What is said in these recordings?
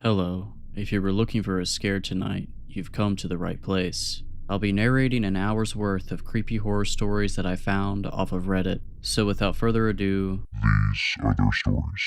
Hello. If you were looking for a scare tonight, you've come to the right place. I'll be narrating an hour's worth of creepy horror stories that I found off of Reddit. So without further ado, These are their stories.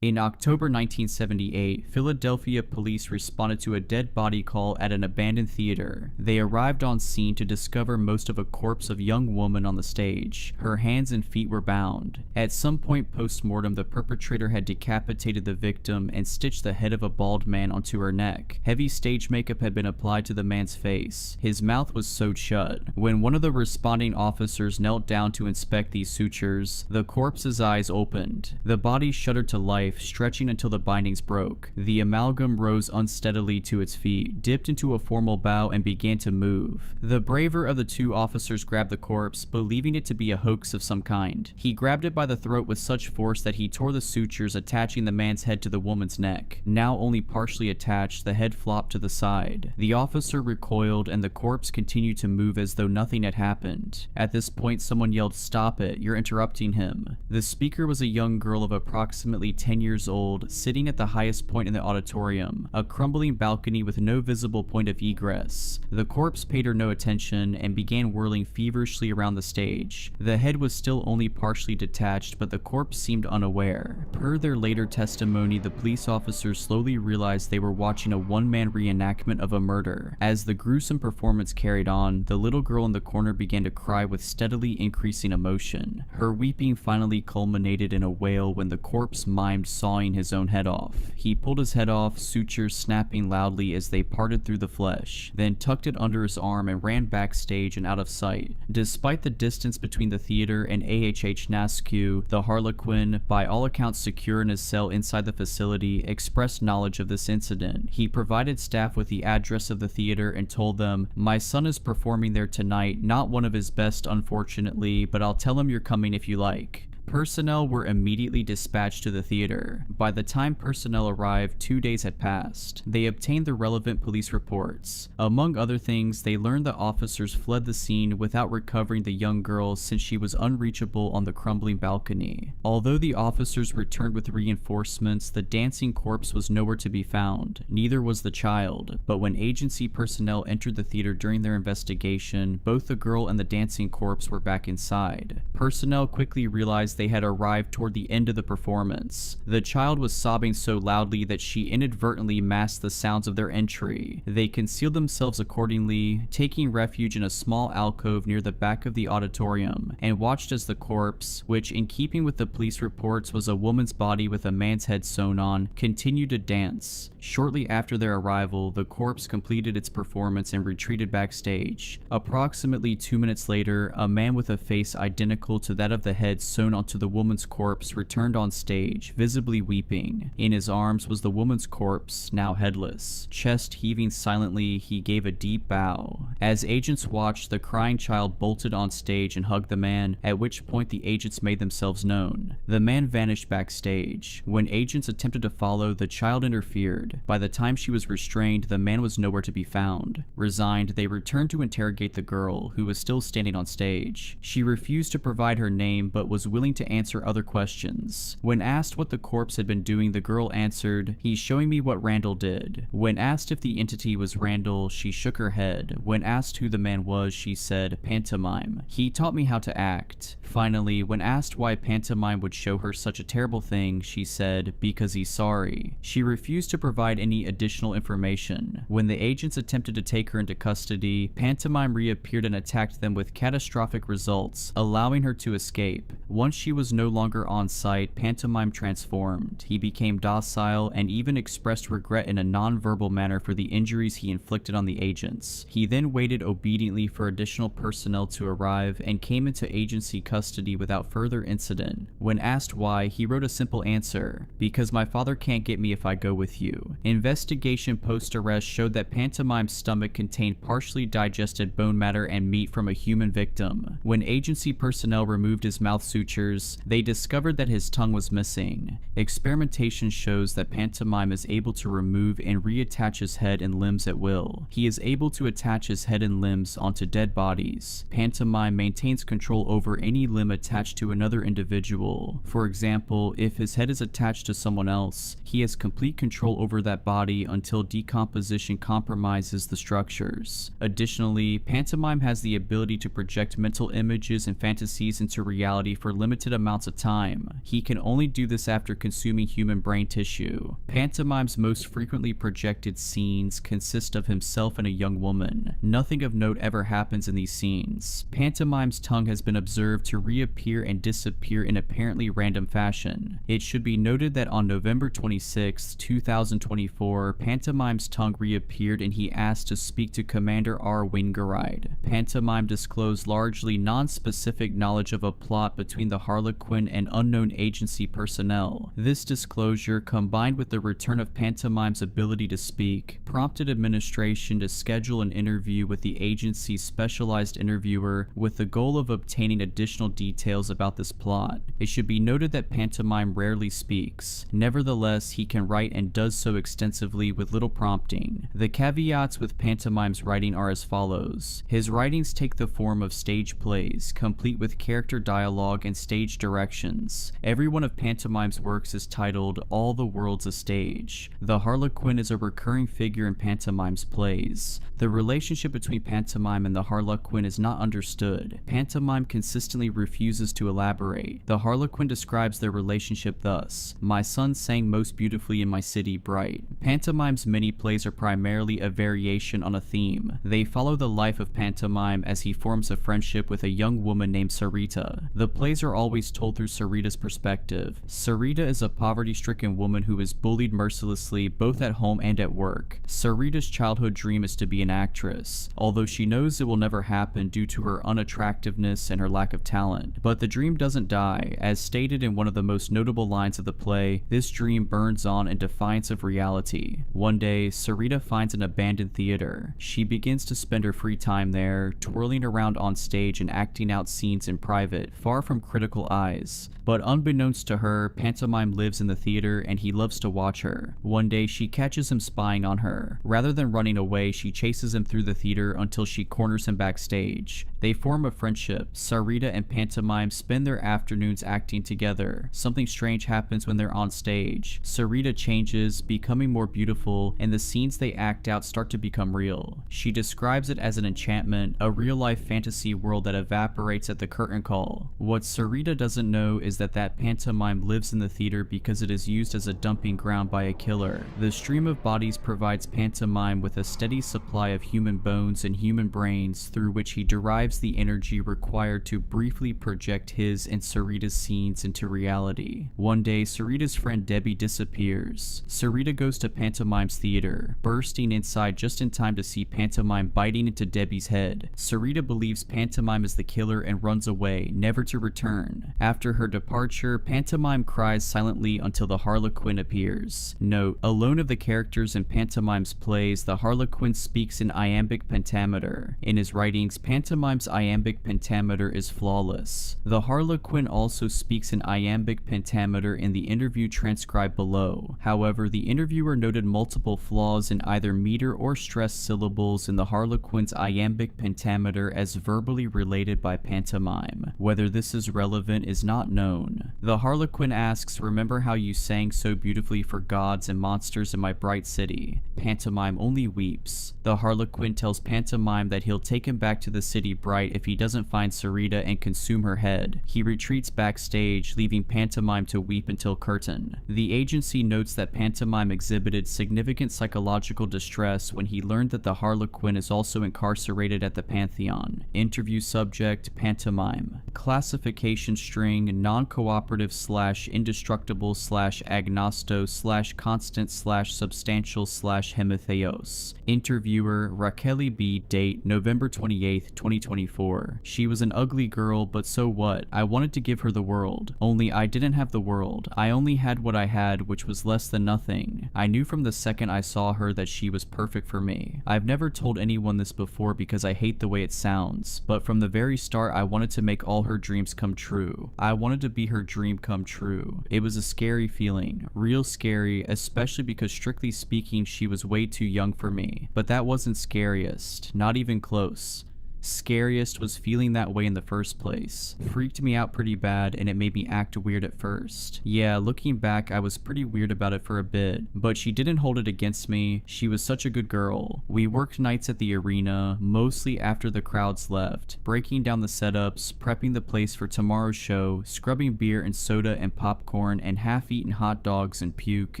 In October 1978, Philadelphia police responded to a dead body call at an abandoned theater. They arrived on scene to discover most of a corpse of a young woman on the stage. Her hands and feet were bound. At some point post-mortem, the perpetrator had decapitated the victim and stitched the head of a bald man onto her neck. Heavy stage makeup had been applied to the man's face. His mouth was sewed shut. When one of the responding officers knelt down to inspect these sutures, the corpse's eyes opened. The body shuddered to life, stretching until the bindings broke. The amalgam rose unsteadily to its feet, dipped into a formal bow, and began to move. The braver of the two officers grabbed the corpse, believing it to be a hoax of some kind. He grabbed it by the throat with such force that he tore the sutures attaching the man's head to the woman's neck. Now only partially attached, the head flopped to the side. The officer recoiled, and the corpse continued to move as though nothing had happened. At this point, someone yelled, "Stop it, you're interrupting him." The speaker was a young girl of approximately 10 years old, sitting at the highest point in the auditorium, a crumbling balcony with no visible point of egress. The corpse paid her no attention and began whirling feverishly around the stage. The head was still only partially detached, but the corpse seemed unaware. Per their later testimony, the police officers slowly realized they were watching a one-man reenactment of a murder. As the gruesome performance carried on, the little girl in the corner began to cry with steadily increasing emotion. Her weeping finally culminated in a wail when the corpse mimed sawing his own head off. He pulled his head off, sutures snapping loudly as they parted through the flesh, then tucked it under his arm and ran backstage and out of sight. Despite the distance between the theater and AHH Nascu, the Harlequin, by all accounts secure in his cell inside the facility, expressed knowledge of this incident. He provided staff with the address of the theater and told them, "My son is performing there tonight, not one of his best unfortunately, but I'll tell him you're coming if you like." Personnel were immediately dispatched to the theater. By the time personnel arrived, 2 days had passed. They obtained the relevant police reports. Among other things, they learned that officers fled the scene without recovering the young girl since she was unreachable on the crumbling balcony. Although the officers returned with reinforcements, the dancing corpse was nowhere to be found. Neither was the child. But when agency personnel entered the theater during their investigation, both the girl and the dancing corpse were back inside. Personnel quickly realized they had arrived toward the end of the performance. The child was sobbing so loudly that she inadvertently masked the sounds of their entry. They concealed themselves accordingly, taking refuge in a small alcove near the back of the auditorium, and watched as the corpse, which in keeping with the police reports was a woman's body with a man's head sewn on, continued to dance. Shortly after their arrival, the corpse completed its performance and retreated backstage. Approximately 2 minutes later, a man with a face identical to that of the head sewn onto the woman's corpse returned on stage, visibly weeping. In his arms was the woman's corpse, now headless. Chest heaving silently, he gave a deep bow. As agents watched, the crying child bolted on stage and hugged the man, at which point the agents made themselves known. The man vanished backstage. When agents attempted to follow, the child interfered. By the time she was restrained, the man was nowhere to be found. Resigned, they returned to interrogate the girl, who was still standing on stage. She refused to provide her name, but was willing to answer other questions. When asked what the corpse had been doing, the girl answered, "He's showing me what Randall did." When asked if the entity was Randall, she shook her head. When asked who the man was, she said, "Pantomime. He taught me how to act." Finally, when asked why Pantomime would show her such a terrible thing, she said, "Because he's sorry." She refused to provide any additional information. When the agents attempted to take her into custody, Pantomime reappeared and attacked them with catastrophic results, allowing her to escape. Once she was no longer on site, Pantomime transformed. He became docile and even expressed regret in a non-verbal manner for the injuries he inflicted on the agents. He then waited obediently for additional personnel to arrive and came into agency custody without further incident. When asked why, he wrote a simple answer: "Because my father can't get me if I go with you." Investigation post-arrest showed that Pantomime's stomach contained partially digested bone matter and meat from a human victim. When agency personnel removed his mouth sutures, researchers, they discovered that his tongue was missing. Experimentation shows that Pantomime is able to remove and reattach his head and limbs at will. He is able to attach his head and limbs onto dead bodies. Pantomime maintains control over any limb attached to another individual. For example, if his head is attached to someone else, he has complete control over that body until decomposition compromises the structures. Additionally, Pantomime has the ability to project mental images and fantasies into reality for limited amounts of time. He can only do this after consuming human brain tissue. Pantomime's most frequently projected scenes consist of himself and a young woman. Nothing of note ever happens in these scenes. Pantomime's tongue has been observed to reappear and disappear in apparently random fashion. It should be noted that on November 26, 2024, Pantomime's tongue reappeared and he asked to speak to Commander R. Wingeride. Pantomime disclosed largely non-specific knowledge of a plot between the Harlequin and unknown agency personnel. This disclosure, combined with the return of Pantomime's ability to speak, prompted administration to schedule an interview with the agency's specialized interviewer with the goal of obtaining additional details about this plot. It should be noted that Pantomime rarely speaks. Nevertheless, he can write and does so extensively with little prompting. The caveats with Pantomime's writing are as follows. His writings take the form of stage plays, complete with character dialogue and stage directions. Every one of Pantomime's works is titled All the World's a Stage. The Harlequin is a recurring figure in Pantomime's plays. The relationship between Pantomime and the Harlequin is not understood. Pantomime consistently refuses to elaborate. The Harlequin describes their relationship thus: "My son sang most beautifully in my city bright." Pantomime's many plays are primarily a variation on a theme. They follow the life of Pantomime as he forms a friendship with a young woman named Sarita. The plays are always told through Sarita's perspective. Sarita is a poverty-stricken woman who is bullied mercilessly both at home and at work. Sarita's childhood dream is to be an actress, although she knows it will never happen due to her unattractiveness and her lack of talent. But the dream doesn't die. As stated in one of the most notable lines of the play, this dream burns on in defiance of reality. One day, Sarita finds an abandoned theater. She begins to spend her free time there, twirling around on stage and acting out scenes in private, far from critical eyes. But unbeknownst to her, Pantomime lives in the theater and he loves to watch her. One day she catches him spying on her. Rather than running away, she chases him through the theater until she corners him backstage. They form a friendship. Sarita and Pantomime spend their afternoons acting together. Something strange happens when they're on stage. Sarita changes, becoming more beautiful, and the scenes they act out start to become real. She describes it as an enchantment, a real-life fantasy world that evaporates at the curtain call. What Sarita doesn't know is that Pantomime lives in the theater because it is used as a dumping ground by a killer. The stream of bodies provides Pantomime with a steady supply of human bones and human brains through which he derives the energy required to briefly project his and Sarita's scenes into reality. One day, Sarita's friend Debbie disappears. Sarita goes to Pantomime's theater, bursting inside just in time to see Pantomime biting into Debbie's head. Sarita believes Pantomime is the killer and runs away, never to return. After her departure, Pantomime cries silently until the Harlequin appears. Note: alone of the characters in Pantomime's plays, the Harlequin speaks in iambic pentameter. In his writings, Pantomime's iambic pentameter is flawless. The Harlequin also speaks in iambic pentameter in the interview transcribed below. However, the interviewer noted multiple flaws in either meter or stress syllables in the Harlequin's iambic pentameter as verbally related by Pantomime. Whether this is relevant is not known. The Harlequin asks, "Remember how you sang so beautifully for gods and monsters in my bright city?" Pantomime only weeps. The Harlequin tells Pantomime that he'll take him back to the city bright if he doesn't find Sarita and consume her head. He retreats backstage, leaving Pantomime to weep until curtain. The agency notes that Pantomime exhibited significant psychological distress when he learned that the Harlequin is also incarcerated at the Pantheon. Interview subject: Pantomime. Classification string: non-cooperative / indestructible / agnosto / constant / substantial / hemitheos. Interviewer: Raquel B. Date: November 28, 2024. She was an ugly girl, but so what? I wanted to give her the world. Only I didn't have the world. I only had what I had, which was less than nothing. I knew from the second I saw her that she was perfect for me. I've never told anyone this before because I hate the way it sounds, but from the very start I wanted to make all her dreams come true. true. I wanted to be her dream come true. It was a scary feeling, real scary, especially because strictly speaking she was way too young for me. But that wasn't scariest, not even close. Scariest was feeling that way in the first place. Freaked me out pretty bad and it made me act weird at first. Yeah, looking back I was pretty weird about it for a bit, but she didn't hold it against me. She was such a good girl. We worked nights at the arena, mostly after the crowds left, breaking down the setups, prepping the place for tomorrow's show, scrubbing beer and soda and popcorn and half-eaten hot dogs and puke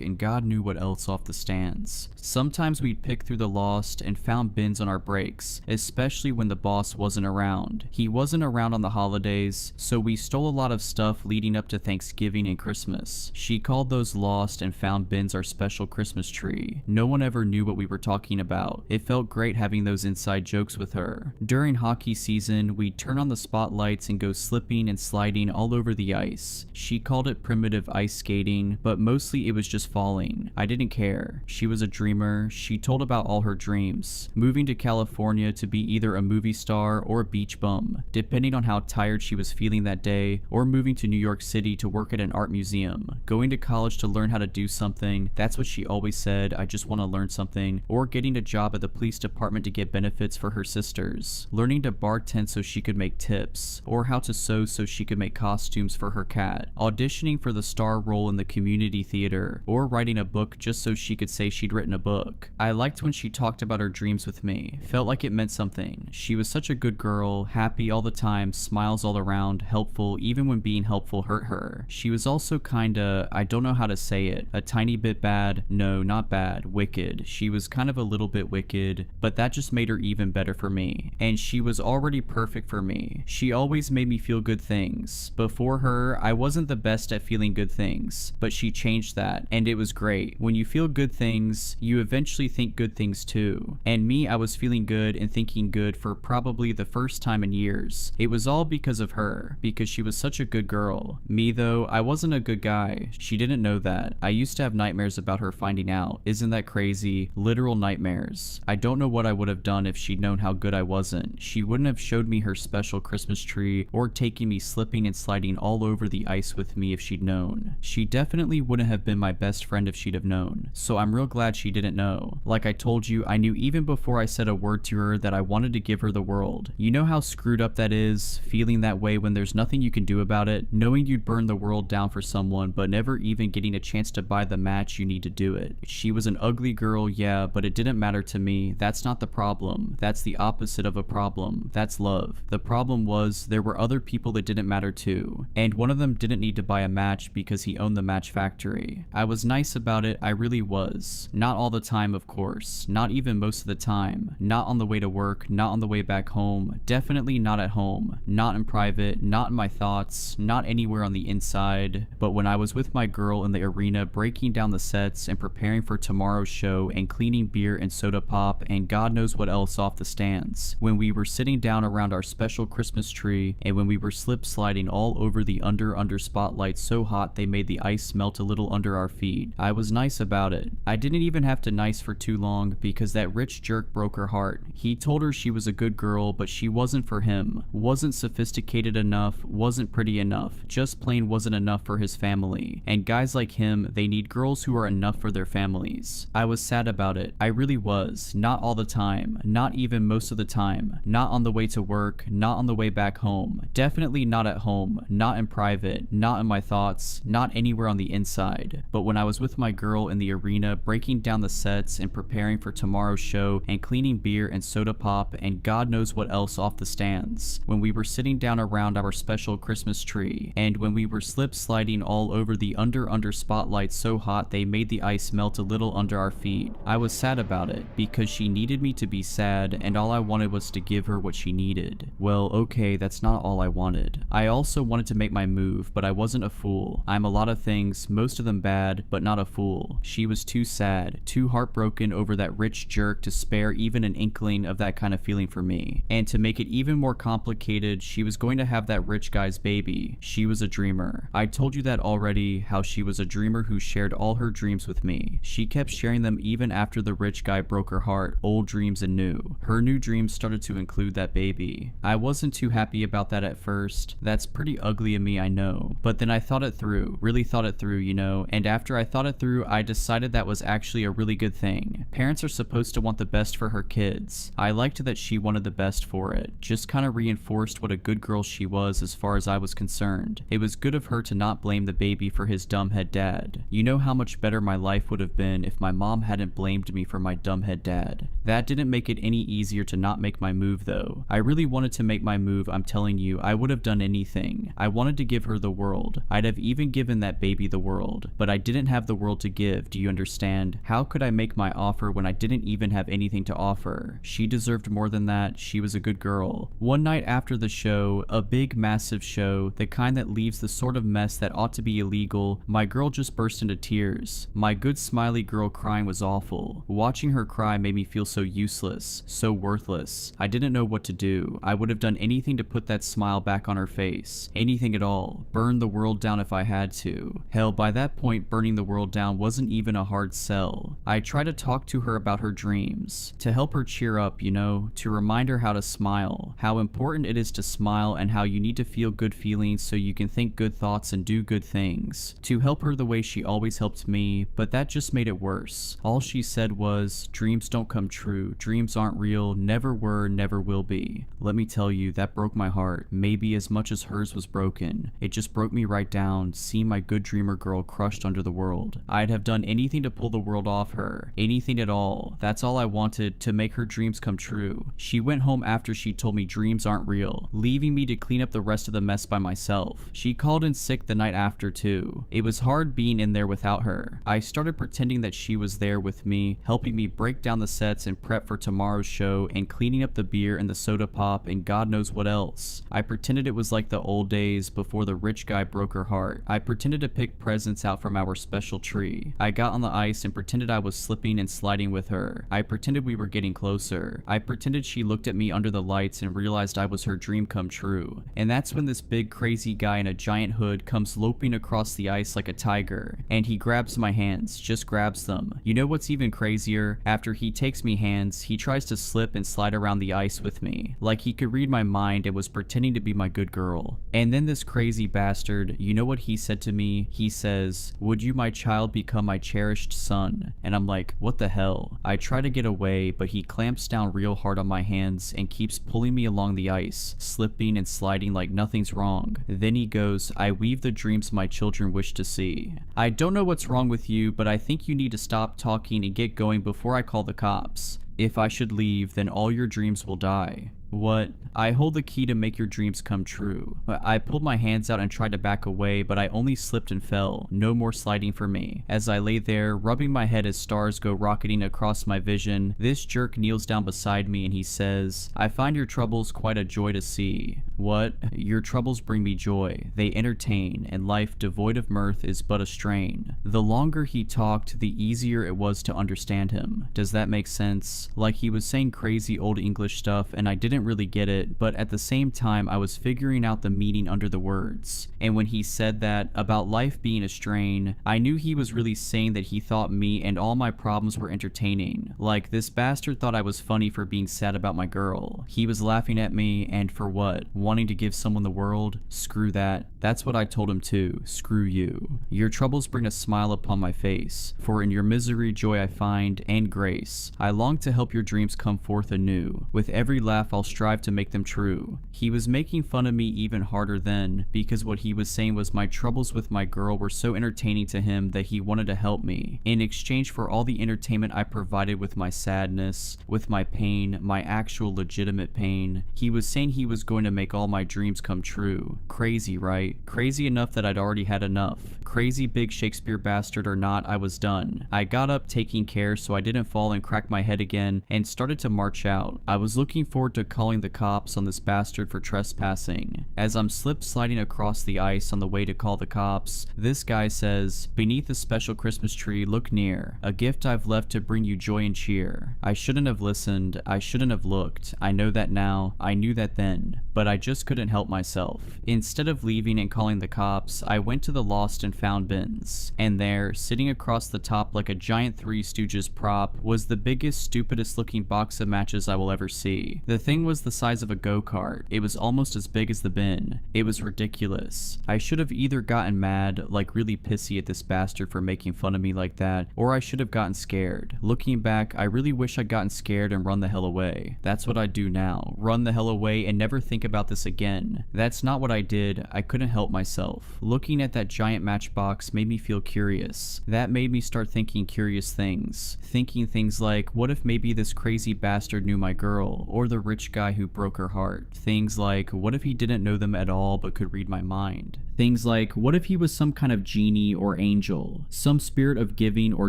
and God knew what else off the stands. Sometimes we'd pick through the lost and found bins on our breaks, especially when the boss wasn't around. He wasn't around on the holidays, so we stole a lot of stuff leading up to Thanksgiving and Christmas. She called those lost and found bins our special Christmas tree. No one ever knew what we were talking about. It felt great having those inside jokes with her. During hockey season, we'd turn on the spotlights and go slipping and sliding all over the ice. She called it primitive ice skating, but mostly it was just falling. I didn't care. She was a dreamer. She told about all her dreams. Moving to California to be either a movie star or a beach bum, depending on how tired she was feeling that day, or moving to New York City to work at an art museum, going to college to learn how to do something, that's what she always said, I just want to learn something, or getting a job at the police department to get benefits for her sisters, learning to bartend so she could make tips, or how to sew so she could make costumes for her cat, auditioning for the star role in the community theater, or writing a book just so she could say she'd written a book. I liked when she talked about her dreams with me, felt like it meant something. She was such a good girl, happy all the time, smiles all around, helpful even when being helpful hurt her. She was also kinda, I don't know how to say it, a tiny bit bad, no, not bad, wicked. She was kind of a little bit wicked, but that just made her even better for me. And she was already perfect for me. She always made me feel good things. Before her, I wasn't the best at feeling good things, but she changed that, and it was great. When you feel good things, you eventually think good things too. And me, I was feeling good and thinking good for probably the first time in years. It was all because of her, because she was such a good girl. Me though, I wasn't a good guy. She didn't know that. I used to have nightmares about her finding out. Isn't that crazy? Literal nightmares. I don't know what I would have done if she'd known how good I wasn't. She wouldn't have showed me her special Christmas tree or taken me slipping and sliding all over the ice with me if she'd known. She definitely wouldn't have been my best friend if she'd have known. So I'm real glad she didn't know. Like I told you, I knew even before I said a word to her that I wanted to give her the world. You know how screwed up that is, feeling that way when there's nothing you can do about it, knowing you'd burn the world down for someone but never even getting a chance to buy the match you need to do it. She was an ugly girl, yeah, but it didn't matter to me. That's not the problem. That's the opposite of a problem. That's love. The problem was there were other people that didn't matter too, and one of them didn't need to buy a match because he owned the match factory. I was nice about it, I really was. Not all the time, of course. Not even most of the time. Not on the way to work, not on the way back home. Definitely not at home. Not in private, not in my thoughts, not anywhere on the inside. But when I was with my girl in the arena breaking down the sets and preparing for tomorrow's show and cleaning beer and soda pop and God knows what else off the stands, when we were sitting down around our special Christmas tree, and when we were slip sliding all over the under spotlights so hot they made the ice melt a little under our feet, I was nice about it. I didn't even have to nice for too long because that rich jerk broke her heart. He told her she was a good girl, but she wasn't for him. Wasn't sophisticated enough, wasn't pretty enough, just plain wasn't enough for his family. And guys like him, they need girls who are enough for their families. I was sad about it. I really was. Not all the time. Not even most of the time. Not on the way to work. Not on the way back home. Definitely not at home. Not in private. Not in my thoughts. Not anywhere on the inside. But when I was with my girl in the arena breaking down the sets and preparing for tomorrow's show and cleaning beer and soda pop and God knows what else off the stands, when we were sitting down around our special Christmas tree, and when we were slip sliding all over the under spotlights so hot they made the ice melt a little under our feet, I was sad about it because she needed me to be sad and all I wanted was to give her what she needed. Well, okay, that's not all I wanted. I also wanted to make my move, but I wasn't a fool. I'm a lot of things, most of them bad, but not a fool. She was too sad, too heartbroken over that rich jerk to spare even an inkling of that kind of feeling for me. me. And to make it even more complicated, she was going to have that rich guy's baby. She was a dreamer. I told you that already, how she was a dreamer who shared all her dreams with me. She kept sharing them even after the rich guy broke her heart, old dreams and new. Her new dreams started to include that baby. I wasn't too happy about that at first. That's pretty ugly of me, I know. But then I thought it through, really thought it through, you know, and after I thought it through, I decided that was actually a really good thing. Parents are supposed to want the best for her kids. I liked that she wanted the best for it. Just kind of reinforced what a good girl she was as far as I was concerned. It was good of her to not blame the baby for his dumbhead dad. You know how much better my life would have been if my mom hadn't blamed me for my dumbhead dad. That didn't make it any easier to not make my move though. I really wanted to make my move, I'm telling you, I would have done anything. I wanted to give her the world. I'd have even given that baby the world. But I didn't have the world to give, do you understand? How could I make my offer when I didn't even have anything to offer? She deserved more than that. She was a good girl. One night after the show, a big massive show, the kind that leaves the sort of mess that ought to be illegal, my girl just burst into tears. My good smiley girl crying was awful. Watching her cry made me feel so useless, so worthless. I didn't know what to do. I would have done anything to put that smile back on her face. Anything at all. Burn the world down if I had to. Hell, by that point, burning the world down wasn't even a hard sell. I tried to talk to her about her dreams, to help her cheer up, you know, to remind her how to smile, how important it is to smile and how you need to feel good feelings so you can think good thoughts and do good things, to help her the way she always helped me, but that just made it worse. All she said was, dreams don't come true, dreams aren't real, never were, never will be. Let me tell you, that broke my heart, maybe as much as hers was broken. It just broke me right down, seeing my good dreamer girl crushed under the world. I'd have done anything to pull the world off her, anything at all. That's all I wanted, to make her dreams come true. She went home after she told me dreams aren't real, leaving me to clean up the rest of the mess by myself. She called in sick the night after too. It was hard being in there without her. I started pretending that she was there with me, helping me break down the sets and prep for tomorrow's show and cleaning up the beer and the soda pop and God knows what else. I pretended it was like the old days before the rich guy broke her heart. I pretended to pick presents out from our special tree. I got on the ice and pretended I was slipping and sliding with her. I pretended we were getting closer. I pretended she looked at me under the lights and realized I was her dream come true. And that's when this big crazy guy in a giant hood comes loping across the ice like a tiger. And he grabs my hands, just grabs them. You know what's even crazier? After he takes me hands, he tries to slip and slide around the ice with me. Like he could read my mind and was pretending to be my good girl. And then this crazy bastard, you know what he said to me? He says, "Would you, my child, become my cherished son?" And I'm like, what the hell? I try to get away, but he clamps down real hard on my hands and keeps pulling me along the ice, slipping and sliding like nothing's wrong. Then he goes, "I weave the dreams my children wish to see." I don't know what's wrong with you, but I think you need to stop talking and get going before I call the cops. If I should leave, then all your dreams will die. What? I hold the key to make your dreams come true. I pulled my hands out and tried to back away, but I only slipped and fell. No more sliding for me. As I lay there, rubbing my head as stars go rocketing across my vision, this jerk kneels down beside me and he says, "I find your troubles quite a joy to see." What? Your troubles bring me joy. They entertain, and life devoid of mirth is but a strain. The longer he talked, the easier it was to understand him. Does that make sense? Like he was saying crazy old English stuff and I didn't really get it, but at the same time I was figuring out the meaning under the words. And when he said that about life being a strain, I knew he was really saying that he thought me and all my problems were entertaining. Like this bastard thought I was funny for being sad about my girl. He was laughing at me, and for what? Wanting to give someone the world? Screw that. That's what I told him too. Screw you. Your troubles bring a smile upon my face, for in your misery joy I find, and grace. I long to help your dreams come forth anew. With every laugh I'll strive to make them true. He was making fun of me even harder then, because what he was saying was my troubles with my girl were so entertaining to him that he wanted to help me, in exchange for all the entertainment I provided with my sadness, with my pain, my actual legitimate pain. He was saying he was going to make make all my dreams come true. Crazy, right? Crazy enough that I'd already had enough. Crazy big Shakespeare bastard or not, I was done. I got up taking care so I didn't fall and crack my head again and started to march out. I was looking forward to calling the cops on this bastard for trespassing. As I'm slip sliding across the ice on the way to call the cops, this guy says, "Beneath the special Christmas tree, look near. A gift I've left to bring you joy and cheer." I shouldn't have listened. I shouldn't have looked. I know that now. I knew that then. But I just couldn't help myself. Instead of leaving and calling the cops, I went to the lost and found bins. And there, sitting across the top like a giant Three Stooges prop, was the biggest, stupidest looking box of matches I will ever see. The thing was the size of a go-kart. It was almost as big as the bin. It was ridiculous. I should have either gotten mad, like really pissy at this bastard for making fun of me like that, or I should have gotten scared. Looking back, I really wish I'd gotten scared and run the hell away. That's what I'd do now. Run the hell away and never think about this again. That's not what I did. I couldn't help myself. Looking at that giant matchbox made me feel curious. That made me start thinking curious things. Thinking things like, what if maybe this crazy bastard knew my girl, or the rich guy who broke her heart? Things like, what if he didn't know them at all but could read my mind? Things like, what if he was some kind of genie or angel, some spirit of giving or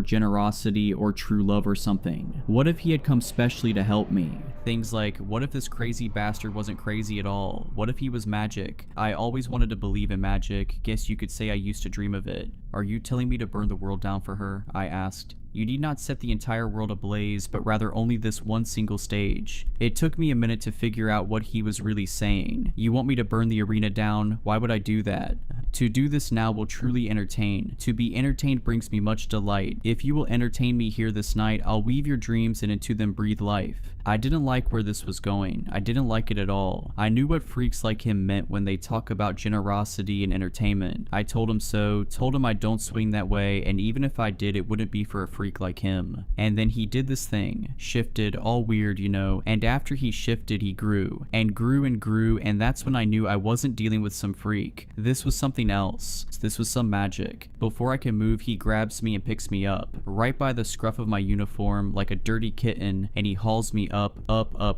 generosity or true love or something? What if he had come specially to help me? Things like, what if this crazy bastard wasn't crazy at all? What if he was magic? I always wanted to believe in magic. Guess you could say I used to dream of it. Are you telling me to burn the world down for her? I asked. You need not set the entire world ablaze, but rather only this one single stage. It took me a minute to figure out what he was really saying. You want me to burn the arena down? Why would I do that? To do this now will truly entertain. To be entertained brings me much delight. If you will entertain me here this night, I'll weave your dreams and into them breathe life. I didn't like where this was going. I didn't like it at all. I knew what freaks like him meant when they talk about generosity and entertainment. I told him so, told him I don't swing that way, and even if I did, it wouldn't be for a freak like him. And then he did this thing, shifted, all weird, you know, and after he shifted, he grew, and grew and grew, and that's when I knew I wasn't dealing with some freak. This was something else. This was some magic. Before I can move, he grabs me and picks me up, right by the scruff of my uniform, like a dirty kitten, and he hauls me up,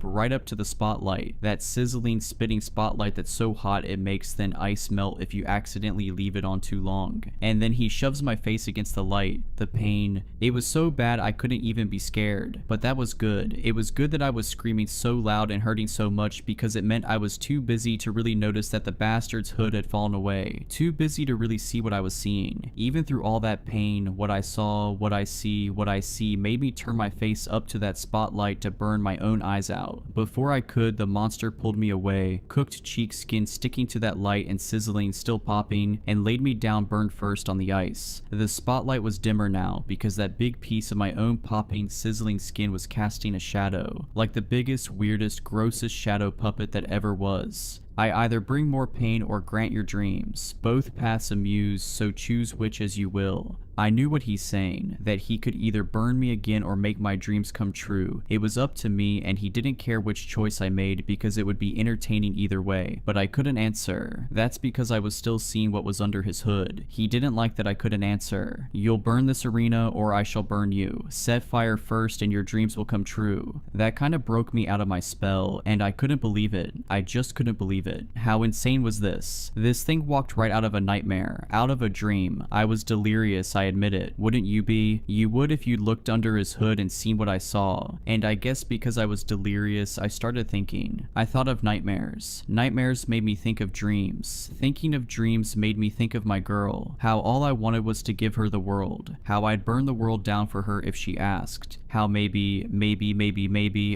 right up to the spotlight. That sizzling, spitting spotlight that's so hot it makes thin ice melt if you accidentally leave it on too long. And then he shoves my face against the light. The pain. It was so bad I couldn't even be scared. But that was good. It was good that I was screaming so loud and hurting so much because it meant I was too busy to really notice that the bastard's hood had fallen away. Too busy to really see what I was seeing. Even through all that pain, what I saw, what I see made me turn my face up to that spotlight to burn my own eyes out. Before I could, the monster pulled me away, cooked cheek skin sticking to that light and sizzling, still popping, and laid me down burned first on the ice. The spotlight was dimmer now because that big piece of my own popping, sizzling skin was casting a shadow, like the biggest, weirdest, grossest shadow puppet that ever was. I either bring more pain or grant your dreams. Both paths amuse, so choose which as you will. I knew what he's saying, that he could either burn me again or make my dreams come true. It was up to me, and he didn't care which choice I made because it would be entertaining either way. But I couldn't answer. That's because I was still seeing what was under his hood. He didn't like that I couldn't answer. You'll burn this arena or I shall burn you. Set fire first and your dreams will come true. That kind of broke me out of my spell, and I couldn't believe it. I just couldn't believe it. How insane was this? This thing walked right out of a nightmare, out of a dream. I was delirious, I admit it. Wouldn't you be? You would if you'd looked under his hood and seen what I saw. And I guess because I was delirious, I started thinking. I thought of nightmares. Nightmares made me think of dreams. Thinking of dreams made me think of my girl. How all I wanted was to give her the world. How I'd burn the world down for her if she asked. How maybe,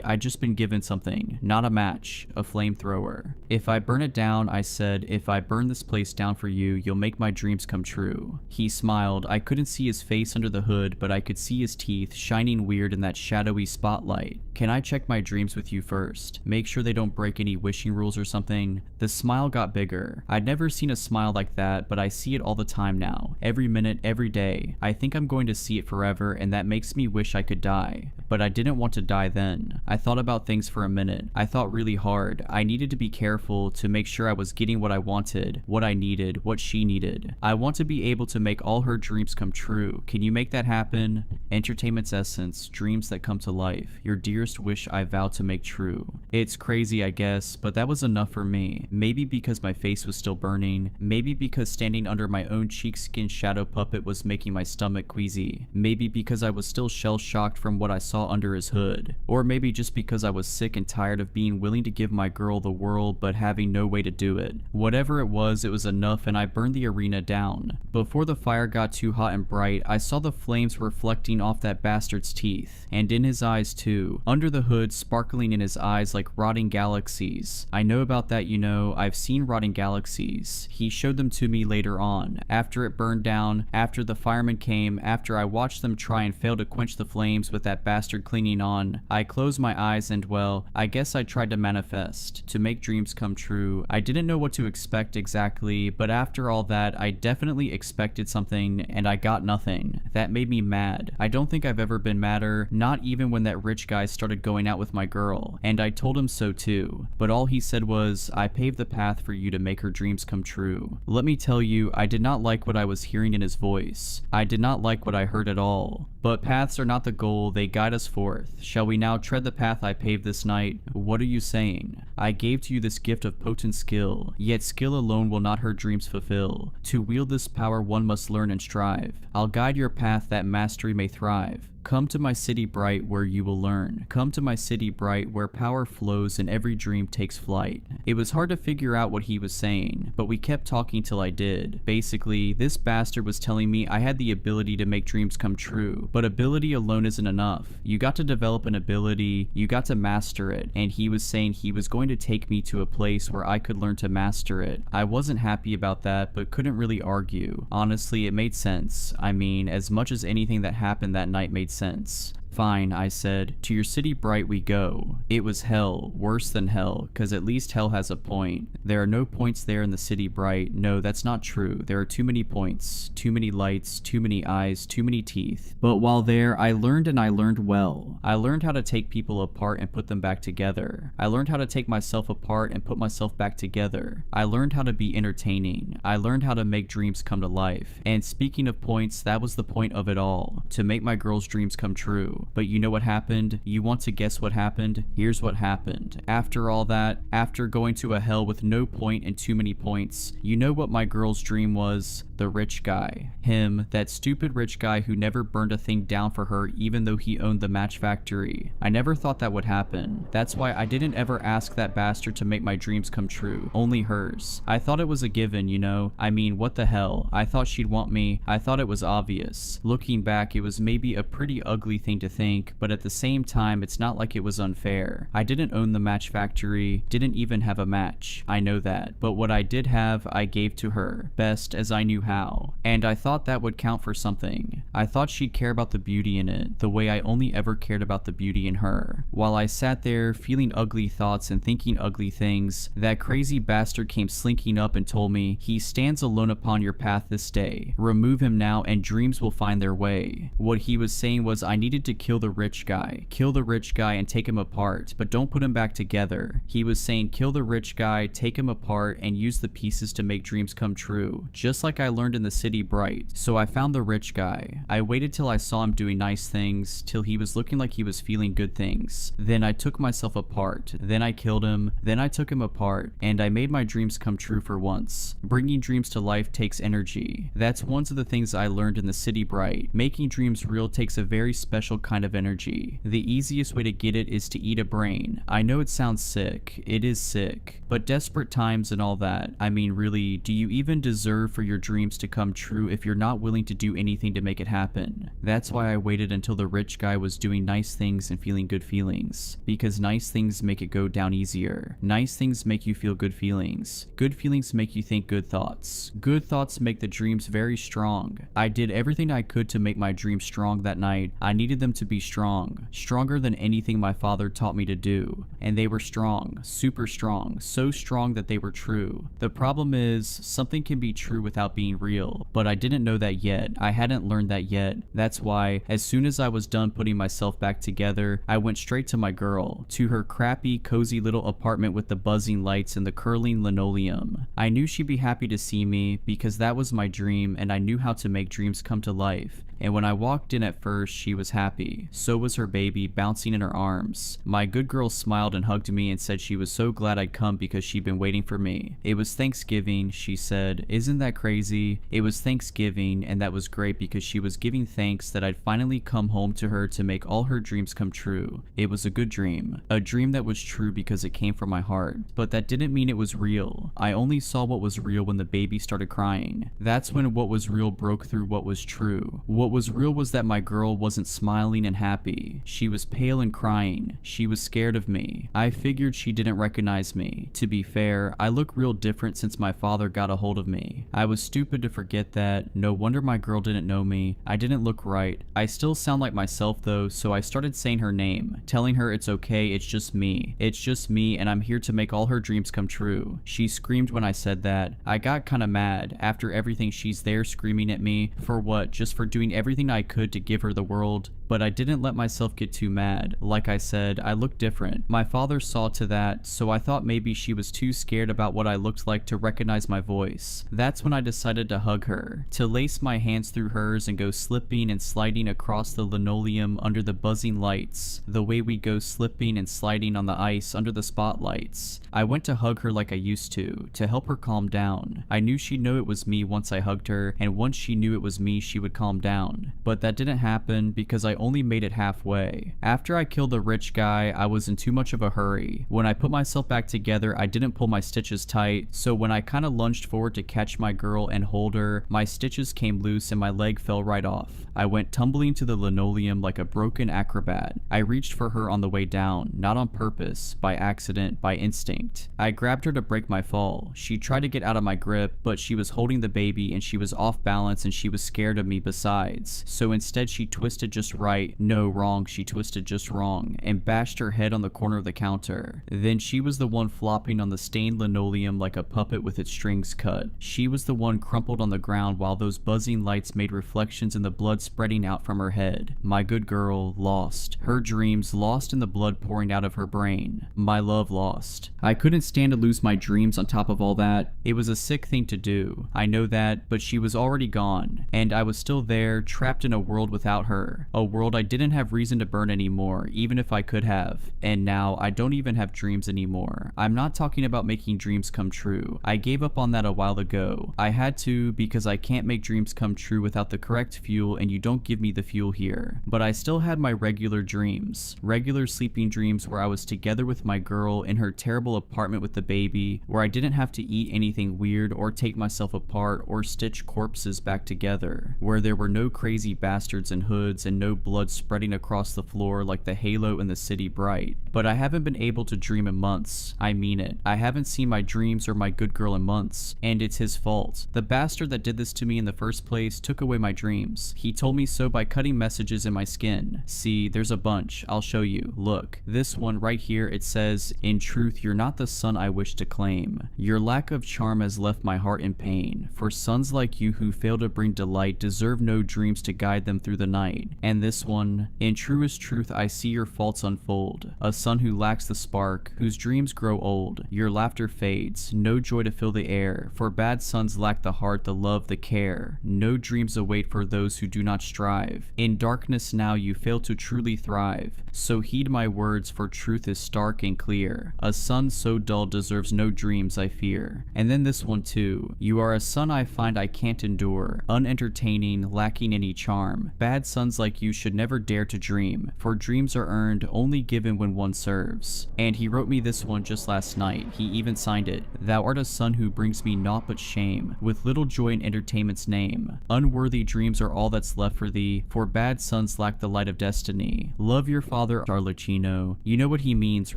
I'd just been given something. Not a match, a flamethrower. If I burn it down, I said, if I burn this place down for you, you'll make my dreams come true. He smiled. I couldn't see his face under the hood, but I could see his teeth shining weird in that shadowy spotlight. Can I check my dreams with you first? Make sure they don't break any wishing rules or something? The smile got bigger. I'd never seen a smile like that, but I see it all the time now. Every minute, every day. I think I'm going to see it forever, and that makes me wish I could die. But I didn't want to die then. I thought about things for a minute. I thought really hard. I needed to be careful to make sure I was getting what I wanted, what I needed, what she needed. I want to be able to make all her dreams come true. Can you make that happen? Entertainment's essence, dreams that come to life, your dearest wish I vow to make true. It's crazy, I guess, but that was enough for me. Maybe because my face was still burning, maybe because standing under my own cheekskin shadow puppet was making my stomach queasy, maybe because I was still shell-shocked from what I saw under his hood, or maybe just because I was sick and tired of being willing to give my girl the world but having no way to do it. Whatever it was enough, and I burned the arena down. Before the fire got too hot and bright, I saw the flames reflecting off that bastard's teeth, and in his eyes too, under the hood, sparkling in his eyes like rotting galaxies. I know about that, you know, I've seen rotting galaxies. He showed them to me later on, after it burned down, after the firemen came, after I watched them try and fail to quench the flames with that bastard clinging on. I closed my eyes and, well, I guess I tried to manifest, to make dreams come true. I didn't know what to expect exactly, but after all that, I definitely expected something, and I got nothing. That made me mad. I don't think I've ever been madder, not even when that rich guy started going out with my girl, and I told him so too. But all he said was, I paved the path for you to make her dreams come true. Let me tell you, I did not like what I was hearing in his voice. I did not like what I heard at all. But paths are not the goal, they guide us forth. Shall we now tread the path I paved this night? What are you saying? I gave to you this gift of potent skill, yet skill alone will not her dreams fulfill. To wield this power one must learn and strive. I'll guide your path that mastery may thrive. Come to my city bright where you will learn. Come to my city bright where power flows and every dream takes flight. It was hard to figure out what he was saying, but we kept talking till I did. Basically, this bastard was telling me I had the ability to make dreams come true, but ability alone isn't enough. You got to develop an ability, you got to master it, and he was saying he was going to take me to a place where I could learn to master it. I wasn't happy about that, but couldn't really argue. Honestly, it made sense. I mean, as much as anything that happened that night made sense. Fine, I said. To your city bright we go. It was hell, worse than hell, cause at least hell has a point. There are no points there in the city bright. No, that's not true. There are too many points, too many lights, too many eyes, too many teeth. But while there, I learned, and I learned well. I learned how to take people apart and put them back together. I learned how to take myself apart and put myself back together. I learned how to be entertaining. I learned how to make dreams come to life. And speaking of points, that was the point of it all. To make my girl's dreams come true. But you know what happened? You want to guess what happened? Here's what happened. After all that, after going to a hell with no point and too many points, you know what my girl's dream was? The rich guy. Him, that stupid rich guy who never burned a thing down for her even though he owned the match factory. I never thought that would happen. That's why I didn't ever ask that bastard to make my dreams come true. Only hers. I thought it was a given, you know? I mean, what the hell? I thought she'd want me. I thought it was obvious. Looking back, it was maybe a pretty ugly thing to think, but at the same time, it's not like it was unfair. I didn't own the match factory, didn't even have a match. I know that. But what I did have, I gave to her, best as I knew how. And I thought that would count for something. I thought she'd care about the beauty in it, the way I only ever cared about the beauty in her. While I sat there, feeling ugly thoughts and thinking ugly things, that crazy bastard came slinking up and told me, he stands alone upon your path this day. Remove him now and dreams will find their way. What he was saying was I needed to kill the rich guy. Kill the rich guy and take him apart, but don't put him back together. He was saying kill the rich guy, take him apart, and use the pieces to make dreams come true. Just like I learned in the city bright. So I found the rich guy. I waited till I saw him doing nice things, till he was looking like he was feeling good things. Then I took myself apart. Then I killed him. Then I took him apart, and I made my dreams come true for once. Bringing dreams to life takes energy. That's one of the things I learned in the city bright. Making dreams real takes a very special kind of energy. The easiest way to get it is to eat a brain. I know it sounds sick. It is sick. But desperate times and all that. I mean, really, do you even deserve for your dreams to come true if you're not willing to do anything to make it happen? That's why I waited until the rich guy was doing nice things and feeling good feelings. Because nice things make it go down easier. Nice things make you feel good feelings. Good feelings make you think good thoughts. Good thoughts make the dreams very strong. I did everything I could to make my dreams strong that night. I needed them to be strong. Stronger than anything my father taught me to do. And they were strong. Super strong. So strong that they were true. The problem is, something can be true without being real. But I didn't know that yet. I hadn't learned that yet. That's why, as soon as I was done putting myself back together, I went straight to my girl. To her crappy, cozy little apartment with the buzzing lights and the curling linoleum. I knew she'd be happy to see me, because that was my dream and I knew how to make dreams come to life. and when I walked in at first, she was happy. So was her baby, bouncing in her arms. My good girl smiled and hugged me and said she was so glad I'd come because she'd been waiting for me. It was Thanksgiving, she said. Isn't that crazy? It was Thanksgiving, and that was great because she was giving thanks that I'd finally come home to her to make all her dreams come true. It was a good dream. A dream that was true because it came from my heart. But that didn't mean it was real. I only saw what was real when the baby started crying. That's when what was real broke through what was true. What was real was that my girl wasn't smiling and happy. She was pale and crying. She was scared of me. I figured she didn't recognize me. To be fair, I look real different since my father got a hold of me. I was stupid to forget that. No wonder my girl didn't know me. I didn't look right. I still sound like myself though, so I started saying her name, telling her it's okay, it's just me. It's just me, and I'm here to make all her dreams come true. She screamed when I said that. I got kinda mad. After everything, she's there screaming at me. For what? Just for doing everything I could to give her the world? But I didn't let myself get too mad. Like I said, I looked different. My father saw to that, so I thought maybe she was too scared about what I looked like to recognize my voice. That's when I decided to hug her, to lace my hands through hers and go slipping and sliding across the linoleum under the buzzing lights, the way we go slipping and sliding on the ice under the spotlights. I went to hug her like I used to help her calm down. I knew she'd know it was me once I hugged her, and once she knew it was me, she would calm down. But that didn't happen because I only made it halfway. After I killed the rich guy, I was in too much of a hurry. When I put myself back together, I didn't pull my stitches tight, so when I kinda lunged forward to catch my girl and hold her, my stitches came loose and my leg fell right off. I went tumbling to the linoleum like a broken acrobat. I reached for her on the way down, not on purpose, by accident, by instinct. I grabbed her to break my fall. She tried to get out of my grip, but she was holding the baby and she was off balance and she was scared of me besides. So instead she twisted just right, no wrong, she twisted just wrong, and bashed her head on the corner of the counter. Then she was the one flopping on the stained linoleum like a puppet with its strings cut. She was the one crumpled on the ground while those buzzing lights made reflections in the blood spreading out from her head. My good girl, lost. Her dreams lost in the blood pouring out of her brain. My love lost. I couldn't stand to lose my dreams on top of all that. It was a sick thing to do. I know that, but she was already gone. And I was still there, trapped in a world without her. A world I didn't have reason to burn anymore, even if I could have. And now, I don't even have dreams anymore. I'm not talking about making dreams come true. I gave up on that a while ago. I had to because I can't make dreams come true without the correct fuel, and you don't give me the fuel here. But I still had my regular dreams. Regular sleeping dreams where I was together with my girl in her terrible apartment with the baby, where I didn't have to eat anything weird or take myself apart or stitch corpses back together, where there were no crazy bastards in hoods and no blood spreading across the floor like the halo in the city bright. But I haven't been able to dream in months. I mean it. I haven't seen my dreams or my good girl in months, and it's his fault. The bastard that did this to me in the first place took away my dreams. He told me so by cutting messages in my skin. See, there's a bunch. I'll show you. Look. This one right here, it says, "In truth, you're not the son I wish to claim. Your lack of charm has left my heart in pain. For sons like you who fail to bring delight deserve no dreams to guide them through the night." And this one, "In truest truth, I see your faults unfold. A son who lacks the spark, whose dreams grow old. Your laughter fades, no joy to fill the air. For bad sons lack the heart, the love, the care. No dreams await for those who do not strive. In darkness now you fail to truly thrive. So heed my words, for truth is stark and clear. A son so dull deserves no dreams, I fear." And then this one too. "You are a son I find I can't endure. Unentertaining, lacking any charm. Bad sons like you should never dare to dream. For dreams are earned, only given when one serves." And he wrote me this one just last night. He even signed it. "Thou art a son who brings me naught but shame, with little joy in entertainment's name. Unworthy dreams are all that's left for thee, for bad sons lack the light of destiny. Love your father, Arlecchino." You know what he means,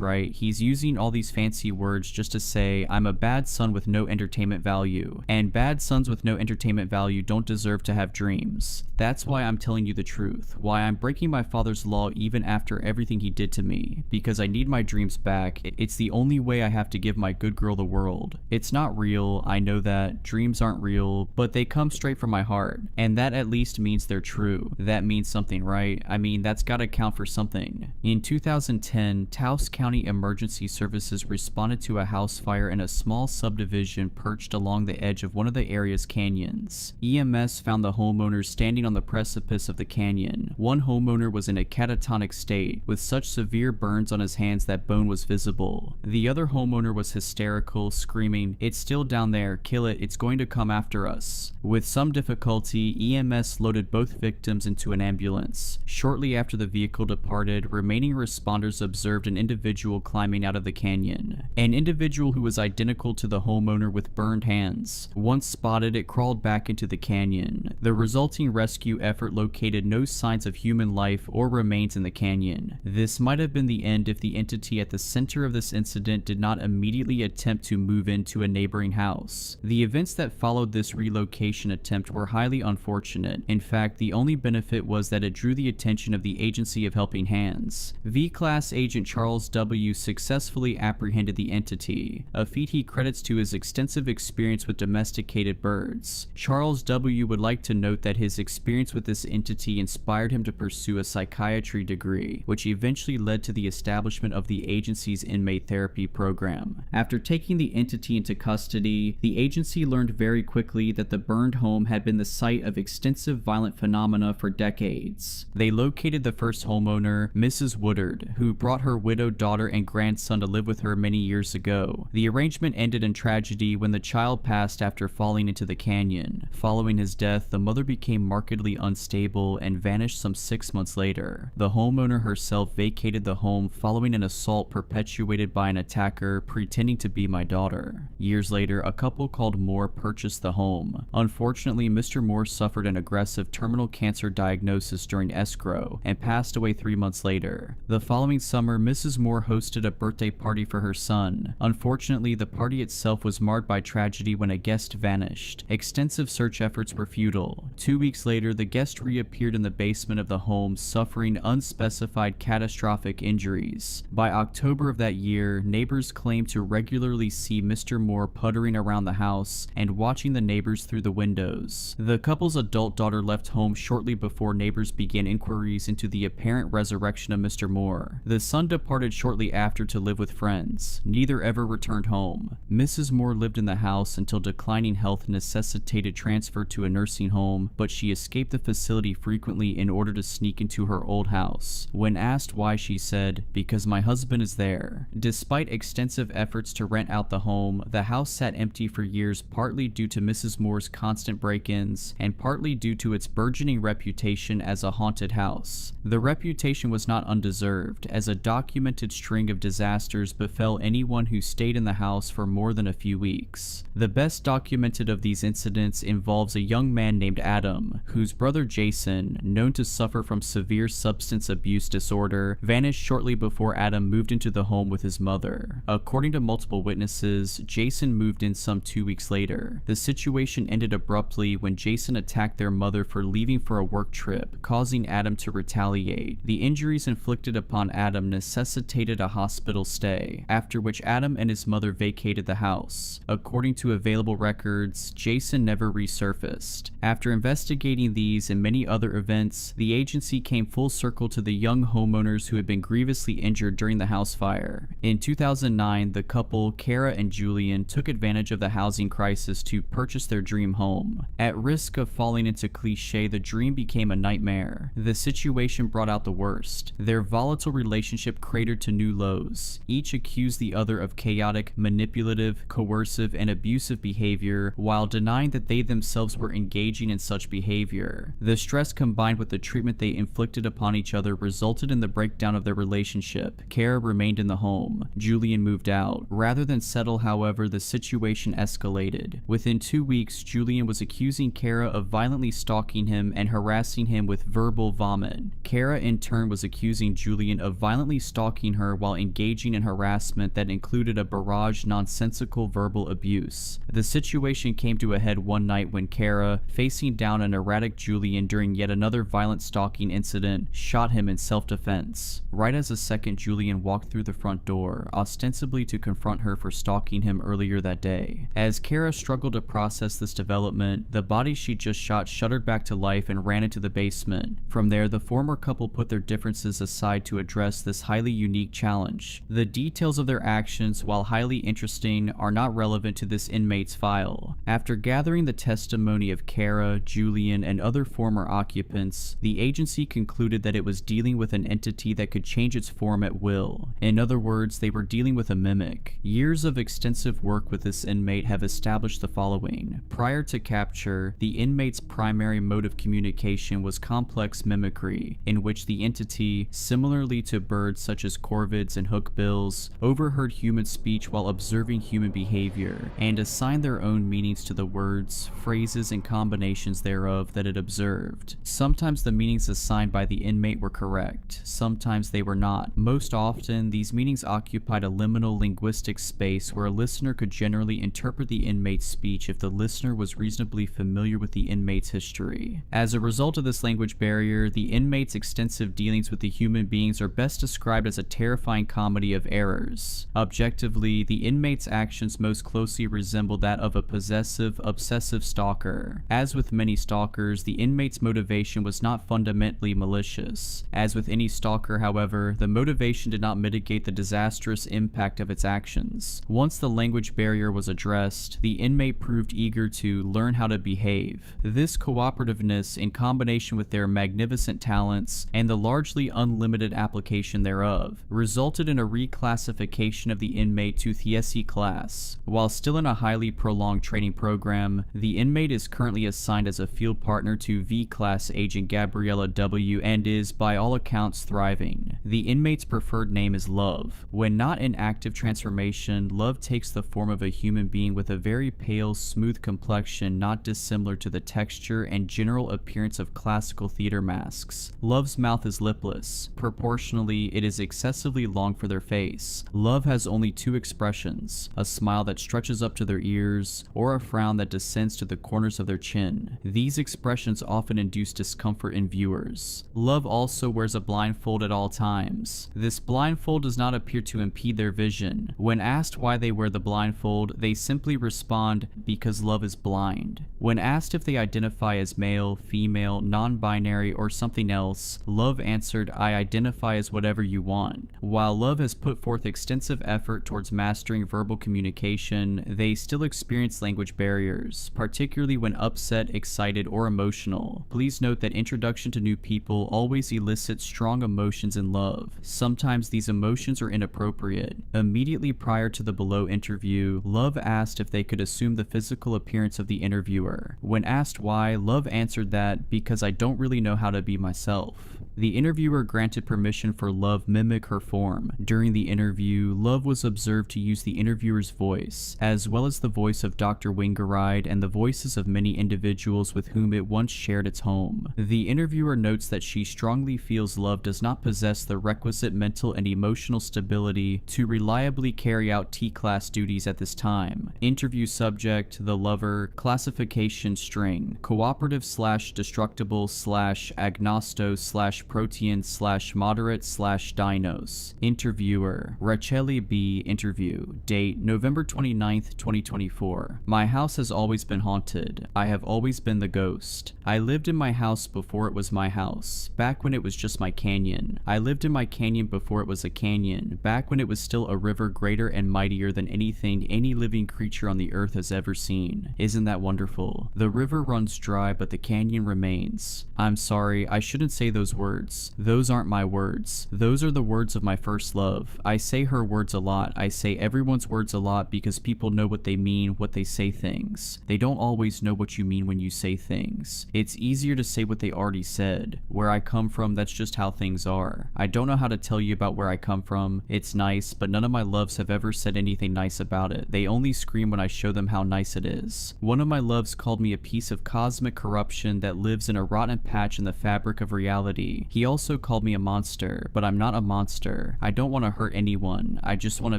right? He's using all these fancy words just to say, I'm a bad son with no entertainment value. And bad sons with no entertainment value don't deserve to have dreams. That's why I'm telling you the truth. Why I'm breaking my father's law even after everything he did to me. Because I need my dreams back. It's the only way I have to give my good girl the world. It's not real, I know that. Dreams aren't real, but they come straight from my heart. And that at least means they're true. That means something, right? I mean, that's gotta count for something. In 2010, Taos County Emergency Services responded to a house fire in a small subdivision perched along the edge of one of the area's canyons. EMS found the homeowners standing standing on the precipice of the canyon. One homeowner was in a catatonic state, with such severe burns on his hands that bone was visible. The other homeowner was hysterical, screaming, "It's still down there, kill it, it's going to come after us." With some difficulty, EMS loaded both victims into an ambulance. Shortly after the vehicle departed, remaining responders observed an individual climbing out of the canyon. An individual who was identical to the homeowner with burned hands. Once spotted, it crawled back into the canyon. The resulting rescue effort located no signs of human life or remains in the canyon. This might have been the end if the entity at the center of this incident did not immediately attempt to move into a neighboring house. The events that followed this relocation attempt were highly unfortunate. In fact, the only benefit was that it drew the attention of the Agency of Helping Hands. V-Class Agent Charles W. successfully apprehended the entity, a feat he credits to his extensive experience with domesticated birds. Charles W. would like to note that his experience with this entity inspired him to pursue a psychiatry degree, which eventually led to the establishment of the agency's inmate therapy program. After taking the entity into custody, the agency learned very quickly that the burned home had been the site of extensive violent phenomena for decades. They located the first homeowner, Mrs. Woodard, who brought her widowed daughter and grandson to live with her many years ago. The arrangement ended in tragedy when the child passed after falling into the canyon. Following his death, the mother became markedly unstable and vanished some 6 months later. The homeowner herself vacated the home following an assault perpetuated by an attacker pretending to be my daughter. Years later, a couple called Moore purchased the home. Unfortunately, Mr. Moore suffered an aggressive terminal cancer diagnosis during escrow and passed away 3 months later. The following summer, Mrs. Moore hosted a birthday party for her son. Unfortunately, the party itself was marred by tragedy when a guest vanished. Extensive search efforts were futile. 2 weeks later, the guest reappeared in the basement of the home, suffering unspecified catastrophic injuries. By October of that year, neighbors claimed to regularly see Mr. Moore puttering around the house and watching the neighbors through the windows. The couple's adult daughter left home shortly before neighbors began inquiries into the apparent resurrection of Mr. Moore. The son departed shortly after to live with friends. Neither ever returned home. Mrs. Moore lived in the house until declining health necessitated transfer to a nursing home, but she escaped the facility frequently in order to sneak into her old house. When asked why, she said, "Because my husband is there." Despite extensive efforts to rent out the home, the house sat empty for years, partly due to Mrs. Moore's constant break-ins and partly due to its burgeoning reputation as a haunted house. The reputation was not undeserved, as a documented string of disasters befell anyone who stayed in the house for more than a few weeks. The best documented of these incidents involves a young man named Adam, whose brother Jason, known to suffer from severe substance abuse disorder, vanished shortly before Adam moved into the home with his mother. According to multiple witnesses, Jason moved in some 2 weeks later. The situation ended abruptly when Jason attacked their mother for leaving for a work trip, causing Adam to retaliate. The injuries inflicted upon Adam necessitated a hospital stay, after which Adam and his mother vacated the house. According to available records, Jason never resurfaced. After investigating these and many other events, the agency came full circle to the young homeowners who had been grievously injured during the house fire. In 2009, the couple, Kara and Julian, took advantage of the housing crisis to purchase their dream home. At risk of falling into cliche, the dream became a nightmare. The situation brought out the worst. Their volatile relationship cratered to new lows. Each accused the other of chaotic, manipulative, coercive, and abusive behavior, while denying that they themselves were engaging in such behavior. The stress combined with the treatment they inflicted upon each other resulted in the breakdown of their relationship. Kara remained in the home. Julian moved out. Rather than settle, however, the situation escalated. Within 2 weeks, Julian was accusing Kara of violently stalking him and harassing him with verbal vomit. Kara in turn was accusing Julian of violently stalking her while engaging in harassment that included a barrage nonsensical verbal abuse. The situation came to a head one night when Kara, facing down an erratic Julian during yet another violent stalking incident, shot him in self-defense. Right as a second Julian walked through the front door, ostensibly to confront her for stalking him earlier that day. As Kara struggled to process this development, the body she just shot shuddered back to life and ran into the basement. From there, the former couple put their differences aside to address this highly unique challenge. The details of their actions, while highly interesting, are not relevant to this inmate's file. After gathering the testimony of Kara, Julian, and other former occupants, the agency concluded that it was dealing with an entity that could change its form at will. In other words, they were dealing with a mimic. Years of extensive work with this inmate have established the following. Prior to capture, the inmate's primary mode of communication was complex mimicry, in which the entity, similarly to birds such as corvids and hookbills, overheard human speech while observing human behavior, and assigned their own meanings to the words, phrases, and combinations thereof that it observed. Sometimes the meanings assigned by the inmate were correct, sometimes they were not. Most often, these meanings occupied a liminal linguistic space where a listener could generally interpret the inmate's speech if the listener was reasonably familiar with the inmate's history. As a result of this language barrier, the inmate's extensive dealings with the human beings are best described as a terrifying comedy of errors. Objectively, the inmate's actions most closely resemble that of a possessive, obsessive stalker. As with many stalkers, the inmate's motivation was not fundamentally malicious. As with any stalker, however, the motivation did not mitigate the disastrous impact of its actions. Once the language barrier was addressed, the inmate proved eager to learn how to behave. This cooperativeness, in combination with their magnificent talents and the largely unlimited application thereof, resulted in a reclassification of the inmate to Thiesi class. While still in a highly prolonged training program, the inmate is currently assigned as a field partner to V-class agent Gabriella W. and is, by all accounts, thriving. The inmate's preferred name is Love. When not in active transformation, Love takes the form of a human being with a very pale, smooth complexion not dissimilar to the texture and general appearance of classical theater masks. Love's mouth is lipless. Proportionally, it is excessively long for their face. Love has only two expressions, a smile that stretches up to their ears, or a frown that descends to the corners of their chin. These expressions often induce discomfort in viewers. Love also wears a blindfold at all times. This blindfold does not appear to impede their vision. When asked why they wear the blindfold, they simply respond, because Love is blind. When asked if they identify as male, female, non-binary, or something else, Love answered, I identify as whatever you want. While Love has put forth extensive effort towards mastering verbal communication, they still experience language barriers, particularly when upset, excited, or emotional. Please note that introduction to new people always elicits strong emotions in Love. Sometimes these emotions are inappropriate. Immediately prior to the below interview, Love asked if they could assume the physical appearance of the interviewer. When asked why, Love answered that, because I don't really know how to be myself. The interviewer granted permission for Love mimic her form. During the interview, Love was observed to use the interviewer's voice, as well as the voice of Dr. Wingeride and the voices of many individuals with whom it once shared its home. The interviewer notes that she strongly feels Love does not possess the requisite mental and emotional stability to reliably carry out T-class duties at this time. Interview subject, the lover, classification string, cooperative/destructible/agnosto/protean/moderate/dinos. Interviewer, Racheli B. Interview. Date, November 29th, 2024. My house has always been haunted. I have always been the ghost. I lived in my house before it was my house, back when it was just my canyon. I lived in my canyon before it was a canyon, back when it was still a river greater and mightier than anything any living creature on the earth has ever seen. Isn't that wonderful? The river runs dry, but the canyon remains. I'm sorry, I shouldn't say those words. Those aren't my words. Those are the words of my first love. I say her words a lot. I say everyone's words a lot because people know what they mean, what they say things. They don't always know what you mean when you say things. It's easier to say what they already said. Where I come from, that's just how things are. I don't know how to tell you about where I come from. It's nice, but none of my loves have ever said anything nice about it. They only scream when I show them how nice it is. One of my loves called me a piece of cosmic corruption that lives in a rotten patch in the fabric of reality. He also called me a monster, but I'm not a monster. I don't want to hurt anyone. I just want to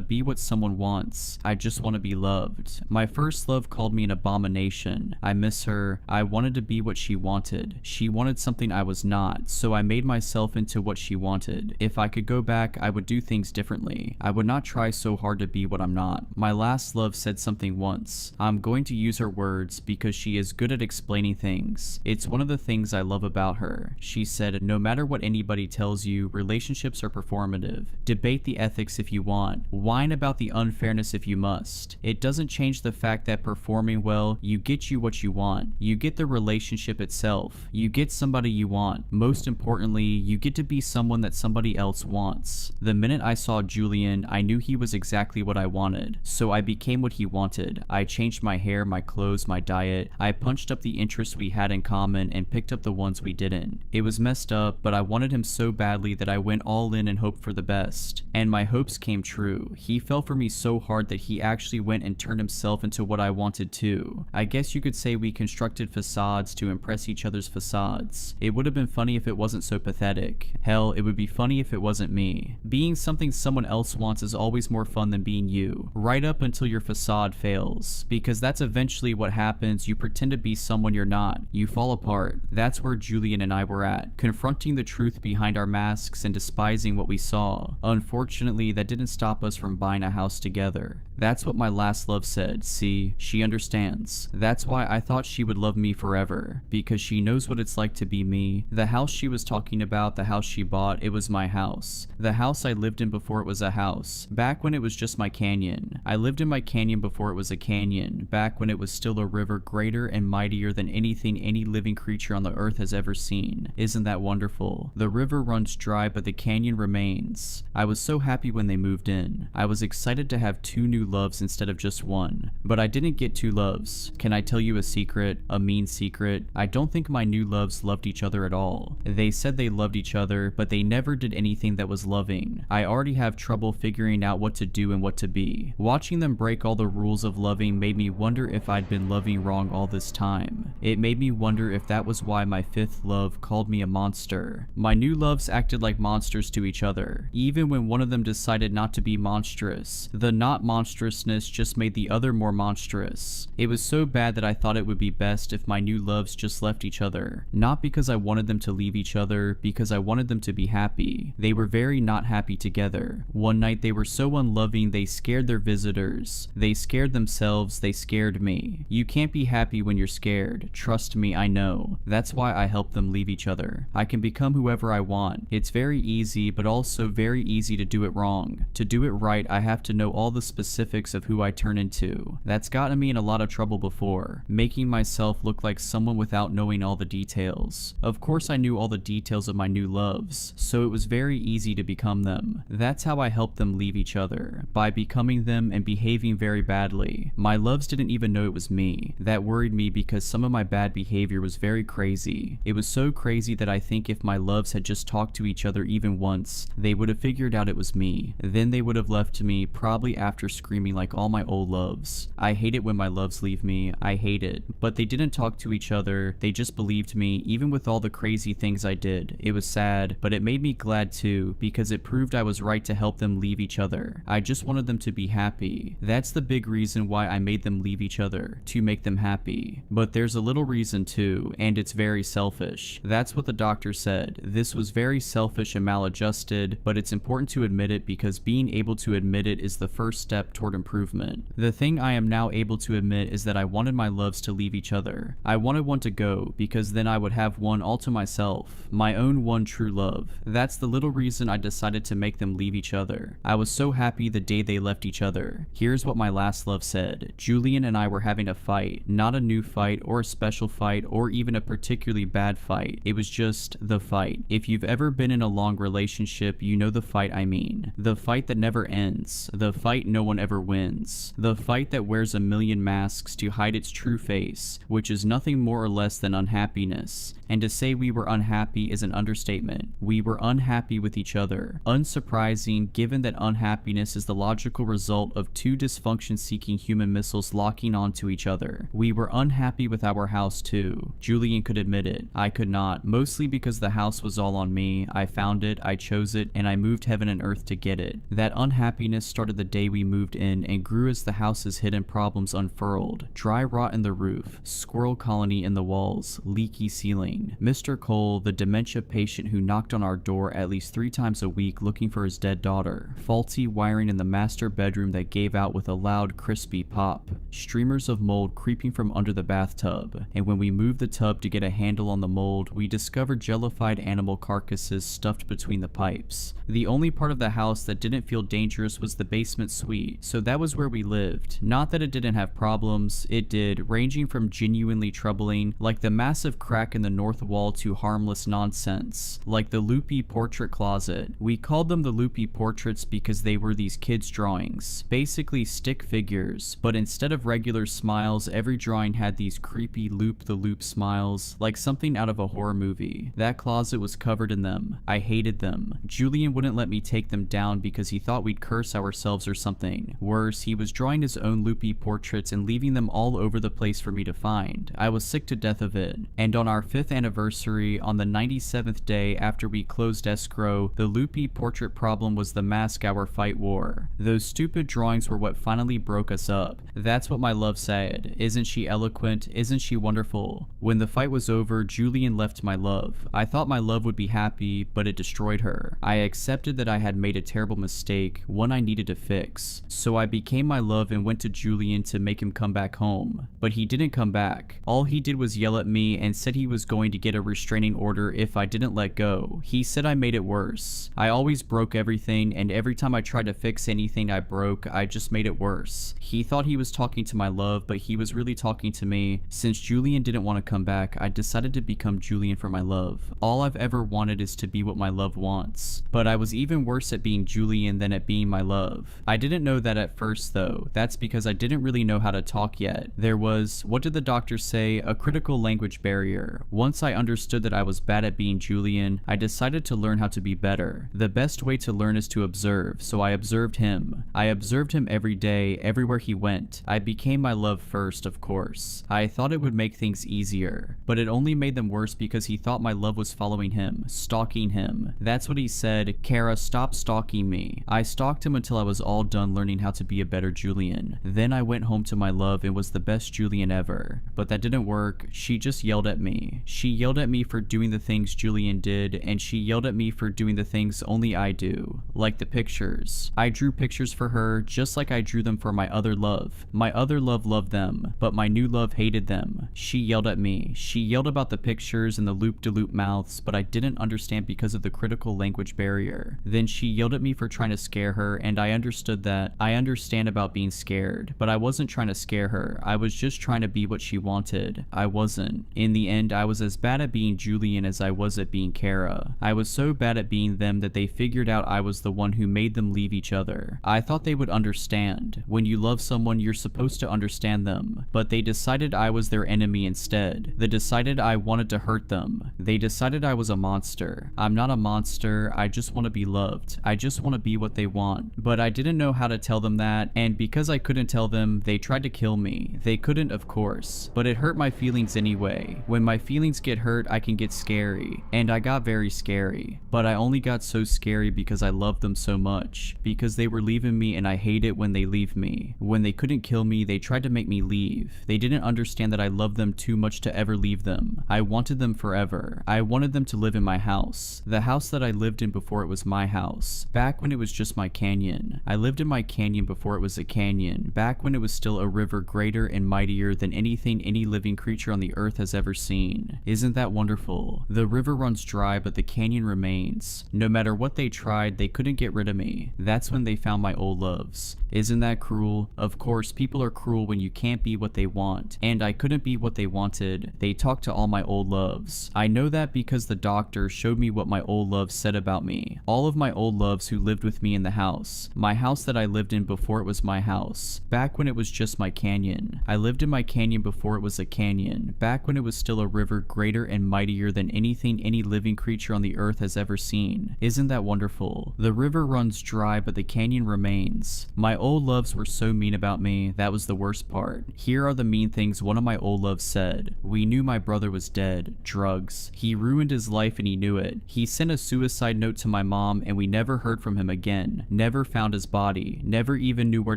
be what someone wants. I just want to be loved. My first love called me an abomination. I miss her. I wanted to be what she wanted. She wanted something I was not, so I made myself into what she wanted. If I could go back, I would do things differently. I would not try so hard to be what I'm not. My last love said something once. I'm going to use her words because she is good at explaining things. It's one of the things I love about her. She said, no matter matter what anybody tells you, relationships are performative. Debate the ethics if you want. Whine about the unfairness if you must. It doesn't change the fact that performing well, you get you what you want. You get the relationship itself. You get somebody you want. Most importantly, you get to be someone that somebody else wants. The minute I saw Julian, I knew he was exactly what I wanted. So I became what he wanted. I changed my hair, my clothes, my diet. I punched up the interests we had in common and picked up the ones we didn't. It was messed up, but I wanted him so badly that I went all in and hoped for the best. And my hopes came true. He fell for me so hard that he actually went and turned himself into what I wanted too. I guess you could say we constructed facades to impress each other's facades. It would have been funny if it wasn't so pathetic. Hell, it would be funny if it wasn't me. Being something someone else wants is always more fun than being you, right up until your facade fails, because that's eventually what happens. You pretend to be someone you're not. You fall apart. That's where Julian and I were at, confronting the truth behind our masks and despising what we saw. Unfortunately, that didn't stop us from buying a house together. That's what my last love said. See, she understands. That's why I thought she would love me forever, because she knows what it's like to be me. The house she was talking about, the house she bought, it was my house. The house I lived in before it was a house. Back when it was just my canyon. I lived in my canyon before it was a canyon. Back when it was still a river greater and mightier than anything any living creature on the earth has ever seen. Isn't that wonderful? The river runs dry, but the canyon remains. I was so happy when they moved in. I was excited to have 2 new loves instead of just 1. But I didn't get 2 loves. Can I tell you a secret? A mean secret? I don't think my new loves loved each other at all. They said they loved each other, but they never did anything that was loving. I already have trouble figuring out what to do and what to be. Watching them break all the rules of loving made me wonder if I'd been loving wrong all this time. It made me wonder if that was why my 5th love called me a monster. My new loves acted like monsters to each other, even when one of them decided not to be monstrous. The not monstrousness just made the other more monstrous. It was so bad that I thought it would be best if my new loves just left each other. Not because I wanted them to leave each other, because I wanted them to be happy. They were very not happy together. One night they were so unloving they scared their visitors. They scared themselves, they scared me. You can't be happy when you're scared. Trust me, I know. That's why I help them leave each other. I can become whoever I want. It's very easy, but also very easy to do it wrong. To do it right, I have to know all the specifics of who I turn into. That's gotten me in a lot of trouble before, making myself look like someone without knowing all the details. Of course I knew all the details of my new loves, so it was very easy to become them. That's how I helped them leave each other, by becoming them and behaving very badly. My loves didn't even know it was me. That worried me because some of my bad behavior was very crazy. It was so crazy that I think if my loves had just talked to each other even once, they would have figured out it was me. Then they would have left me, probably after screaming like all my old loves. I hate it when my loves leave me. I hate it. But they didn't talk to each other. They just believed me, even with all the crazy things I did. It was sad, but it made me glad too, because it proved I was right to help them leave each other. I just wanted them to be happy. That's the big reason why I made them leave each other, to make them happy. But there's a little reason too, and it's very selfish. That's what the doctor said. This was very selfish and maladjusted, but it's important to admit it because being able to admit it is the first step toward improvement. The thing I am now able to admit is that I wanted my loves to leave each other. I wanted one to go, because then I would have one all to myself, my own one true love. That's the little reason I decided to make them leave each other. I was so happy the day they left each other. Here's what my last love said. Julian and I were having a fight, not a new fight or a special fight or even a particularly bad fight. It was just the fight. If you've ever been in a long relationship, you know the fight I mean. The fight that never ends. The fight no one ever wins. The fight that wears a million masks to hide its true face, which is nothing more or less than unhappiness. And to say we were unhappy is an understatement. We were unhappy with each other. Unsurprising, given that unhappiness is the logical result of 2 dysfunction-seeking human missiles locking onto each other. We were unhappy with our house too. Julian could admit it. I could not, mostly because the house was all on me. I found it, I chose it, and I moved heaven and earth to get it. That unhappiness started the day we moved in and grew as the house's hidden problems unfurled. Dry rot in the roof, squirrel colony in the walls, leaky ceiling. morning. Mr. Cole, the dementia patient who knocked on our door at least 3 times a week looking for his dead daughter. Faulty wiring in the master bedroom that gave out with a loud, crispy pop. Streamers of mold creeping from under the bathtub. And when we moved the tub to get a handle on the mold, we discovered jellified animal carcasses stuffed between the pipes. The only part of the house that didn't feel dangerous was the basement suite, so that was where we lived. Not that it didn't have problems, it did, ranging from genuinely troubling, like the massive crack in the north wall, to harmless nonsense, like the loopy portrait closet. We called them the loopy portraits because they were these kids' drawings, basically stick figures, but instead of regular smiles, every drawing had these creepy loop-the-loop smiles, like something out of a horror movie. That closet was covered in them. I hated them. Julian wouldn't let me take them down because he thought we'd curse ourselves or something. Worse, he was drawing his own loopy portraits and leaving them all over the place for me to find. I was sick to death of it. And on our 5th anniversary, on the 97th day after we closed escrow, the loopy portrait problem was the mask our fight wore. Those stupid drawings were what finally broke us up. That's what my love said. Isn't she eloquent? Isn't she wonderful? When the fight was over, Julian left my love. I thought my love would be happy, but it destroyed her. I accepted that I had made a terrible mistake, one I needed to fix. So I became my love and went to Julian to make him come back home. But he didn't come back. All he did was yell at me and said he was going to get a restraining order if I didn't let go. He said I made it worse. I always broke everything, and every time I tried to fix anything I broke, I just made it worse. He thought he was talking to my love, but he was really talking to me. Since Julian didn't want to come back, I decided to become Julian for my love. All I've ever wanted is to be what my love wants. But I was even worse at being Julian than at being my love. I didn't know that at first though. That's because I didn't really know how to talk yet. There was, what did the doctor say, a critical language barrier. Once I understood that I was bad at being Julian, I decided to learn how to be better. The best way to learn is to observe, so I observed him. I observed him every day, everywhere he went. I became my love first, of course. I thought it would make things easier, but it only made them worse because he thought my love was following him, stalking him. That's what he said, Kara, stop stalking me. I stalked him until I was all done learning how to be a better Julian. Then I went home to my love and was the best Julian ever. But that didn't work. She just yelled at me. She yelled at me for doing the things Julian did, and she yelled at me for doing the things only I do. Like the pictures. I drew pictures for her just like I drew them for my other love. My other love loved them, but my new love hated them. She yelled at me. She yelled about the pictures and the loop-de-loop mouths, but I didn't understand because of the critical language barrier. Then she yelled at me for trying to scare her, and I understood that. I understand about being scared, but I wasn't trying to scare her. I was just trying to be what she wanted. I wasn't. In the end, I was as bad at being Julian as I was at being Kara. I was so bad at being them that they figured out I was the one who made them leave each other. I thought they would understand. When you love someone, you're supposed to understand them. But they decided I was their enemy instead. They decided I wanted to hurt them. They decided I was a monster. I'm not a monster. I just want to be loved. I just want to be what they want. But I didn't know how to tell them that, and because I couldn't tell them, they tried to kill me. They couldn't, of course, but it hurt my feelings anyway. When my feelings get hurt, I can get scary, and I got very scary. But I only got so scary because I loved them so much, because they were leaving me and I hate it when they leave me. When they couldn't kill me, they tried to make me leave. They didn't understand that I loved them too much to ever leave them. I wanted them forever. I wanted them to live in my house. The house that I lived in before it was my house. Back when it was just my canyon. I lived in my canyon before it was a canyon. Back when it was still a river greater and mightier than anything any living creature on the earth has ever seen. Isn't that wonderful? The river runs dry, but the canyon remains. No matter what they tried, they couldn't get rid of me. That's when they found my old loves. Isn't that cruel? Of course, people are cruel when you can't be what they want, and I couldn't be what they wanted. They talked to all my old loves. I know that because the doctor showed me what my old loves said about me. All of my old loves who lived with me in the house. My house that I lived in before it was my house. Back when it was just my canyon. I lived in my canyon before it was a canyon. Back when it was still a river greater and mightier than anything any living creature on the earth has ever seen. Isn't that wonderful? The river runs dry, but the canyon remains. My old loves were so mean about me. That was the worst part. Here are the mean things one of my old loves said. We knew my brother was dead. Drugs. He ruined his life and he knew it. He sent a suicide note to my mom and we never heard from him again. Never found his body. Never even knew where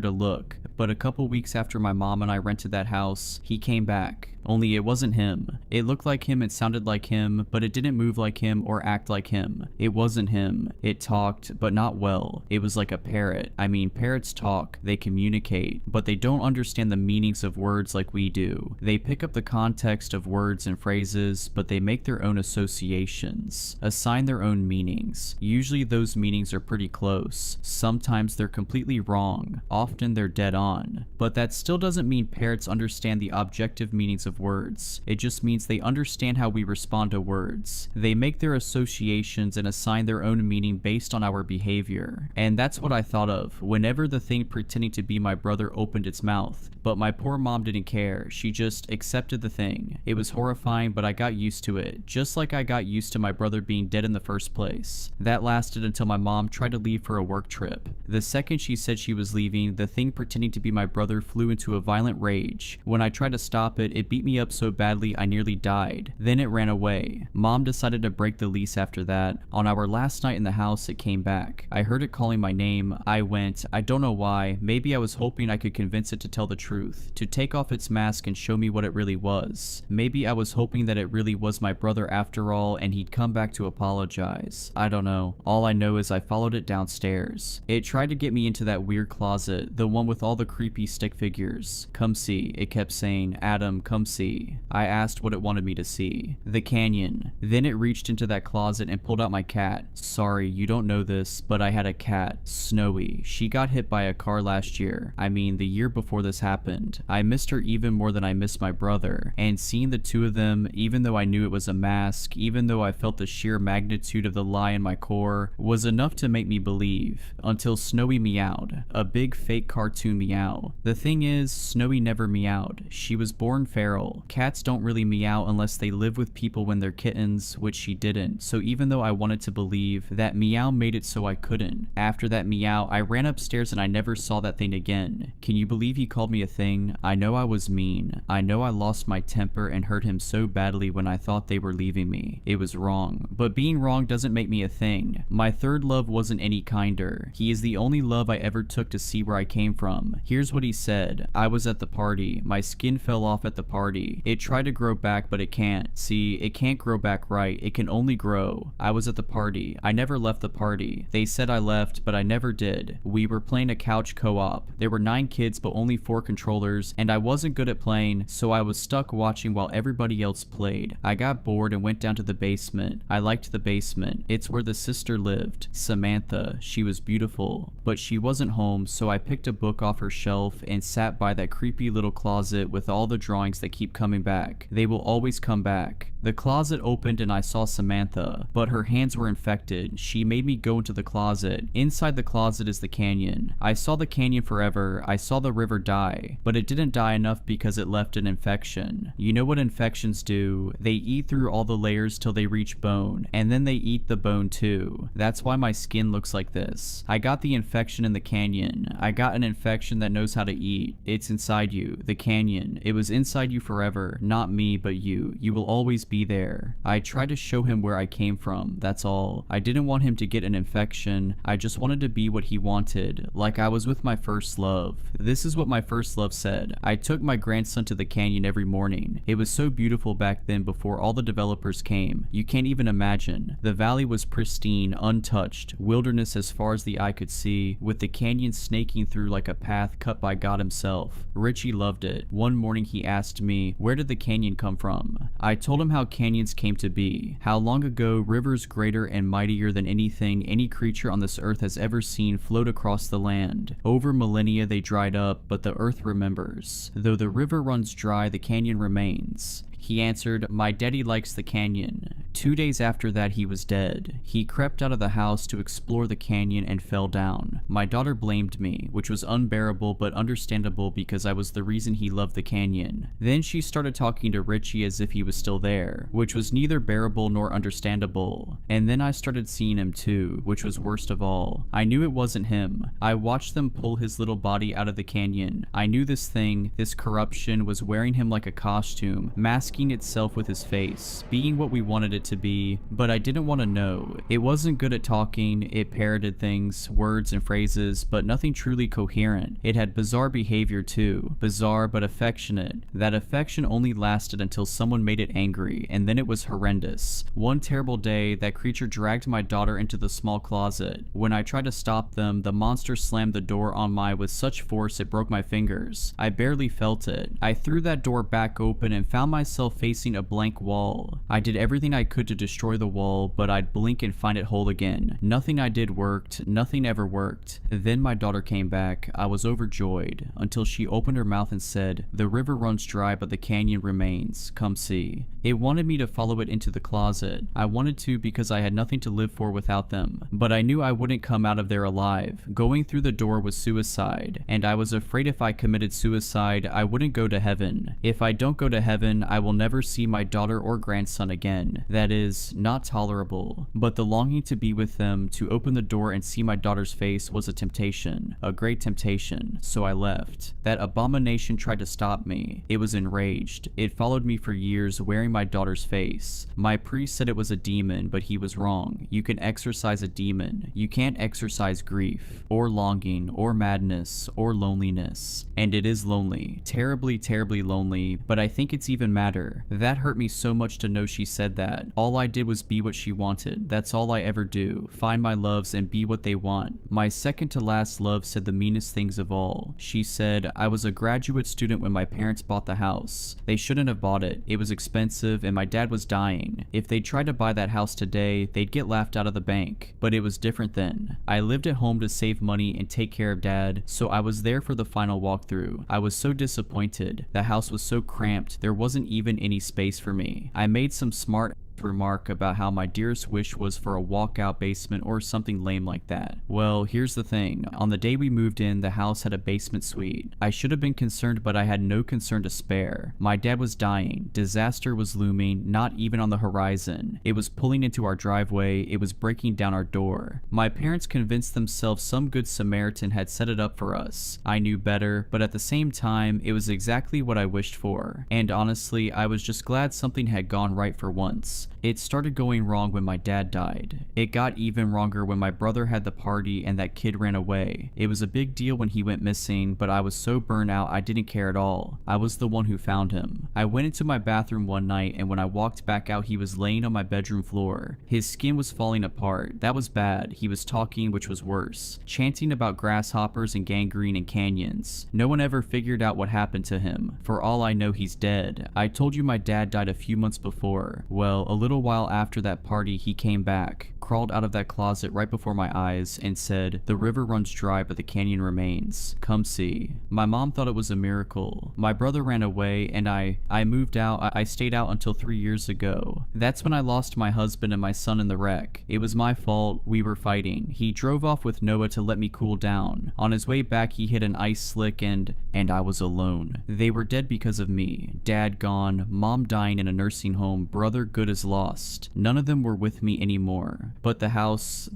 to look. But a couple weeks after my mom and I rented that house, he came back. only it wasn't him. It looked like him and sounded like him, but it didn't move like him or act like him. It wasn't him. It talked, but not well. It was like a parrot. I mean, parrots talk, they communicate, but they don't understand the meanings of words like we do. They pick up the context of words and phrases, but they make their own associations, assign their own meanings. Usually those meanings are pretty close. Sometimes they're completely wrong. Often they're dead on. But that still doesn't mean parrots understand the objective meanings of words. It just means they understand how we respond to words. They make their associations and assign their own meaning based on our behavior. And that's what I thought of whenever the thing pretending to be my brother opened its mouth. But my poor mom didn't care. She just accepted the thing. It was horrifying, but I got used to it, just like I got used to my brother being dead in the first place. That lasted until my mom tried to leave for a work trip. The second she said she was leaving, the thing pretending to be my brother flew into a violent rage. When I tried to stop it, it beat me up so badly I nearly died. Then it ran away. Mom decided to break the lease after that. On our last night in the house, it came back. I heard it calling my name. I went. I don't know why. Maybe I was hoping I could convince it to tell the truth, to take off its mask and show me what it really was. Maybe I was hoping that it really was my brother after all and he'd come back to apologize. I don't know. All I know is I followed it downstairs. It tried to get me into that weird closet, the one with all the creepy stick figures. Come see, it kept saying. Adam, come see. I asked what it wanted me to see. The canyon. Then it reached into that closet and pulled out my cat. Sorry, you don't know this, but I had a cat, Snowy. She got hit by a car last year. I mean, the year before this happened. I missed her even more than I missed my brother, and seeing the two of them, even though I knew it was a mask, even though I felt the sheer magnitude of the lie in my core, was enough to make me believe, until Snowy meowed. A big fake cartoon meow. The thing is, Snowy never meowed. She was born feral. Cats don't really meow unless they live with people when they're kittens, which she didn't, so even though I wanted to believe, that meow made it so I couldn't. After that meow, I ran upstairs and I never saw that thing again. Can you believe he called me a thing? I know I was mean. I know I lost my temper and hurt him so badly when I thought they were leaving me. It was wrong. But being wrong doesn't make me a thing. My third love wasn't any kinder. He is the only love I ever took to see where I came from. Here's what he said. I was at the party. My skin fell off at the party. It tried to grow back, but it can't. See, it can't grow back right. It can only grow. I was at the party. I never left the party. They said I left, but I never did. We were playing a couch co-op. There were 9 kids, but only 4 controllers, and I wasn't good at playing, so I was stuck watching while everybody else played. I got bored and went down to the basement. I liked the basement. It's where the sister lived, Samantha. She was beautiful, but she wasn't home, so I picked a book off her shelf and sat by that creepy little closet with all the drawings that keep coming back. They will always come back. The closet opened and I saw Samantha, but her hands were infected. She made me go into the closet. Inside the closet is the canyon. I saw the canyon forever. I saw the river die, but it didn't die enough because it left an infection. You know what infections do? They eat through all the layers till they reach bone, and then they eat the bone too. That's why my skin looks like this. I got the infection in the canyon. I got an infection that knows how to eat. It's inside you, the canyon. It was inside you forever, not me, but you. You will always be there. I tried to show him where I came from, that's all. I didn't want him to get an infection. I just wanted to be what he wanted, like I was with my first love. This is what my first love said. I took my grandson to the canyon every morning. It was so beautiful back then before all the developers came. You can't even imagine. The valley was pristine, untouched, wilderness as far as the eye could see, with the canyon snaking through like a path cut by God himself. Richie loved it. One morning he asked me, where did the canyon come from? I told him how canyons came to be, how long ago rivers greater and mightier than anything any creature on this earth has ever seen flowed across the land. Over millennia they dried up, but the earth remembers. Though the river runs dry, the canyon remains. He answered, my daddy likes the canyon. 2 days after that he was dead. He crept out of the house to explore the canyon and fell down. My daughter blamed me, which was unbearable but understandable because I was the reason he loved the canyon. Then she started talking to Richie as if he was still there, which was neither bearable nor understandable. And then I started seeing him too, which was worst of all. I knew it wasn't him. I watched them pull his little body out of the canyon. I knew this thing, this corruption, was wearing him like a costume, masking masking itself with his face, being what we wanted it to be, but I didn't want to know. It wasn't good at talking, it parroted things, words and phrases, but nothing truly coherent. It had bizarre behavior too, bizarre but affectionate. That affection only lasted until someone made it angry, and then it was horrendous. One terrible day, that creature dragged my daughter into the small closet. When I tried to stop them, the monster slammed the door on me with such force it broke my fingers. I barely felt it. I threw that door back open and found myself facing a blank wall. I did everything I could to destroy the wall, but I'd blink and find it whole again. Nothing I did worked. Nothing ever worked. Then my daughter came back. I was overjoyed, until she opened her mouth and said, "The river runs dry, but the canyon remains. Come see." It wanted me to follow it into the closet. I wanted to because I had nothing to live for without them, but I knew I wouldn't come out of there alive. Going through the door was suicide, and I was afraid if I committed suicide, I wouldn't go to heaven. If I don't go to heaven, I will never see my daughter or grandson again. That is, not tolerable. But the longing to be with them, to open the door and see my daughter's face, was a temptation. A great temptation. So I left. That abomination tried to stop me. It was enraged. It followed me for years, wearing my daughter's face. My priest said it was a demon, but he was wrong. You can exorcise a demon. You can't exorcise grief, or longing, or madness, or loneliness. And it is lonely. Terribly, terribly lonely, but I think it's even madder. That hurt me so much to know she said that. All I did was be what she wanted. That's all I ever do. Find my loves and be what they want. My second to last love said the meanest things of all. She said, "I was a graduate student when my parents bought the house. They shouldn't have bought it. It was expensive and my dad was dying. If they tried to buy that house today, they'd get laughed out of the bank. But it was different then. I lived at home to save money and take care of dad, so I was there for the final walkthrough. I was so disappointed. The house was so cramped, there wasn't even any space for me. I made some smart remark about how my dearest wish was for a walkout basement or something lame like that. Well, here's the thing. On the day we moved in, the house had a basement suite. I should have been concerned, but I had no concern to spare. My dad was dying. Disaster was looming, not even on the horizon. It was pulling into our driveway. It was breaking down our door. My parents convinced themselves some good Samaritan had set it up for us. I knew better, but at the same time, it was exactly what I wished for. And honestly, I was just glad something had gone right for once. It started going wrong when my dad died. It got even wronger when my brother had the party and that kid ran away. It was a big deal when he went missing, but I was so burnt out I didn't care at all. I was the one who found him. I went into my bathroom one night, and when I walked back out, he was laying on my bedroom floor. His skin was falling apart. That was bad. He was talking, which was worse. Chanting about grasshoppers and gangrene and canyons. No one ever figured out what happened to him. For all I know, he's dead. I told you my dad died a few months before. Well, a little while after that party, he came back, crawled out of that closet right before my eyes, and said, "The river runs dry, but the canyon remains. Come see." My mom thought it was a miracle. My brother ran away, and I moved out. I stayed out until 3 years ago. That's when I lost my husband and my son in the wreck. It was my fault. We were fighting. He drove off with Noah to let me cool down. On his way back, he hit an ice slick, and I was alone. They were dead because of me. Dad gone, mom dying in a nursing home, brother good as lost. None of them were with me anymore. But the house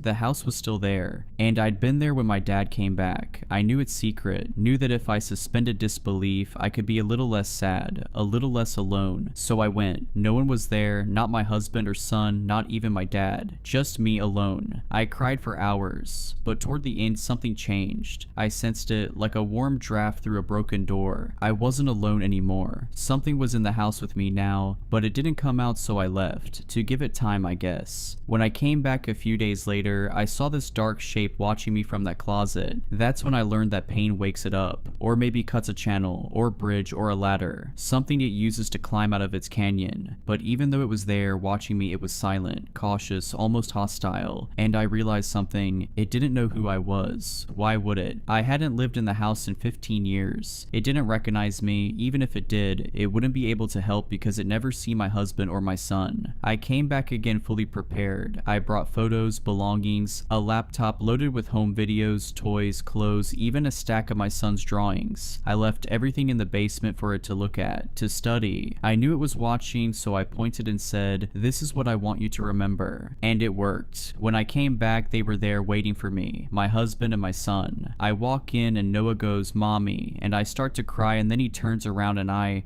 was still there. And I'd been there when my dad came back. I knew its secret, knew that if I suspended disbelief, I could be a little less sad, a little less alone. So I went. No one was there, not my husband or son, not even my dad. Just me alone. I cried for hours. But toward the end, something changed. I sensed it like a warm draft through a broken door. I wasn't alone anymore. Something was in the house with me now, but it didn't come out, so I left. To give it time, I guess. When I came back a few days later, I saw this dark shape watching me from that closet. That's when I learned that pain wakes it up, or maybe cuts a channel, or bridge, or a ladder. Something it uses to climb out of its canyon. But even though it was there, watching me, it was silent, cautious, almost hostile. And I realized something. It didn't know who I was. Why would it? I hadn't lived in the house in 15 years. It didn't recognize me. Even if it did, it wouldn't be able to help because it never see my husband or my son. I came back again fully prepared. I brought brought photos, belongings, a laptop loaded with home videos, toys, clothes, even a stack of my son's drawings. I left everything in the basement for it to look at, to study. I knew it was watching, so I pointed and said, "This is what I want you to remember." And it worked. When I came back, they were there waiting for me, my husband and my son. I walk in and Noah goes, "Mommy," and I start to cry, and then he turns around and I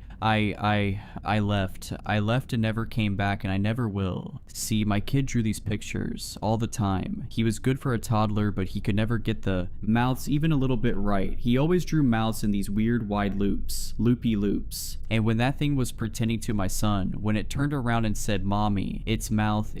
left. I left and never came back, and I never will. See, my kid drew these pictures all the time. He was good for a toddler, but he could never get the mouths even a little bit right. He always drew mouths in these weird wide loops, loopy loops. And when that thing was pretending to my son, when it turned around and said, "Mommy," its mouth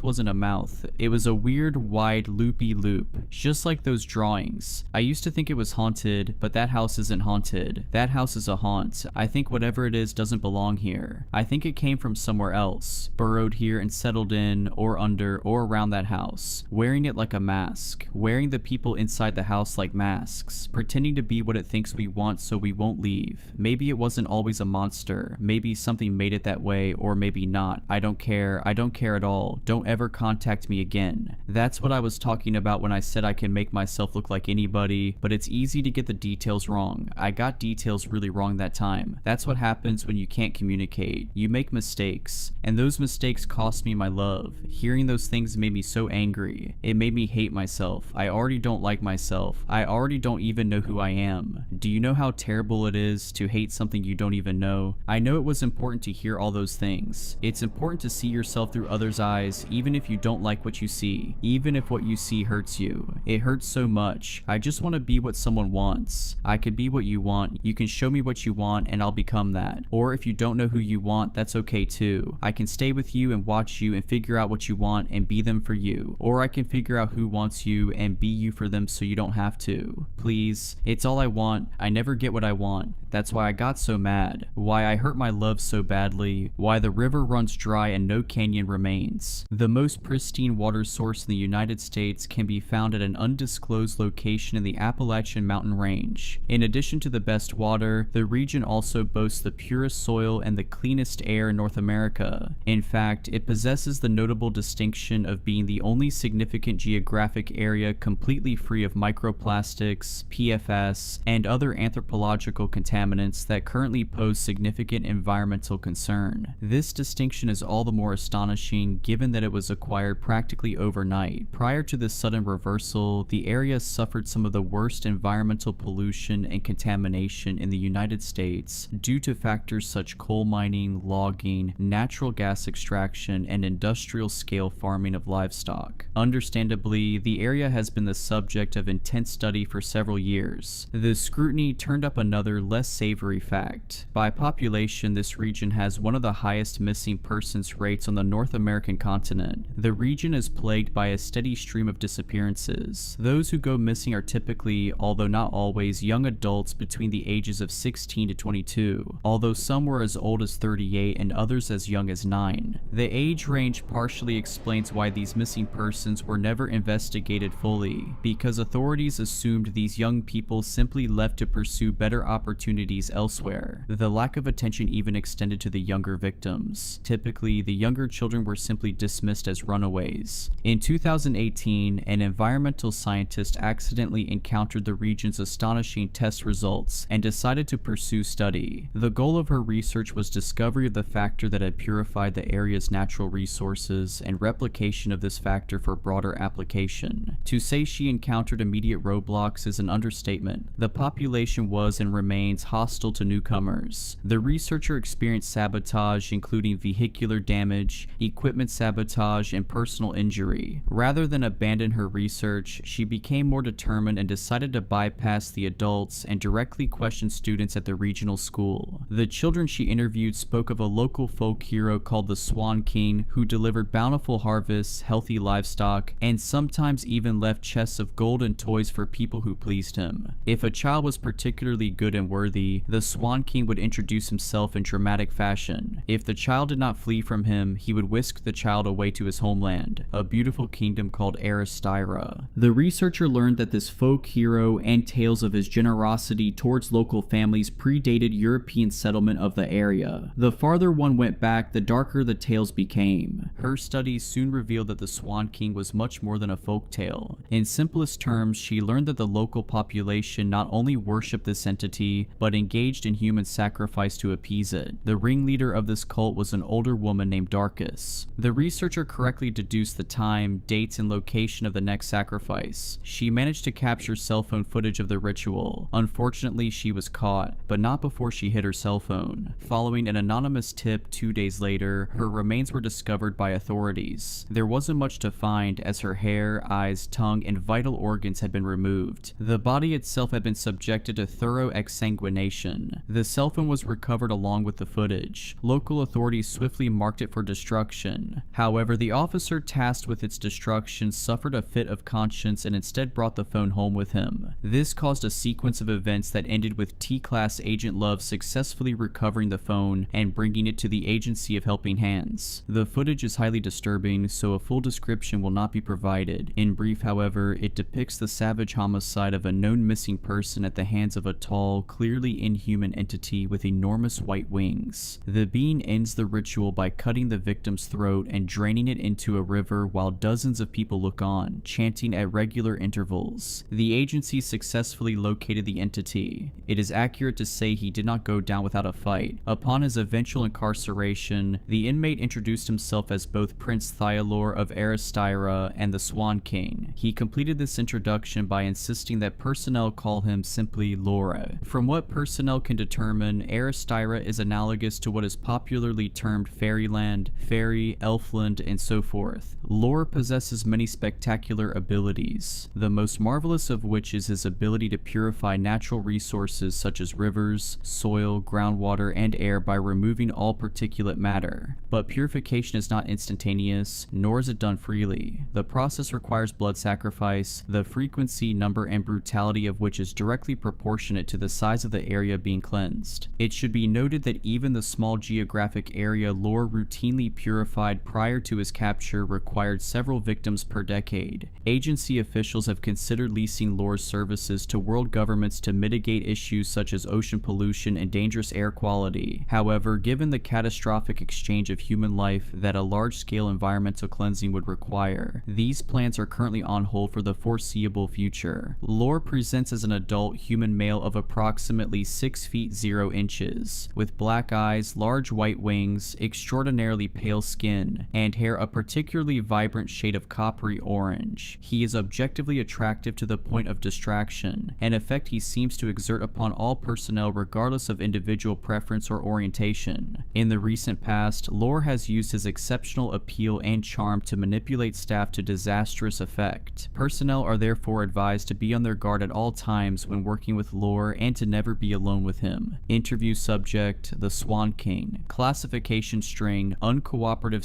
wasn't a mouth. It was a weird wide loopy loop, just like those drawings. I used to think it was haunted, but that house isn't haunted. That house is a haunt. I think whatever it is doesn't belong here. I think it came from somewhere else, burrowed here and settled in, or under, or around that house, wearing it like a mask, wearing the people inside the house like masks, pretending to be what it thinks we want so we won't leave. Maybe it wasn't always a monster. Maybe something made it that way, or maybe not. I don't care. I don't care at all. Don't ever contact me again. That's what I was talking about when I said I can make myself look like anybody, but it's easy to get the details wrong. I got details really wrong that time. That's what happens when you can't communicate. You make mistakes, and those mistakes cost me my love. Hearing those things made me so angry. It made me hate myself. I already don't like myself. I already don't even know who I am. Do you know how terrible it is to hate something you don't even know? I know it was important to hear all those things. It's important to see yourself through others' eyes, even if you don't like what you see, even if what you see hurts you. It hurts so much. I just want to be what someone wants. I could be what you want. You can show me what you want and I'll become that. Or if you don't know who you want, that's okay too. I can stay with you and watch you and figure out what you want and be them for you. Or I can figure out who wants you and be you for them so you don't have to. Please, it's all I want. I never get what I want. That's why I got so mad. Why I hurt my love so badly. Why the river runs dry and no canyon remains. The most pristine water source in the United States can be found at an undisclosed location in the Appalachian Mountain Range. In addition to the best water, the region also boasts the purest soil and the cleanest air in North America. In fact, it possesses the notable distinction of being the only significant geographic area completely free of microplastics, PFAS, and other anthropological contaminants that currently pose significant environmental concern. This distinction is all the more astonishing given that it was acquired practically overnight. Prior to this sudden reversal, the area suffered some of the worst environmental pollution and contamination in the United States due to factors such coal mining, logging, natural gas extraction, and industrial scale farming of livestock. Understandably, the area has been the subject of intense study for several years. The scrutiny turned up another, less savory fact. By population, this region has one of the highest missing persons rates on the North American continent. The region is plagued by a steady stream of disappearances. Those who go missing are typically, although not always, young adults between the ages of 16 to 22, although some were as old as 38 and others as young as 9. The age range partially explains why these missing persons were never investigated fully, because authorities assumed these young people simply left to pursue better opportunities elsewhere. The lack of attention even extended to the younger victims. Typically, the younger children were simply dismissed as runaways. In 2018, an environmental scientist accidentally encountered the region's astonishing test results and decided to pursue study. The goal of her research was discovery of the factor that had purified the area's natural resources and replication of this factor for broader application. To say she encountered immediate roadblocks is an understatement. The population was and remains hostile to newcomers. The researcher experienced sabotage, including vehicular damage, equipment sabotage, and personal injury. Rather than abandon her research, she became more determined and decided to bypass the adults and directly question students at the regional school. The children she interviewed spoke of a local folk hero called the Swan King who delivered bountiful harvests, healthy livestock, and sometimes even left chests of gold and toys for people who pleased him. If a child was particularly good and worthy, facility, the Swan King would introduce himself in dramatic fashion. If the child did not flee from him, he would whisk the child away to his homeland, a beautiful kingdom called Aristyra. The researcher learned that this folk hero and tales of his generosity towards local families predated European settlement of the area. The farther one went back, the darker the tales became. Her studies soon revealed that the Swan King was much more than a folk tale. In simplest terms, she learned that the local population not only worshipped this entity, but engaged in human sacrifice to appease it. The ringleader of this cult was an older woman named Darkus. The researcher correctly deduced the time, dates, and location of the next sacrifice. She managed to capture cell phone footage of the ritual. Unfortunately, she was caught, but not before she hid her cell phone. Following an anonymous tip 2 days later, her remains were discovered by authorities. There wasn't much to find, as her hair, eyes, tongue, and vital organs had been removed. The body itself had been subjected to thorough exsanguination. The cell phone was recovered along with the footage. Local authorities swiftly marked it for destruction. However, the officer tasked with its destruction suffered a fit of conscience and instead brought the phone home with him. This caused a sequence of events that ended with T-Class Agent Love successfully recovering the phone and bringing it to the Agency of Helping Hands. The footage is highly disturbing, so a full description will not be provided. In brief, however, it depicts the savage homicide of a known missing person at the hands of a tall, clearly inhuman entity with enormous white wings. The being ends the ritual by cutting the victim's throat and draining it into a river while dozens of people look on, chanting at regular intervals. The agency successfully located the entity. It is accurate to say he did not go down without a fight. Upon his eventual incarceration, the inmate introduced himself as both Prince Thyalor of Aristyra and the Swan King. He completed this introduction by insisting that personnel call him simply Laura. From what personnel can determine, Aristyra is analogous to what is popularly termed Fairyland, Fairy, Elfland, and so forth. Laura possesses many spectacular abilities, the most marvelous of which is his ability to purify natural resources such as rivers, soil, groundwater, and air by removing all particulate matter. But purification is not instantaneous, nor is it done freely. The process requires blood sacrifice, the frequency, number, and brutality of which is directly proportionate to the size of the area being cleansed. It should be noted that even the small geographic area Lore routinely purified prior to his capture required several victims per decade. Agency officials have considered leasing Lore's services to world governments to mitigate issues such as ocean pollution and dangerous air quality. However, given the catastrophic exchange of human life that a large-scale environmental cleansing would require, these plans are currently on hold for the foreseeable future. Lore presents as an adult human male of approximately 6 feet 0 inches, with black eyes, large white wings, extraordinarily pale skin, and hair a particularly vibrant shade of coppery orange. He is objectively attractive to the point of distraction, an effect he seems to exert upon all personnel regardless of individual preference or orientation. In the recent past, Lore has used his exceptional appeal and charm to manipulate staff to disastrous effect. Personnel are therefore advised to be on their guard at all times when working with Lore and to never be alone with him. Interview subject: the Swan King. Classification string: uncooperative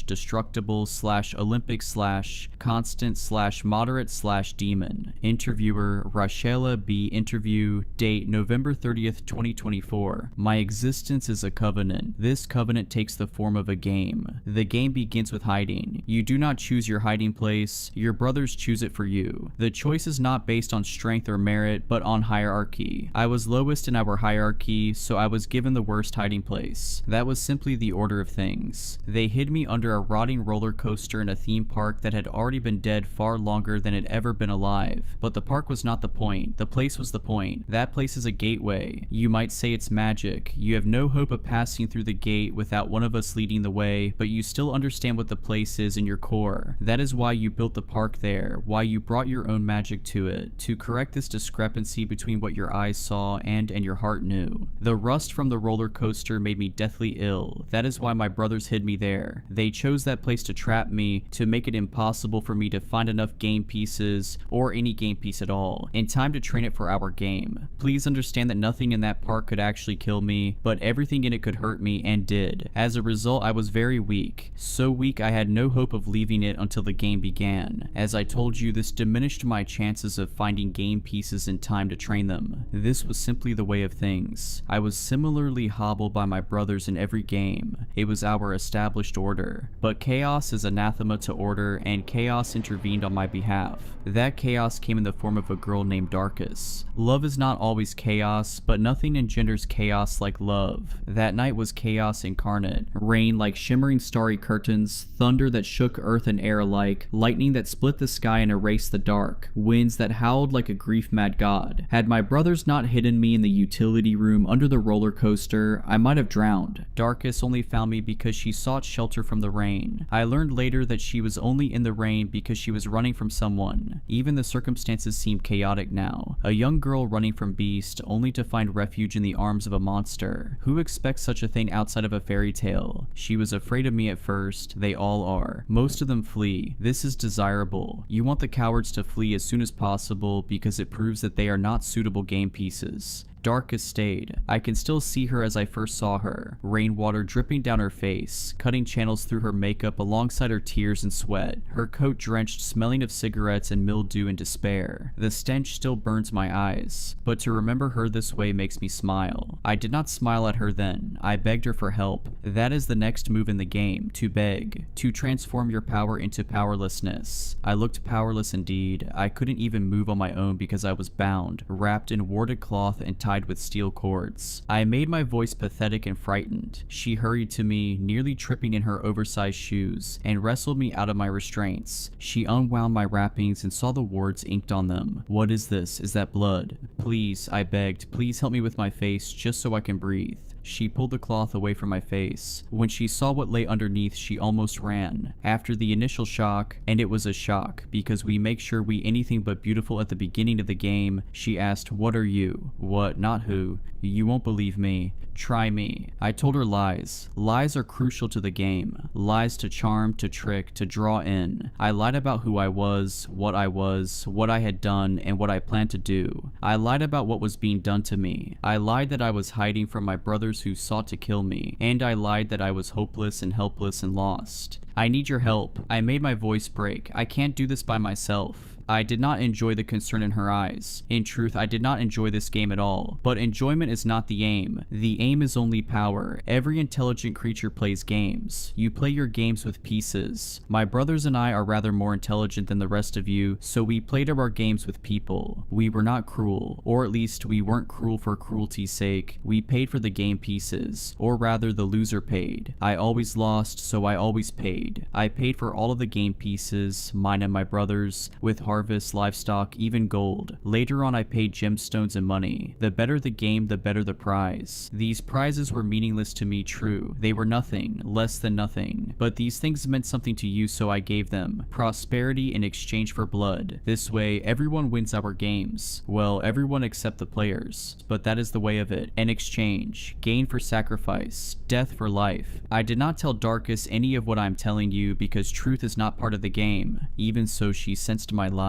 / destructible / Olympic / constant / moderate / demon. Interviewer: Rachela B. Interview date: November 30th, 2024. My existence is a covenant. This covenant takes the form of a game. The game begins with hiding. You do not choose your hiding place, your brothers choose it for you. The choice is not based on strength or merit, but on hierarchy. I was lowest in our hierarchy, so I was given the worst hiding place. That was simply the order of things. They hid me under a rotting roller coaster in a theme park that had already been dead far longer than it ever been alive. But the park was not the point. The place was the point. That place is a gateway. You might say it's magic. You have no hope of passing through the gate without one of us leading the way, but you still understand what the place is in your core. That is why you built the park there, why you brought your own magic to it, to correct this discrepancy between what your eyes saw and your heart knew. The rust from the roller coaster made me deathly ill. That is why my brothers hid me there. They chose that place to trap me, to make it impossible for me to find enough game pieces, or any game piece at all, in time to train it for our game. Please understand that nothing in that park could actually kill me, but everything in it could hurt me, and did. As a result, I was very weak. So weak I had no hope of leaving it until the game began. As I told you, this diminished my chances of finding game pieces in time to train them. This was simply simply the way of things. I was similarly hobbled by my brothers in every game. It was our established order. But chaos is anathema to order, and chaos intervened on my behalf. That chaos came in the form of a girl named Darkus. Love is not always chaos, but nothing engenders chaos like love. That night was chaos incarnate. Rain like shimmering starry curtains, thunder that shook earth and air alike, lightning that split the sky and erased the dark, winds that howled like a grief-mad god. Had my brothers not hidden me in the utility room under the roller coaster, I might have drowned. Darkus only found me because she sought shelter from the rain. I learned later that she was only in the rain because she was running from someone. Even the circumstances seem chaotic now. A young girl running from Beast, only to find refuge in the arms of a monster. Who expects such a thing outside of a fairy tale? She was afraid of me at first. They all are. Most of them flee. This is desirable. You want the cowards to flee as soon as possible because it proves that they are not suitable game pieces. Darkus stayed. I can still see her as I first saw her. Rainwater dripping down her face, cutting channels through her makeup alongside her tears and sweat. Her coat drenched, smelling of cigarettes and mildew and despair. The stench still burns my eyes, but to remember her this way makes me smile. I did not smile at her then. I begged her for help. That is the next move in the game, to beg. To transform your power into powerlessness. I looked powerless indeed. I couldn't even move on my own because I was bound, wrapped in warded cloth and tied with steel cords. I made my voice pathetic and frightened. She hurried to me, nearly tripping in her oversized shoes, and wrestled me out of my restraints. She unwound my wrappings and saw the wards inked on them. What is this? Is that blood? Please, I begged, please help me with my face, just so I can breathe. She pulled the cloth away from my face. When she saw what lay underneath, she almost ran. After the initial shock, and it was a shock, because we make sure we anything but beautiful at the beginning of the game, she asked, "What are you?" What, not who. You won't believe me. Try me. I told her lies. Lies are crucial to the game. Lies to charm, to trick, to draw in. I lied about who I was, what I had done, and what I planned to do. I lied about what was being done to me. I lied that I was hiding from my brothers who sought to kill me, and I lied that I was hopeless and helpless and lost. I need your help. I made my voice break. I can't do this by myself. I did not enjoy the concern in her eyes. In truth, I did not enjoy this game at all. But enjoyment is not the aim. The aim is only power. Every intelligent creature plays games. You play your games with pieces. My brothers and I are rather more intelligent than the rest of you, so we played our games with people. We were not cruel, or at least we weren't cruel for cruelty's sake. We paid for the game pieces, or rather the loser paid. I always lost, so I always paid. I paid for all of the game pieces, mine and my brothers, with harvest, livestock, even gold. Later on I paid gemstones and money. The better the game, the better the prize. These prizes were meaningless to me, true. They were nothing, less than nothing. But these things meant something to you, so I gave them. Prosperity in exchange for blood. This way, everyone wins our games. Well, everyone except the players. But that is the way of it. An exchange. Gain for sacrifice. Death for life. I did not tell Darkus any of what I'm telling you because truth is not part of the game. Even so, she sensed my lies.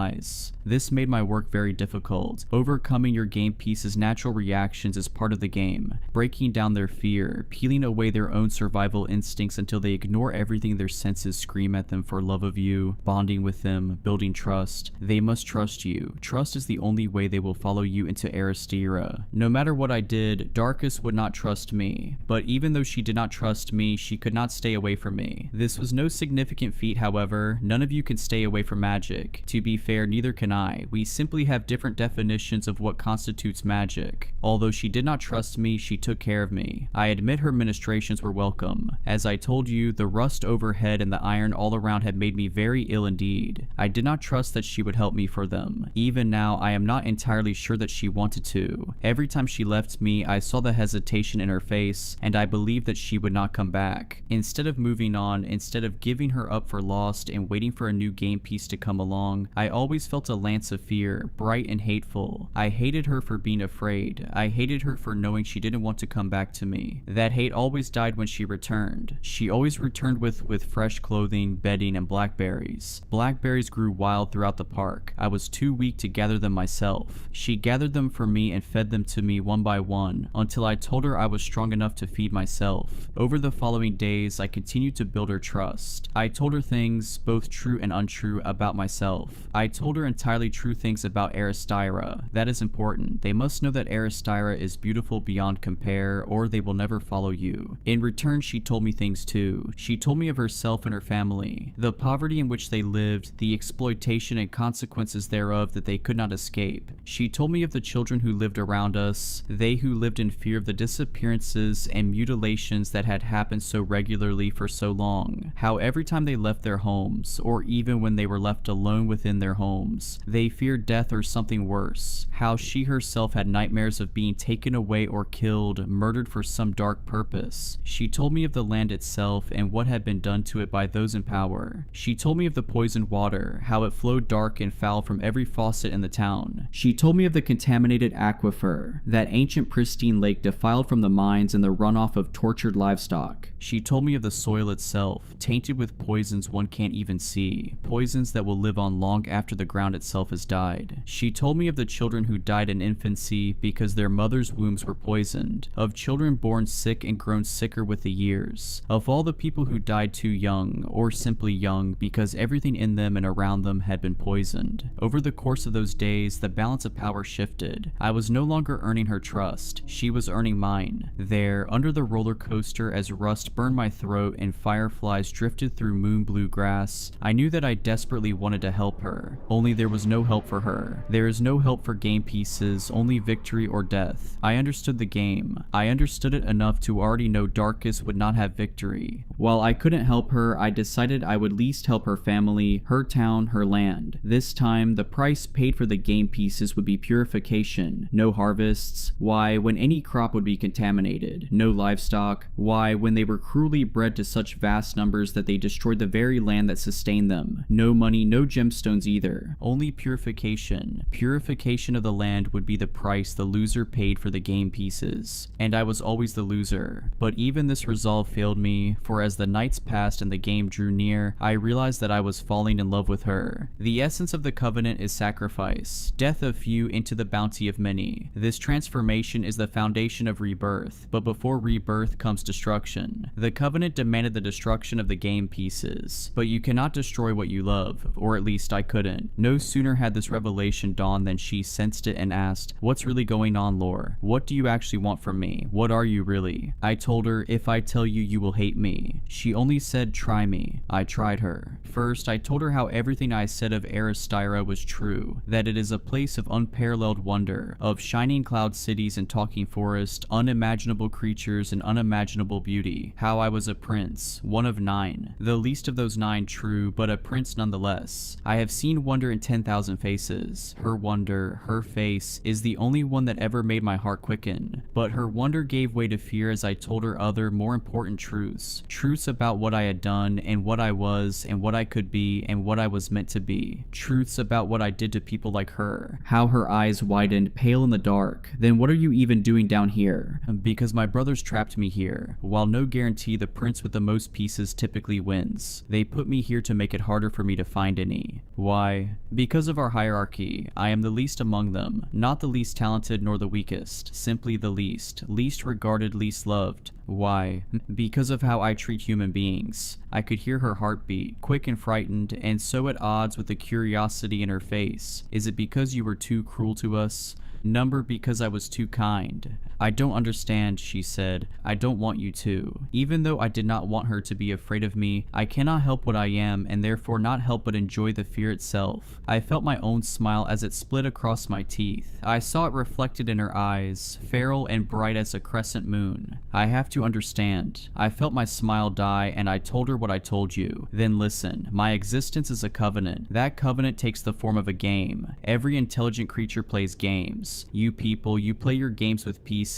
This made my work very difficult. Overcoming your game piece's natural reactions is part of the game. Breaking down their fear, peeling away their own survival instincts until they ignore everything their senses scream at them for love of you, bonding with them, building trust. They must trust you. Trust is the only way they will follow you into Aristera. No matter what I did, Darkus would not trust me. But even though she did not trust me, she could not stay away from me. This was no significant feat, however. None of you can stay away from magic. To be fair, neither can I. We simply have different definitions of what constitutes magic. Although she did not trust me, she took care of me. I admit her ministrations were welcome. As I told you, the rust overhead and the iron all around had made me very ill indeed. I did not trust that she would help me for them. Even now, I am not entirely sure that she wanted to. Every time she left me, I saw the hesitation in her face, and I believed that she would not come back. Instead of moving on, instead of giving her up for lost and waiting for a new game piece to come along, I always felt a lance of fear, bright and hateful. I hated her for being afraid. I hated her for knowing she didn't want to come back to me. That hate always died when she returned. She always returned with fresh clothing, bedding, and blackberries. Blackberries grew wild throughout the park. I was too weak to gather them myself. She gathered them for me and fed them to me one by one, until I told her I was strong enough to feed myself. Over the following days, I continued to build her trust. I told her things, both true and untrue, about myself. I told her entire entirely true things about Aristyra. That is important. They must know that Aristyra is beautiful beyond compare, or they will never follow you. In return, she told me things too. She told me of herself and her family, the poverty in which they lived, the exploitation and consequences thereof that they could not escape. She told me of the children who lived around us, they who lived in fear of the disappearances and mutilations that had happened so regularly for so long. How every time they left their homes, or even when they were left alone within their homes, they feared death or something worse. How she herself had nightmares of being taken away or killed, murdered for some dark purpose. She told me of the land itself and what had been done to it by those in power. She told me of the poisoned water, how it flowed dark and foul from every faucet in the town. She told me of the contaminated aquifer, that ancient pristine lake defiled from the mines and the runoff of tortured livestock. She told me of the soil itself, tainted with poisons one can't even see, poisons that will live on long after the ground itself has died. She told me of the children who died in infancy because their mothers' wombs were poisoned, of children born sick and grown sicker with the years, of all the people who died too young, or simply young, because everything in them and around them had been poisoned. Over the course of those days, the balance of power shifted. I was no longer earning her trust, she was earning mine. There, under the roller coaster as rust burned my throat and fireflies drifted through moon blue grass, I knew that I desperately wanted to help her. Only there was no help for her. There is no help for game pieces, only victory or death. I understood the game. I understood it enough to already know Darkus would not have victory. While I couldn't help her, I decided I would at least help her family, her town, her land. This time, the price paid for the game pieces would be purification. No harvests. Why, when any crop would be contaminated. No livestock. Why, when they were cruelly bred to such vast numbers that they destroyed the very land that sustained them. No money, no gemstones either. Only purification. Purification of the land would be the price the loser paid for the game pieces. And I was always the loser. But even this resolve failed me, for as the nights passed and the game drew near, I realized that I was falling in love with her. The essence of the covenant is sacrifice. Death of few into the bounty of many. This transformation is the foundation of rebirth, but before rebirth comes destruction. The covenant demanded the destruction of the game pieces, but you cannot destroy what you love, or at least I couldn't. No sooner had this revelation dawned than she sensed it and asked, "What's really going on, Lore? What do you actually want from me? What are you really?" I told her, "If I tell you, you will hate me." She only said, "Try me." I tried her. First, I told her how everything I said of Aristyra was true, that it is a place of unparalleled wonder, of shining cloud cities and talking forest, unimaginable creatures and unimaginable beauty, how I was a prince, one of 9, the least of those 9 true, but a prince nonetheless. I have seen wonder in 10,000 faces. Her wonder, her face, is the only one that ever made my heart quicken, but her wonder gave way to fear as I told her other, more important truths. Truths about what I had done, and what I was, and what I could be, and what I was meant to be. Truths about what I did to people like her. How her eyes widened, pale in the dark. "Then what are you even doing down here?" "Because my brothers trapped me here. While no guarantee the prince with the most pieces typically wins, they put me here to make it harder for me to find any." "Why?" "Because of our hierarchy. I am the least among them. Not the least talented nor the weakest. Simply the least. Least regarded, least loved." "Why?" "Because of how I treat human beings." I could hear her heartbeat, quick and frightened, and so at odds with the curiosity in her face. "Is it because you were too cruel to us?" "Number, because I was too kind." "I don't understand," she said. "I don't want you to." Even though I did not want her to be afraid of me, I cannot help what I am and therefore not help but enjoy the fear itself. I felt my own smile as it split across my teeth. I saw it reflected in her eyes, feral and bright as a crescent moon. I have to understand. I felt my smile die and I told her what I told you. "Then listen, my existence is a covenant. That covenant takes the form of a game. Every intelligent creature plays games. You people, you play your games with pieces.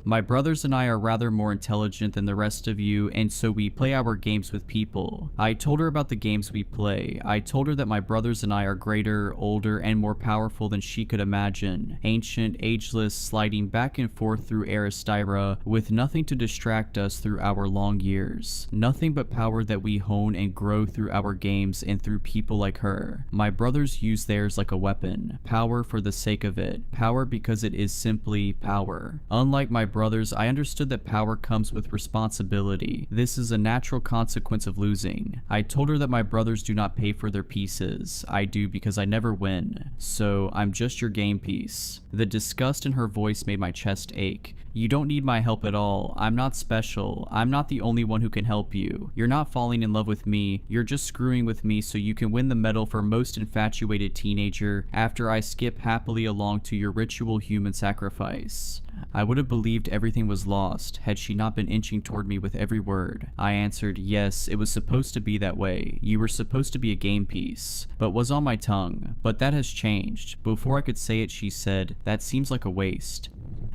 My brothers and I are rather more intelligent than the rest of you, and so we play our games with people." I told her about the games we play. I told her that my brothers and I are greater, older, and more powerful than she could imagine. Ancient, ageless, sliding back and forth through Aristyra, with nothing to distract us through our long years. Nothing but power power that we hone and grow through our games and through people like her. My brothers use theirs like a weapon. Power for the sake of it. Power because it is simply power. Unlike my brothers, I understood that power comes with responsibility. This is a natural consequence of losing. I told her that my brothers do not pay for their pieces. I do because I never win. So I'm just your game piece. The disgust in her voice made my chest ache. You don't need my help at all. I'm not special. I'm not the only one who can help you. You're not falling in love with me. You're just screwing with me so you can win the medal for most infatuated teenager after I skip happily along to your ritual human sacrifice. I would have believed everything was lost had she not been inching toward me with every word. I answered, yes, it was supposed to be that way. You were supposed to be a game piece, but was on my tongue. But that has changed. Before I could say it, she said, that seems like a waste.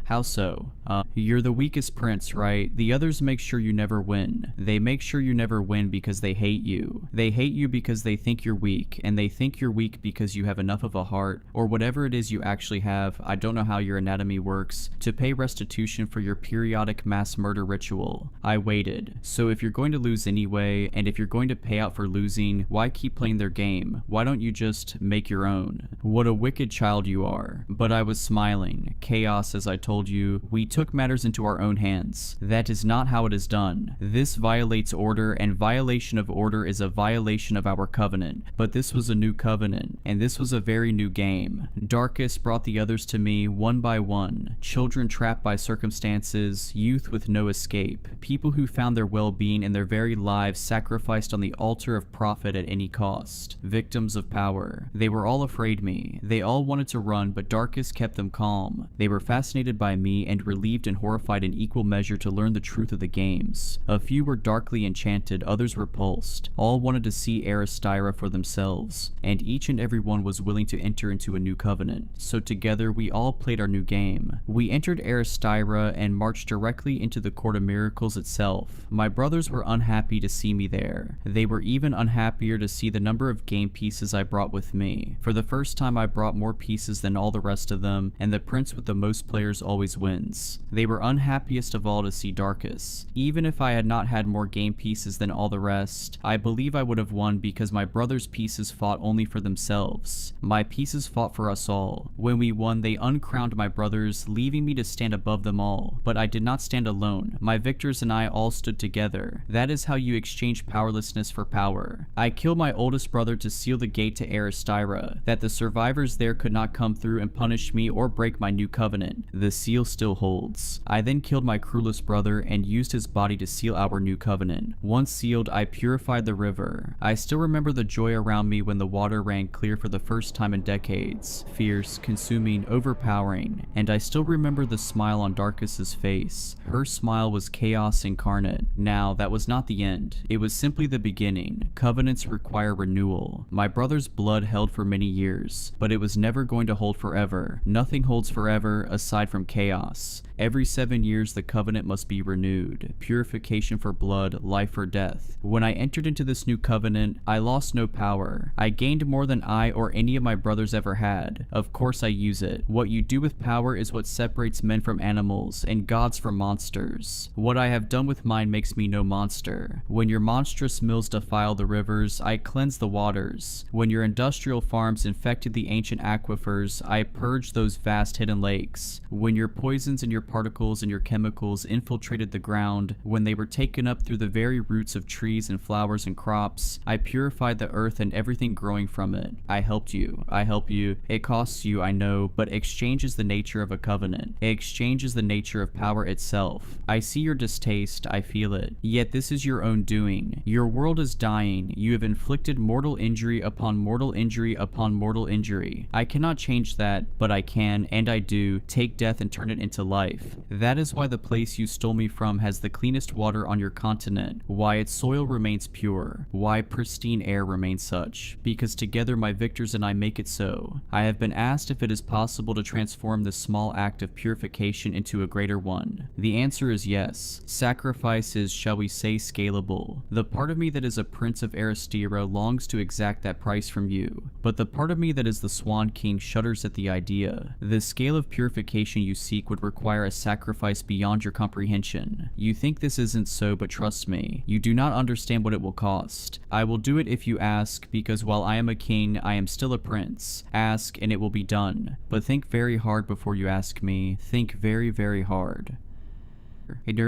How so? You're the weakest prince, right? The others make sure you never win. They make sure you never win because they hate you. They hate you because they think you're weak, and they think you're weak because you have enough of a heart, or whatever it is you actually have, I don't know how your anatomy works, to pay restitution for your periodic mass murder ritual. I waited. So if you're going to lose anyway, and if you're going to pay out for losing, why keep playing their game? Why don't you just make your own? What a wicked child you are. But I was smiling. Chaos, as I told you, we took matters into our own hands. That is not how it is done. This violates order, and violation of order is a violation of our covenant. But this was a new covenant, and this was a very new game. Darkest brought the others to me one by one. Children trapped by circumstances, youth with no escape, people who found their well-being and their very lives sacrificed on the altar of profit at any cost. Victims of power. They were all afraid me. They all wanted to run, but Darkest kept them calm. They were fascinated by me and relieved and horrified in equal measure to learn the truth of the games. A few were darkly enchanted, others repulsed. All wanted to see Aristyra for themselves, and each and every one was willing to enter into a new covenant. So together we all played our new game. We entered Aristyra and marched directly into the Court of Miracles itself. My brothers were unhappy to see me there. They were even unhappier to see the number of game pieces I brought with me. For the first time I brought more pieces than all the rest of them, and the prince with the most players always wins. They were unhappiest of all to see Darkest. Even if I had not had more game pieces than all the rest, I believe I would have won because my brothers' pieces fought only for themselves. My pieces fought for us all. When we won, they uncrowned my brothers, leaving me to stand above them all. But I did not stand alone. My victors and I all stood together. That is how you exchange powerlessness for power. I killed my oldest brother to seal the gate to Aristyra, that the survivors there could not come through and punish me or break my new covenant. The seal still holds. I then killed my cruelest brother and used his body to seal our new covenant. Once sealed, I purified the river. I still remember the joy around me when the water ran clear for the first time in decades. Fierce, consuming, overpowering. And I still remember the smile on Darkest's face. Her smile was chaos incarnate. Now, that was not the end. It was simply the beginning. Covenants require renewal. My brother's blood held for many years, but it was never going to hold forever. Nothing holds forever aside from chaos. Every 7 years the covenant must be renewed. Purification for blood, life or death. When I entered into this new covenant, I lost no power. I gained more than I or any of my brothers ever had. Of course I use it. What you do with power is what separates men from animals and gods from monsters. What I have done with mine makes me no monster. When your monstrous mills defile the rivers, I cleanse the waters. When your industrial farms infected the ancient aquifers, I purge those vast hidden lakes. When your poisons and your particles and your chemicals infiltrated the ground, when they were taken up through the very roots of trees and flowers and crops, I purified the earth and everything growing from it. I helped you. I help you. It costs you, I know, but exchange is the nature of a covenant. Exchange is the nature of power itself. I see your distaste, I feel it. Yet this is your own doing. Your world is dying. You have inflicted mortal injury upon mortal injury upon mortal injury. I cannot change that, but I can, and I do, take death and turn it into life. That is why the place you stole me from has the cleanest water on your continent, why its soil remains pure, why pristine air remains such, because together my victors and I make it so. I have been asked if it is possible to transform this small act of purification into a greater one. The answer is yes. Sacrifice is, shall we say, scalable. The part of me that is a prince of Aristyra longs to exact that price from you, but the part of me that is the Swan King shudders at the idea. The scale of purification you seek would require require a sacrifice beyond your comprehension. You think this isn't so, but trust me, you do not understand what it will cost. I will do it if you ask, because while I am a king, I am still a prince. Ask, and it will be done. But think very hard before you ask me. Think very, very hard.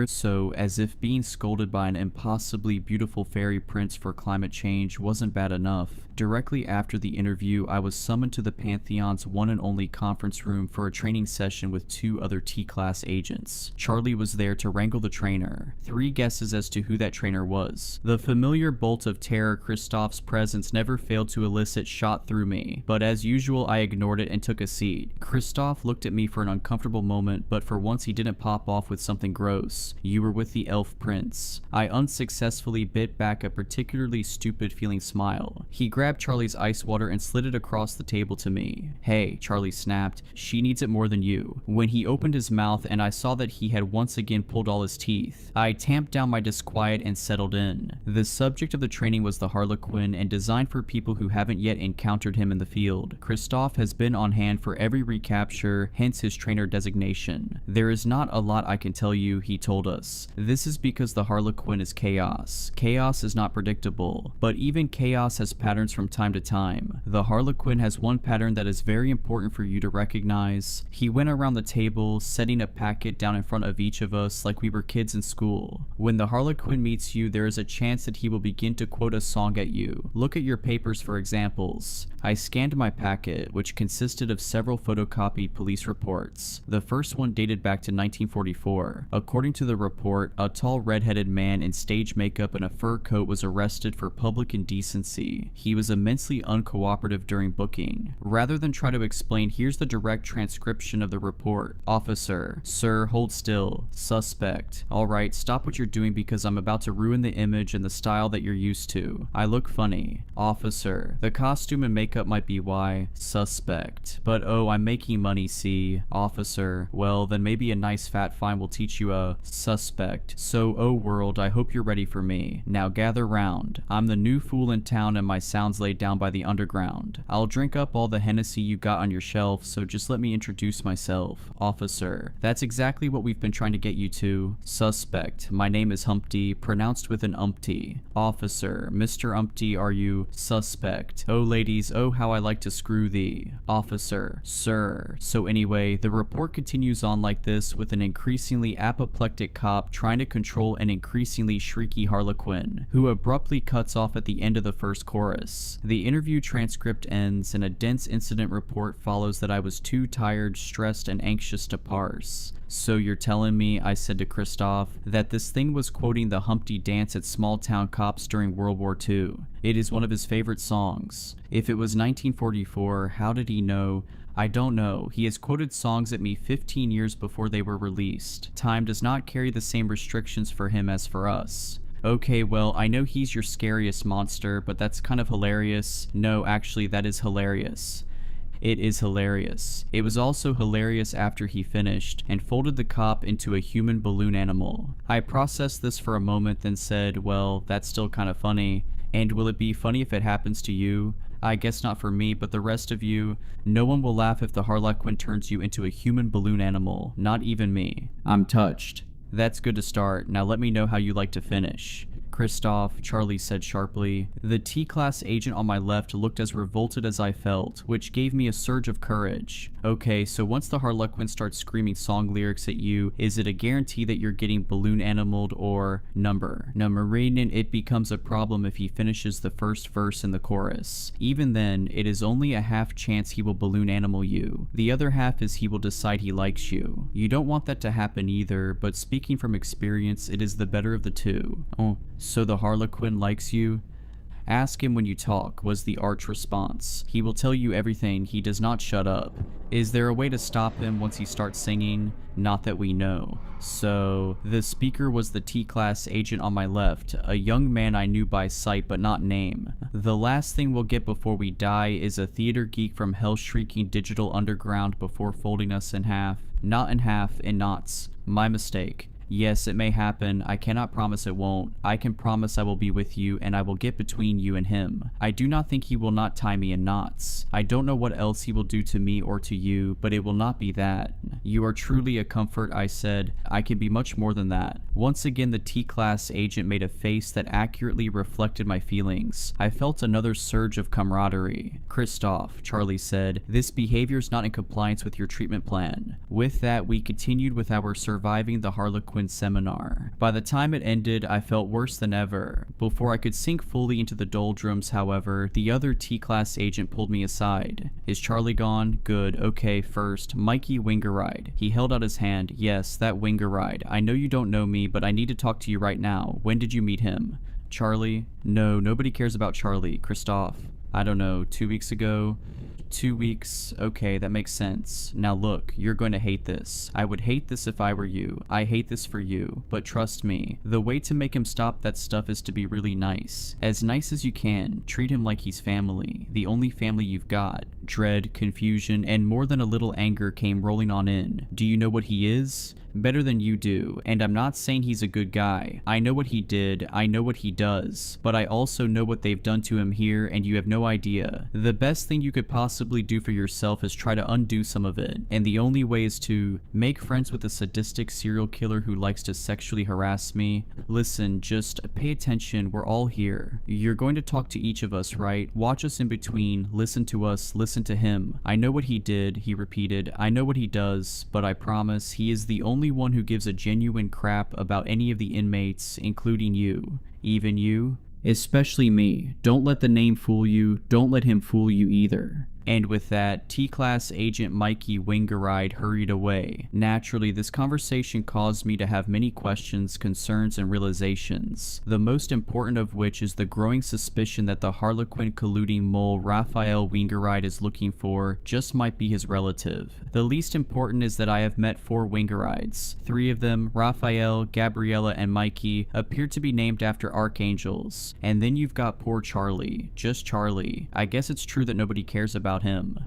So, as if being scolded by an impossibly beautiful fairy prince for climate change wasn't bad enough, directly after the interview, I was summoned to the Pantheon's one and only conference room for a training session with 2 other T-class agents. Charlie was there to wrangle the trainer. 3 guesses as to who that trainer was. The familiar bolt of terror Kristoff's presence never failed to elicit shot through me, but as usual I ignored it and took a seat. Kristoff looked at me for an uncomfortable moment, but for once he didn't pop off with something gross. You were with the elf prince. I unsuccessfully bit back a particularly stupid feeling smile. He grabbed Charlie's ice water and slid it across the table to me. Hey, Charlie snapped, she needs it more than you. When he opened his mouth and I saw that he had once again pulled all his teeth, I tamped down my disquiet and settled in. The subject of the training was the Harlequin and designed for people who haven't yet encountered him in the field. Kristoff has been on hand for every recapture, hence his trainer designation. There is not a lot I can tell you, he told us. This is because the Harlequin is chaos. Chaos is not predictable, but even chaos has patterns from time to time. The Harlequin has one pattern that is very important for you to recognize. He went around the table, setting a packet down in front of each of us like we were kids in school. When the Harlequin meets you, there is a chance that he will begin to quote a song at you. Look at your papers for examples. I scanned my packet, which consisted of several photocopied police reports. The first one dated back to 1944. According to the report, a tall red-headed man in stage makeup and a fur coat was arrested for public indecency. He was immensely uncooperative during booking. Rather than try to explain, here's the direct transcription of the report. Officer, sir, hold still. Suspect. Alright, stop what you're doing because I'm about to ruin the image and the style that you're used to. I look funny. Officer, the costume and makeup might be why. Suspect. But oh, I'm making money, see. Officer, well, then maybe a nice fat fine will teach you a suspect. So, oh world, I hope you're ready for me. Now gather round. I'm the new fool in town and my sound's laid down by the underground. I'll drink up all the Hennessy you got on your shelf, so just let me introduce myself. Officer, that's exactly what we've been trying to get you to. Suspect, my name is Humpty, pronounced with an umpty. Officer, Mr. Umpty, are you? Suspect, oh ladies, oh how I like to screw thee. Officer, sir. So anyway, the report continues on like this with an increasingly apoplectic cop trying to control an increasingly shrieky Harlequin, who abruptly cuts off at the end of the first chorus. The interview transcript ends and a dense incident report follows that I was too tired, stressed, and anxious to parse. So you're telling me, I said to Kristoff, that this thing was quoting the Humpty dance at small town cops during World War II. It is one of his favorite songs. If it was 1944, how did he know? I don't know. He has quoted songs at me 15 years before they were released. Time does not carry the same restrictions for him as for us. Okay, well, I know he's your scariest monster, but that's kind of hilarious. No, actually, that is hilarious. It is hilarious. It was also hilarious after he finished and folded the cop into a human balloon animal. I processed this for a moment, then said, well, that's still kind of funny. And will it be funny if it happens to you? I guess not for me, but the rest of you. No one will laugh if the Harlequin turns you into a human balloon animal, not even me. I'm touched. That's good to start. Now let me know how you like to finish. Kristoff, Charlie said sharply. The T-class agent on my left looked as revolted as I felt, which gave me a surge of courage. Okay, so once the Harlequin starts screaming song lyrics at you, is it a guarantee that you're getting balloon animaled or number? Now, Meridian, it becomes a problem if he finishes the first verse in the chorus. Even then, it is only a half chance he will balloon animal you. The other half is he will decide he likes you. You don't want that to happen either, but speaking from experience, it is the better of the two. Oh, so the Harlequin likes you? Ask him when you talk, was the arch response. He will tell you everything, he does not shut up. Is there a way to stop him once he starts singing? Not that we know. So, the speaker was the T-class agent on my left, a young man I knew by sight but not name. The last thing we'll get before we die is a theater geek from hell-shrieking digital underground before folding us in half. Not in half, in knots. My mistake. Yes, it may happen. I cannot promise it won't. I can promise I will be with you and I will get between you and him. I do not think he will not tie me in knots. I don't know what else he will do to me or to you, but it will not be that. You are truly a comfort, I said. I can be much more than that. Once again, the T-Class agent made a face that accurately reflected my feelings. I felt another surge of camaraderie. Christoph, Charlie said, this behavior's not in compliance with your treatment plan. With that, we continued with our Surviving the Harlequin seminar. By the time it ended, I felt worse than ever. Before I could sink fully into the doldrums, however, the other T-Class agent pulled me aside. Is Charlie gone? Good. Okay, first, Mikey Wingeride. He held out his hand. Yes, that Wingeride. I know you don't know me, but I need to talk to you right now. When did you meet him? Charlie? No, nobody cares about Charlie. Christoph? I don't know, 2 weeks ago? 2 weeks, okay, that makes sense. Now look, you're going to hate this. I would hate this if I were you. I hate this for you. But trust me, the way to make him stop that stuff is to be really nice. As nice as you can. Treat him like he's family. The only family you've got. Dread, confusion, and more than a little anger came rolling on in. Do you know what he is? Better than you do, and I'm not saying he's a good guy. I know what he did, I know what he does, but I also know what they've done to him here, and you have no idea. The best thing you could possibly do for yourself is try to undo some of it, and the only way is to make friends with a sadistic serial killer who likes to sexually harass me. Listen, just pay attention, we're all here. You're going to talk to each of us, right? Watch us in between, listen to us, listen to him. I know what he did, he repeated. I know what he does, but I promise he is the only one who gives a genuine crap about any of the inmates, including you. Even you? Especially me. Don't let the name fool you. Don't let him fool you either. And with that, T-Class agent Mikey Wingeride hurried away. Naturally, this conversation caused me to have many questions, concerns, and realizations. The most important of which is the growing suspicion that the Harlequin colluding mole Raphael Wingeride is looking for just might be his relative. The least important is that I have met 4 Wingerides. 3 of them, Raphael, Gabriella, and Mikey, appear to be named after archangels. And then you've got poor Charlie. Just Charlie. I guess it's true that nobody cares about him.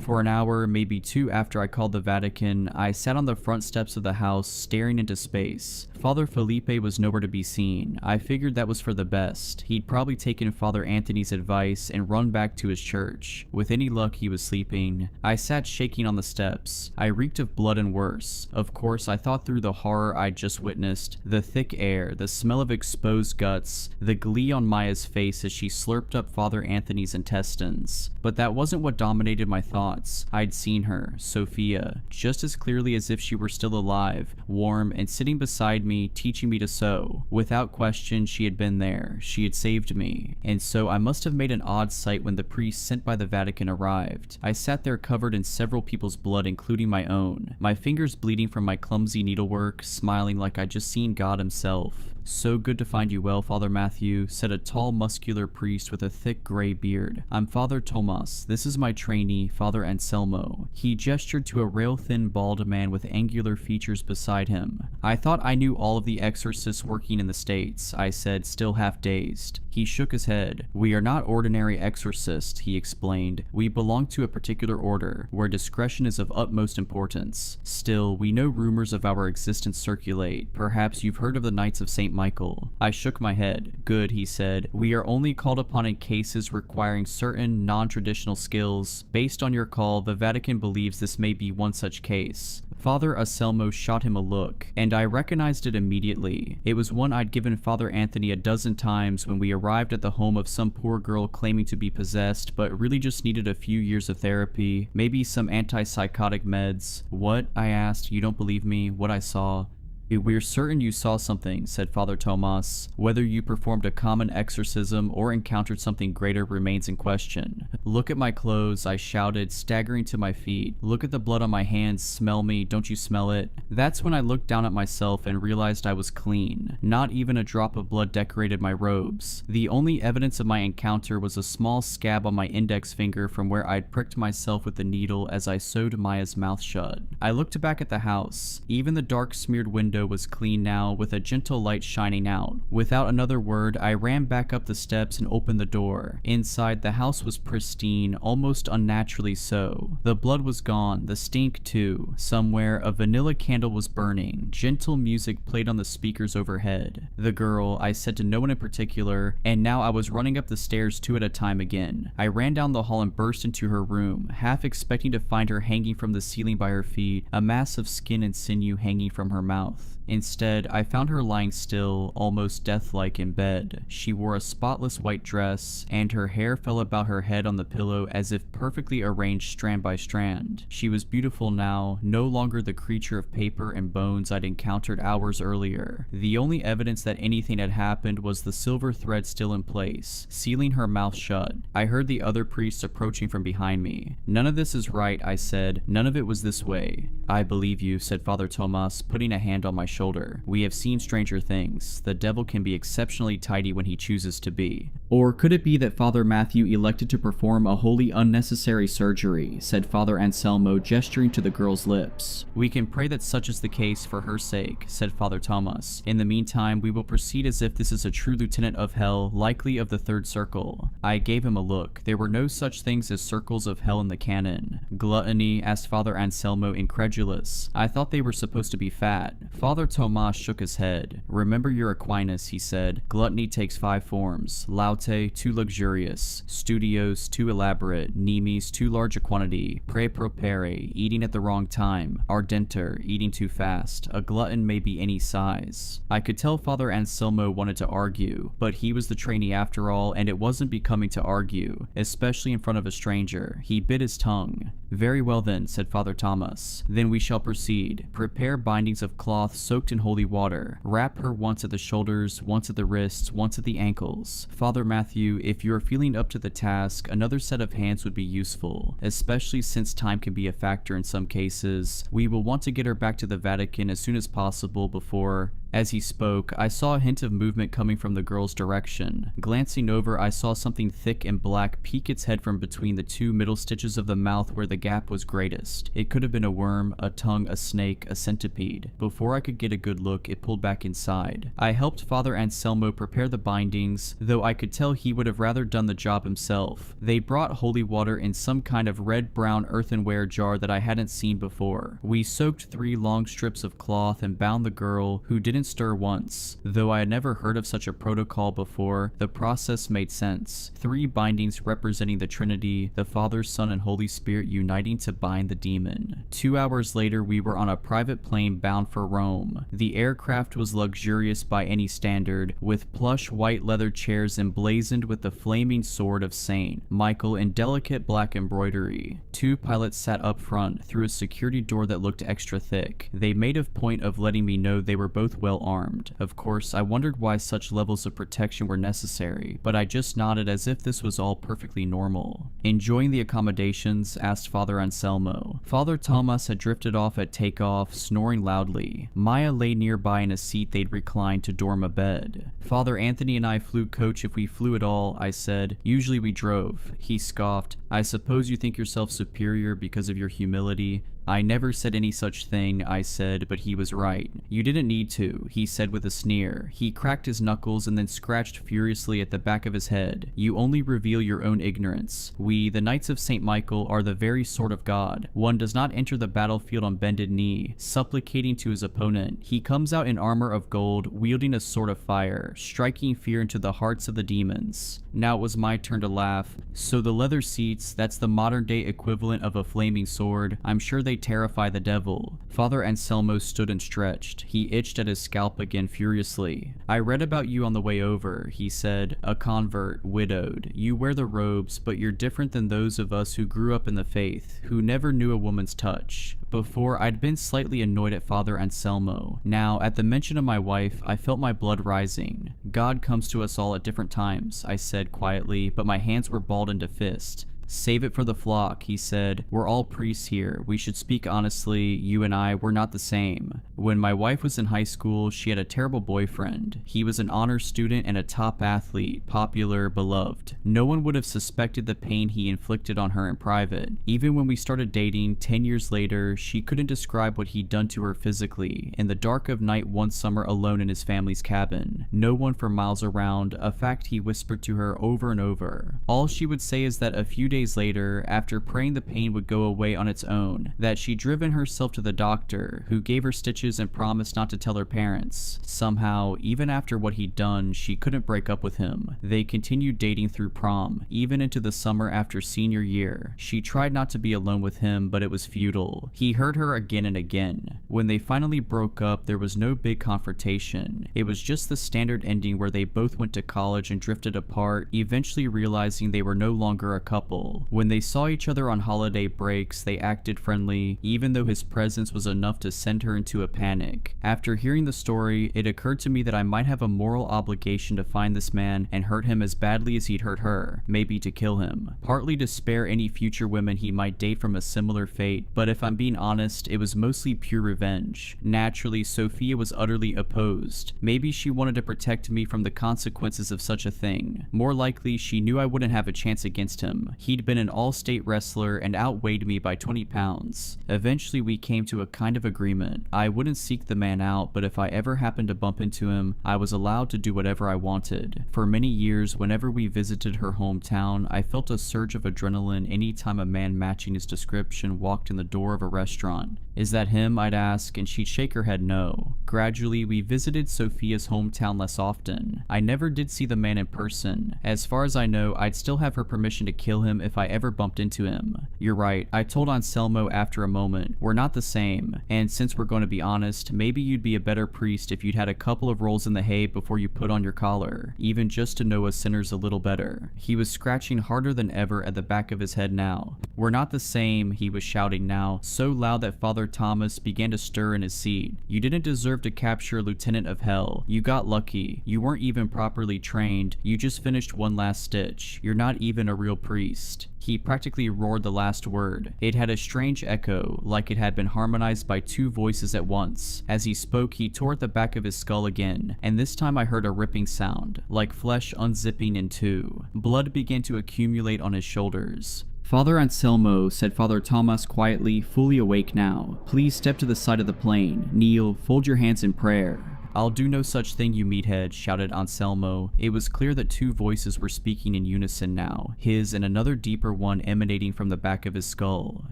For an hour, maybe 2 after I called the Vatican, I sat on the front steps of the house, staring into space. Father Felipe was nowhere to be seen. I figured that was for the best. He'd probably taken Father Anthony's advice and run back to his church. With any luck, he was sleeping. I sat shaking on the steps. I reeked of blood and worse. Of course, I thought through the horror I'd just witnessed. The thick air, the smell of exposed guts, the glee on Maya's face as she slurped up Father Anthony's intestines. But that wasn't what dominated my thoughts. I'd seen her, Sophia, just as clearly as if she were still alive, warm, and sitting beside me, teaching me to sew. Without question, she had been there. She had saved me. And so I must have made an odd sight when the priest sent by the Vatican arrived. I sat there covered in several people's blood, including my own, my fingers bleeding from my clumsy needlework, smiling like I'd just seen God himself. So good to find you well, Father Matthew, said a tall, muscular priest with a thick gray beard. I'm Father Tomas. This is my trainee, Father Anselmo. He gestured to a rail-thin, bald man with angular features beside him. I thought I knew all of the exorcists working in the States, I said, still half dazed. He shook his head. We are not ordinary exorcists, he explained. We belong to a particular order, where discretion is of utmost importance. Still, we know rumors of our existence circulate. Perhaps you've heard of the Knights of St. Michael. I shook my head. Good, he said. We are only called upon in cases requiring certain non-traditional skills. Based on your call, the Vatican believes this may be one such case. Father Anselmo shot him a look, and I recognized it immediately. It was one I'd given Father Anthony a dozen times when we arrived at the home of some poor girl claiming to be possessed, but really just needed a few years of therapy, maybe some antipsychotic meds. What? I asked. You don't believe me? What I saw? We're certain you saw something, said Father Tomas. Whether you performed a common exorcism or encountered something greater remains in question. Look at my clothes, I shouted, staggering to my feet. Look at the blood on my hands, smell me, don't you smell it? That's when I looked down at myself and realized I was clean. Not even a drop of blood decorated my robes. The only evidence of my encounter was a small scab on my index finger from where I'd pricked myself with the needle as I sewed Maya's mouth shut. I looked back at the house. Even the dark smeared window window was clean now, with a gentle light shining out. Without another word, I ran back up the steps and opened the door. Inside, the house was pristine, almost unnaturally so. The blood was gone, the stink too. Somewhere, a vanilla candle was burning. Gentle music played on the speakers overhead. The girl, I said to no one in particular, and now I was running up the stairs two at a time again. I ran down the hall and burst into her room, half expecting to find her hanging from the ceiling by her feet, a mass of skin and sinew hanging from her mouth. Instead, I found her lying still, almost death-like in bed. She wore a spotless white dress, and her hair fell about her head on the pillow as if perfectly arranged strand by strand. She was beautiful now, no longer the creature of paper and bones I'd encountered hours earlier. The only evidence that anything had happened was the silver thread still in place, sealing her mouth shut. I heard the other priests approaching from behind me. "None of this is right," I said. "None of it was this way." "I believe you," said Father Tomas, putting a hand on my shoulder. "We have seen stranger things. The devil can be exceptionally tidy when he chooses to be." "Or could it be that Father Matthew elected to perform a wholly unnecessary surgery?" said Father Anselmo, gesturing to the girl's lips. "We can pray that such is the case for her sake," said Father Thomas. "In the meantime, we will proceed as if this is a true lieutenant of hell, likely of the third circle." I gave him a look. There were no such things as circles of hell in the canon. "Gluttony?" asked Father Anselmo, incredulous. "I thought they were supposed to be fat." Father Tomas shook his head. "Remember your Aquinas," he said. "Gluttony takes 5 forms. Laute, too luxurious. Studios, too elaborate. Nimis, too large a quantity. Prepropere, eating at the wrong time. Ardenter, eating too fast. A glutton may be any size." I could tell Father Anselmo wanted to argue, but he was the trainee after all, and it wasn't becoming to argue, especially in front of a stranger. He bit his tongue. "Very well then," said Father Thomas. "Then we shall proceed. Prepare bindings of cloth soaked in holy water. Wrap her once at the shoulders, once at the wrists, once at the ankles. Father Matthew, if you are feeling up to the task, another set of hands would be useful, especially since time can be a factor in some cases. We will want to get her back to the Vatican as soon as possible before..." As he spoke, I saw a hint of movement coming from the girl's direction. Glancing over, I saw something thick and black peek its head from between the 2 middle stitches of the mouth where the gap was greatest. It could have been a worm, a tongue, a snake, a centipede. Before I could get a good look, it pulled back inside. I helped Father Anselmo prepare the bindings, though I could tell he would have rather done the job himself. They brought holy water in some kind of red-brown earthenware jar that I hadn't seen before. We soaked 3 long strips of cloth and bound the girl, who didn't stir once. Though I had never heard of such a protocol before, the process made sense. 3 bindings representing the Trinity, the Father, Son, and Holy Spirit uniting to bind the demon. 2 hours later, we were on a private plane bound for Rome. The aircraft was luxurious by any standard, with plush white leather chairs emblazoned with the flaming sword of Saint Michael in delicate black embroidery. 2 pilots sat up front through a security door that looked extra thick. They made a point of letting me know they were both well armed. Of course, I wondered why such levels of protection were necessary, but I just nodded as if this was all perfectly normal. "Enjoying the accommodations?" asked Father Anselmo. Father Thomas had drifted off at takeoff, snoring loudly. Maya lay nearby in a seat they'd reclined to dorm a bed. "Father Anthony and I flew coach if we flew at all," I said. "Usually we drove." He scoffed. "I suppose you think yourself superior because of your humility." "I never said any such thing," I said, but he was right. "You didn't need to," he said with a sneer. He cracked his knuckles and then scratched furiously at the back of his head. "You only reveal your own ignorance. We, the Knights of St. Michael, are the very sword of God. One does not enter the battlefield on bended knee, supplicating to his opponent. He comes out in armor of gold, wielding a sword of fire, striking fear into the hearts of the demons." Now it was my turn to laugh. "So the leather seats, that's the modern day equivalent of a flaming sword. I'm sure they terrify the devil." Father Anselmo stood and stretched. He itched at his scalp again furiously. "I read about you on the way over," he said. "A convert, widowed. You wear the robes, but you're different than those of us who grew up in the faith, who never knew a woman's touch." Before, I'd been slightly annoyed at Father Anselmo. Now, at the mention of my wife, I felt my blood rising. "God comes to us all at different times," I said quietly, but my hands were balled into fists. "Save it for the flock," he said. "We're all priests here. We should speak honestly. You and I, we're not the same. When my wife was in high school, she had a terrible boyfriend. He was an honor student and a top athlete, popular, beloved. No one would have suspected the pain he inflicted on her in private. Even when we started dating 10 years later, she couldn't describe what he'd done to her physically, in the dark of night one summer alone in his family's cabin. No one for miles around, a fact he whispered to her over and over. All she would say is that a few days later, after praying the pain would go away on its own, that she'd driven herself to the doctor, who gave her stitches and promised not to tell her parents. Somehow, even after what he'd done, she couldn't break up with him. They continued dating through prom, even into the summer after senior year. She tried not to be alone with him, but it was futile. He hurt her again and again. When they finally broke up, there was no big confrontation. It was just the standard ending where they both went to college and drifted apart, eventually realizing they were no longer a couple. When they saw each other on holiday breaks, they acted friendly, even though his presence was enough to send her into a panic. After hearing the story, it occurred to me that I might have a moral obligation to find this man and hurt him as badly as he'd hurt her, maybe to kill him. Partly to spare any future women he might date from a similar fate, but if I'm being honest, it was mostly pure revenge. Naturally, Sophia was utterly opposed. Maybe she wanted to protect me from the consequences of such a thing. More likely, she knew I wouldn't have a chance against him. He'd been an all-state wrestler and outweighed me by 20 pounds. Eventually, we came to a kind of agreement. I wouldn't seek the man out, but if I ever happened to bump into him, I was allowed to do whatever I wanted. For many years, whenever we visited her hometown, I felt a surge of adrenaline anytime a man matching his description walked in the door of a restaurant. "Is that him?" I'd ask, and she'd shake her head no. Gradually, we visited Sophia's hometown less often. I never did see the man in person. As far as I know, I'd still have her permission to kill him if I ever bumped into him. "You're right," I told Anselmo after a moment. "We're not the same, and since we're going to be honest, maybe you'd be a better priest if you'd had a couple of rolls in the hay before you put on your collar, even just to know us sinners a little better." He was scratching harder than ever at the back of his head now. "We're not the same," he was shouting now, so loud that Father Thomas began to stir in his seat. "You didn't deserve to capture a lieutenant of hell. You got lucky. You weren't even properly trained. You just finished one last stitch. You're not even a real priest." He practically roared the last word. It had a strange echo, like it had been harmonized by two voices at once. As he spoke, he tore at the back of his skull again, and this time I heard a ripping sound, like flesh unzipping in two. Blood began to accumulate on his shoulders. "Father Anselmo," said Father Thomas quietly, fully awake now. "Please step to the side of the plane. Kneel, fold your hands in prayer." "I'll do no such thing, you meathead," shouted Anselmo. It was clear that two voices were speaking in unison now, his and another deeper one emanating from the back of his skull.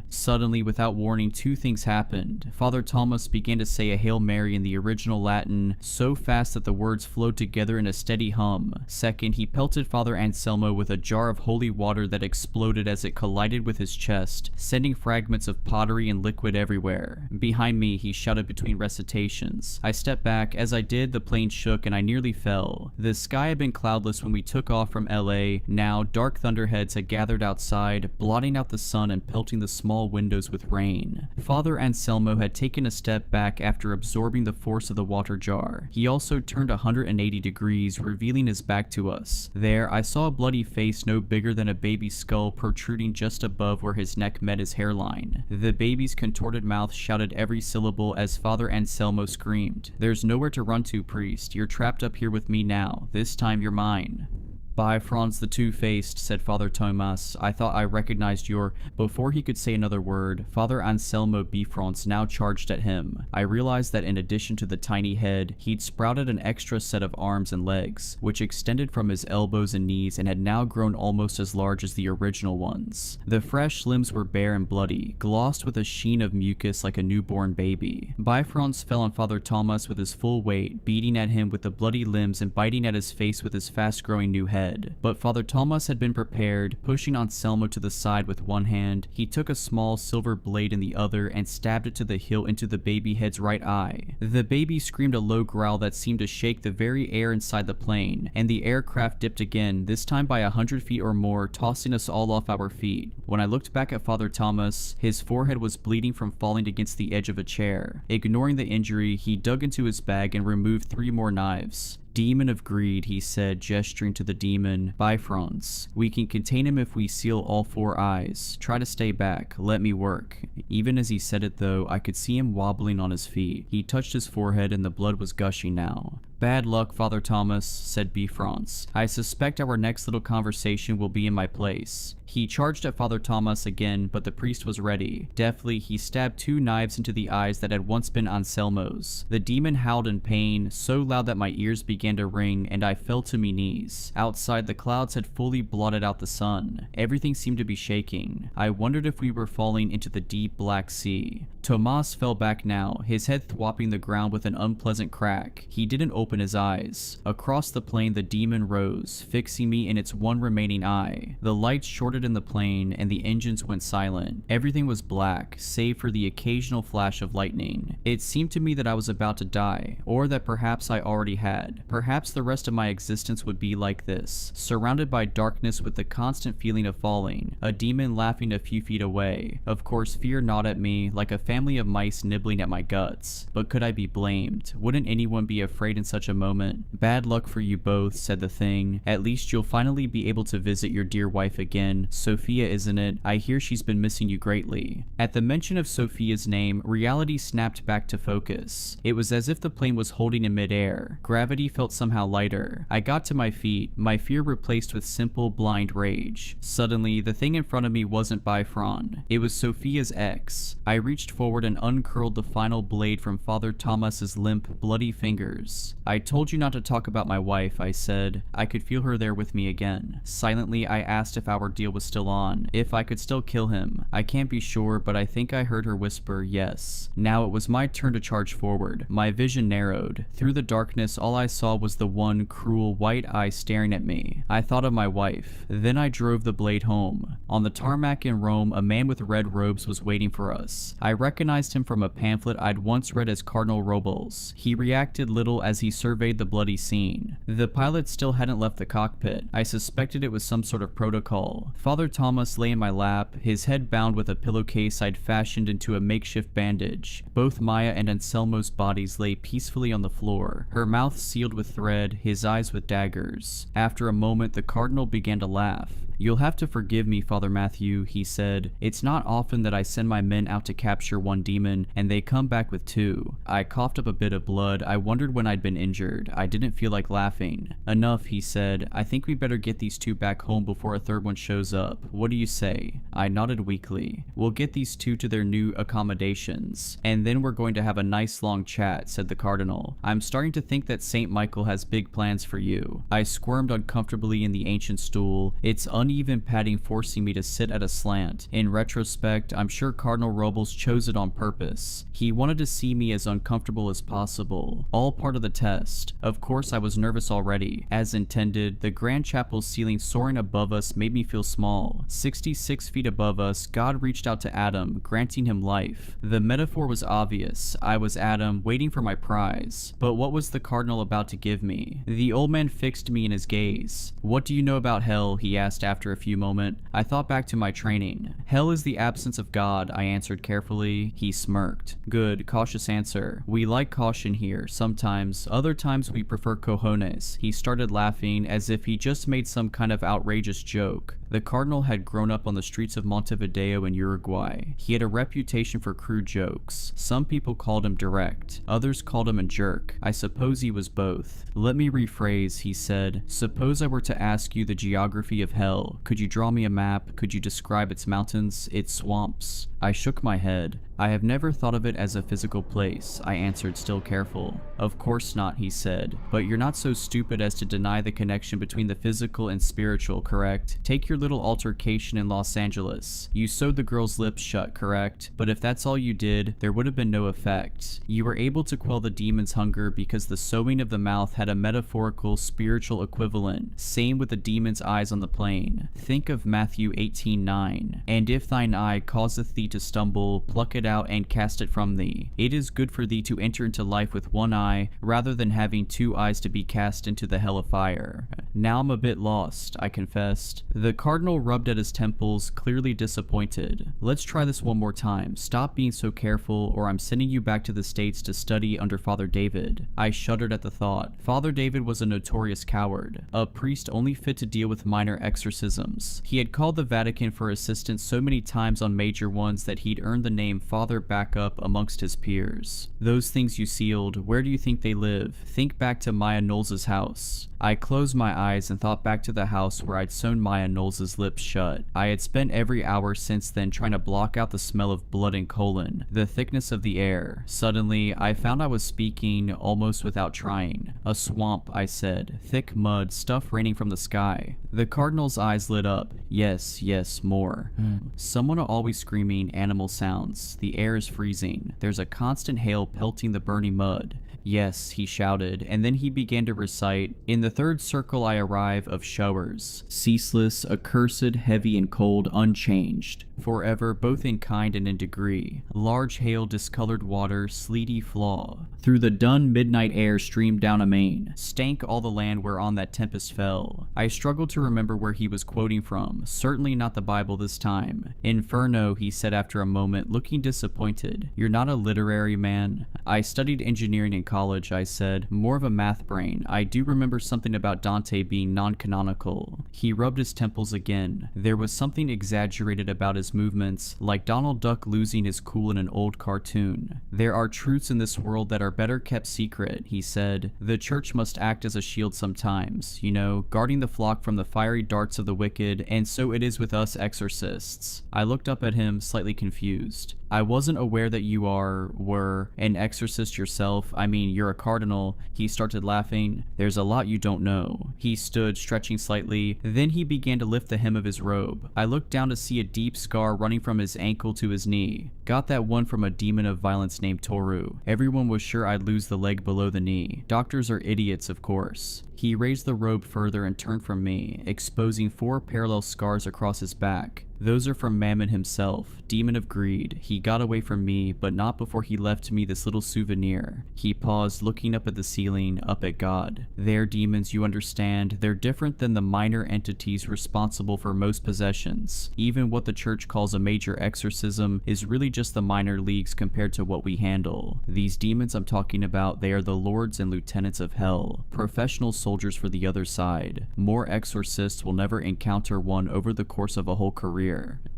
Suddenly, without warning, two things happened. Father Thomas began to say a Hail Mary in the original Latin, so fast that the words flowed together in a steady hum. Second, he pelted Father Anselmo with a jar of holy water that exploded as it collided with his chest, sending fragments of pottery and liquid everywhere. "Behind me," he shouted between recitations. I stepped back. As I did, the plane shook and I nearly fell. The sky had been cloudless when we took off from LA. Now, dark thunderheads had gathered outside, blotting out the sun and pelting the small windows with rain. Father Anselmo had taken a step back after absorbing the force of the water jar. He also turned 180 degrees, revealing his back to us. There, I saw a bloody face no bigger than a baby's skull protruding just above where his neck met his hairline. The baby's contorted mouth shouted every syllable as Father Anselmo screamed, "There's nowhere to run to, priest. You're trapped up here with me now. This time you're mine." "By Franz the Two-Faced," said Father Thomas, "I thought I recognized your—" Before he could say another word, Father Anselmo Bifrons now charged at him. I realized that in addition to the tiny head, he'd sprouted an extra set of arms and legs, which extended from his elbows and knees and had now grown almost as large as the original ones. The fresh limbs were bare and bloody, glossed with a sheen of mucus like a newborn baby. Bifrons fell on Father Thomas with his full weight, beating at him with the bloody limbs and biting at his face with his fast-growing new head. But Father Thomas had been prepared. Pushing Anselmo to the side with one hand, he took a small silver blade in the other and stabbed it to the hilt into the baby head's right eye. The baby screamed a low growl that seemed to shake the very air inside the plane, and the aircraft dipped again, this time by 100 feet or more, tossing us all off our feet. When I looked back at Father Thomas, his forehead was bleeding from falling against the edge of a chair. Ignoring the injury, he dug into his bag and removed 3 more knives. Demon of greed, he said, gesturing to the demon. Bifrons. We can contain him if we seal all 4 eyes. Try to stay back. Let me work. Even as he said it though, I could see him wobbling on his feet. He touched his forehead and the blood was gushing now. Bad luck, Father Thomas, said Bifrons. I suspect our next little conversation will be in my place. He charged at Father Thomas again, but the priest was ready. Deftly, he stabbed 2 knives into the eyes that had once been Anselmo's. The demon howled in pain, so loud that my ears began to ring, and I fell to me knees. Outside, the clouds had fully blotted out the sun. Everything seemed to be shaking. I wondered if we were falling into the deep black sea. Tomas fell back now, his head thwopping the ground with an unpleasant crack. He didn't open his eyes. Across the plain, the demon rose, fixing me in its one remaining eye. The lights shorted in the plain, and the engines went silent. Everything was black, save for the occasional flash of lightning. It seemed to me that I was about to die, or that perhaps I already had. Perhaps the rest of my existence would be like this, surrounded by darkness with the constant feeling of falling, a demon laughing a few feet away. Of course, fear gnawed at me like a family of mice nibbling at my guts. But could I be blamed? Wouldn't anyone be afraid in such a moment? Bad luck for you both, said the thing. At least you'll finally be able to visit your dear wife again. Sophia, isn't it? I hear she's been missing you greatly. At the mention of Sophia's name, reality snapped back to focus. It was as if the plane was holding in midair. Gravity felt somehow lighter. I got to my feet, my fear replaced with simple, blind rage. Suddenly, the thing in front of me wasn't Bifron. It was Sophia's ex. I reached forward and uncurled the final blade from Father Thomas's limp, bloody fingers. I told you not to talk about my wife, I said. I could feel her there with me again. Silently, I asked if our deal was still on, if I could still kill him. I can't be sure, but I think I heard her whisper yes. Now it was my turn to charge forward. My vision narrowed. Through the darkness, all I saw was the one cruel white eye staring at me. I thought of my wife. Then I drove the blade home. On the tarmac in Rome, a man with red robes was waiting for us. I recognized him from a pamphlet I'd once read as Cardinal Robles. He reacted little as he surveyed the bloody scene. The pilot still hadn't left the cockpit. I suspected it was some sort of protocol. Father Thomas lay in my lap, his head bound with a pillowcase I'd fashioned into a makeshift bandage. Both Maya and Anselmo's bodies lay peacefully on the floor, her mouth sealed with thread, his eyes with daggers. After a moment, the cardinal began to laugh. You'll have to forgive me, Father Matthew, he said. It's not often that I send my men out to capture one demon, and they come back with 2. I coughed up a bit of blood. I wondered when I'd been injured. I didn't feel like laughing. Enough, he said. I think we better get these 2 back home before a 3rd one shows up. What do you say? I nodded weakly. We'll get these 2 to their new accommodations, and then we're going to have a nice long chat, said the cardinal. I'm starting to think that St. Michael has big plans for you. I squirmed uncomfortably in the ancient stool, its uneven padding forcing me to sit at a slant. In retrospect, I'm sure Cardinal Robles chose it on purpose. He wanted to see me as uncomfortable as possible. All part of the test. Of course, I was nervous already. As intended, the Grand Chapel's ceiling soaring above us made me feel small. 66 feet above us, God reached out to Adam, granting him life. The metaphor was obvious. I was Adam, waiting for my prize. But what was the cardinal about to give me? The old man fixed me in his gaze. What do you know about hell? He asked after a few moments. I thought back to my training. Hell is the absence of God, I answered carefully. He smirked. Good, cautious answer. We like caution here, sometimes. Other times we prefer cojones. He started laughing as if he just made some kind of outrageous joke. The cardinal had grown up on the streets of Montevideo in Uruguay. He had a reputation for crude jokes. Some people called him direct. Others called him a jerk. I suppose he was both. Let me rephrase, he said. Suppose I were to ask you the geography of hell. Could you draw me a map? Could you describe its mountains, its swamps? I shook my head. I have never thought of it as a physical place, I answered, still careful. Of course not, he said, but you're not so stupid as to deny the connection between the physical and spiritual, correct? Take your little altercation in Los Angeles. You sewed the girl's lips shut, correct? But if that's all you did, there would have been no effect. You were able to quell the demon's hunger because the sewing of the mouth had a metaphorical, spiritual equivalent. Same with the demon's eyes on the plane. Think of Matthew 18:9. And if thine eye causeth thee to stumble, pluck it out and cast it from thee. It is good for thee to enter into life with one eye, rather than having 2 eyes to be cast into the hell of fire. Now I'm a bit lost, I confessed. The cardinal rubbed at his temples, clearly disappointed. Let's try this one more time. Stop being so careful, or I'm sending you back to the States to study under Father David. I shuddered at the thought. Father David was a notorious coward, a priest only fit to deal with minor exorcisms. He had called the Vatican for assistance so many times on major ones that he'd earned the name Father Backup amongst his peers. Those things you sealed, where do you think they live? Think back to Maya Knowles' house. I closed my eyes and thought back to the house where I'd sewn Maya Knowles' lips shut. I had spent every hour since then trying to block out the smell of blood and colon, the thickness of the air. Suddenly, I found I was speaking almost without trying. A swamp, I said. Thick mud, stuff raining from the sky. The cardinal's eyes lit up. Yes, yes, more. Someone are always screaming animal sounds. The air is freezing. There's a constant hail pelting the burning mud. Yes, he shouted, and then he began to recite, in the 3rd circle I arrive of showers, ceaseless, accursed, heavy and cold, unchanged, forever, both in kind and in degree, large hail, discolored water, sleety flaw, through the dun midnight air streamed down amain, stank all the land whereon that tempest fell. I struggled to remember where he was quoting from, certainly not the Bible this time. Inferno, he said after a moment, looking disappointed. You're not a literary man? I studied engineering in college, I said, more of a math brain. I do remember something about Dante being non-canonical. He rubbed his temples again. There was something exaggerated about his movements, like Donald Duck losing his cool in an old cartoon. There are truths in this world that are better kept secret, he said. The church must act as a shield sometimes, you know, guarding the flock from the fiery darts of the wicked, and so it is with us exorcists. I looked up at him, slightly confused. I wasn't aware that you were an exorcist yourself. I mean, you're a cardinal. He started laughing. There's a lot you don't know. He stood, stretching slightly. Then he began to lift the hem of his robe. I looked down to see a deep scar running from his ankle to his knee. Got that one from a demon of violence named Toru. Everyone was sure I'd lose the leg below the knee. Doctors are idiots, of course. He raised the robe further and turned from me, exposing 4 parallel scars across his back. Those are from Mammon himself, demon of greed. He got away from me, but not before he left me this little souvenir. He paused, looking up at the ceiling, up at God. They're demons, you understand. They're different than the minor entities responsible for most possessions. Even what the church calls a major exorcism is really just the minor leagues compared to what we handle. These demons I'm talking about, they are the lords and lieutenants of hell, professional soldiers for the other side. More exorcists will never encounter one over the course of a whole career.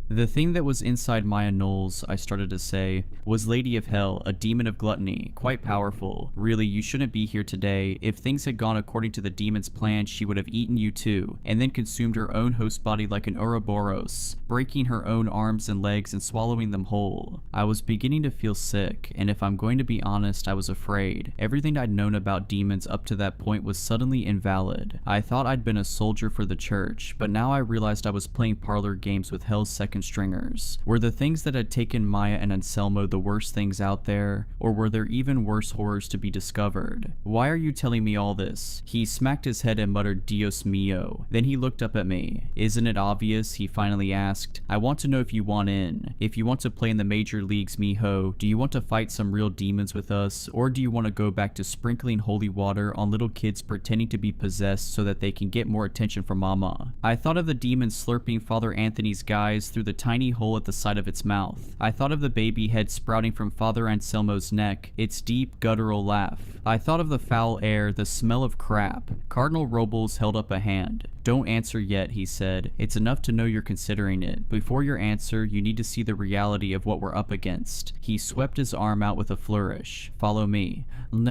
The thing that was inside Maya Knowles, I started to say, was Lady of Hell, a demon of gluttony, quite powerful. Really, you shouldn't be here today. If things had gone according to the demon's plan, she would have eaten you too, and then consumed her own host body like an Ouroboros, breaking her own arms and legs and swallowing them whole. I was beginning to feel sick, and if I'm going to be honest, I was afraid. Everything I'd known about demons up to that point was suddenly invalid. I thought I'd been a soldier for the church, but now I realized I was playing parlor games with Hell's second stringers. Were the things that had taken Maya and Anselmo the worst things out there, or were there even worse horrors to be discovered? Why are you telling me all this? He smacked his head and muttered, Dios mio. Then he looked up at me. Isn't it obvious? He finally asked. I want to know if you want in. If you want to play in the major leagues, mijo, do you want to fight some real demons with us, or do you want to go back to sprinkling holy water on little kids pretending to be possessed so that they can get more attention from mama? I thought of the demon slurping Father Anthony's guys through the tiny hole at the side of its mouth. I thought of the baby head sprouting from Father Anselmo's neck, its deep, guttural laugh. I thought of the foul air, the smell of crap. Cardinal Robles held up a hand. Don't answer yet, he said. It's enough to know you're considering it. Before your answer, you need to see the reality of what we're up against. He swept his arm out with a flourish. Follow me.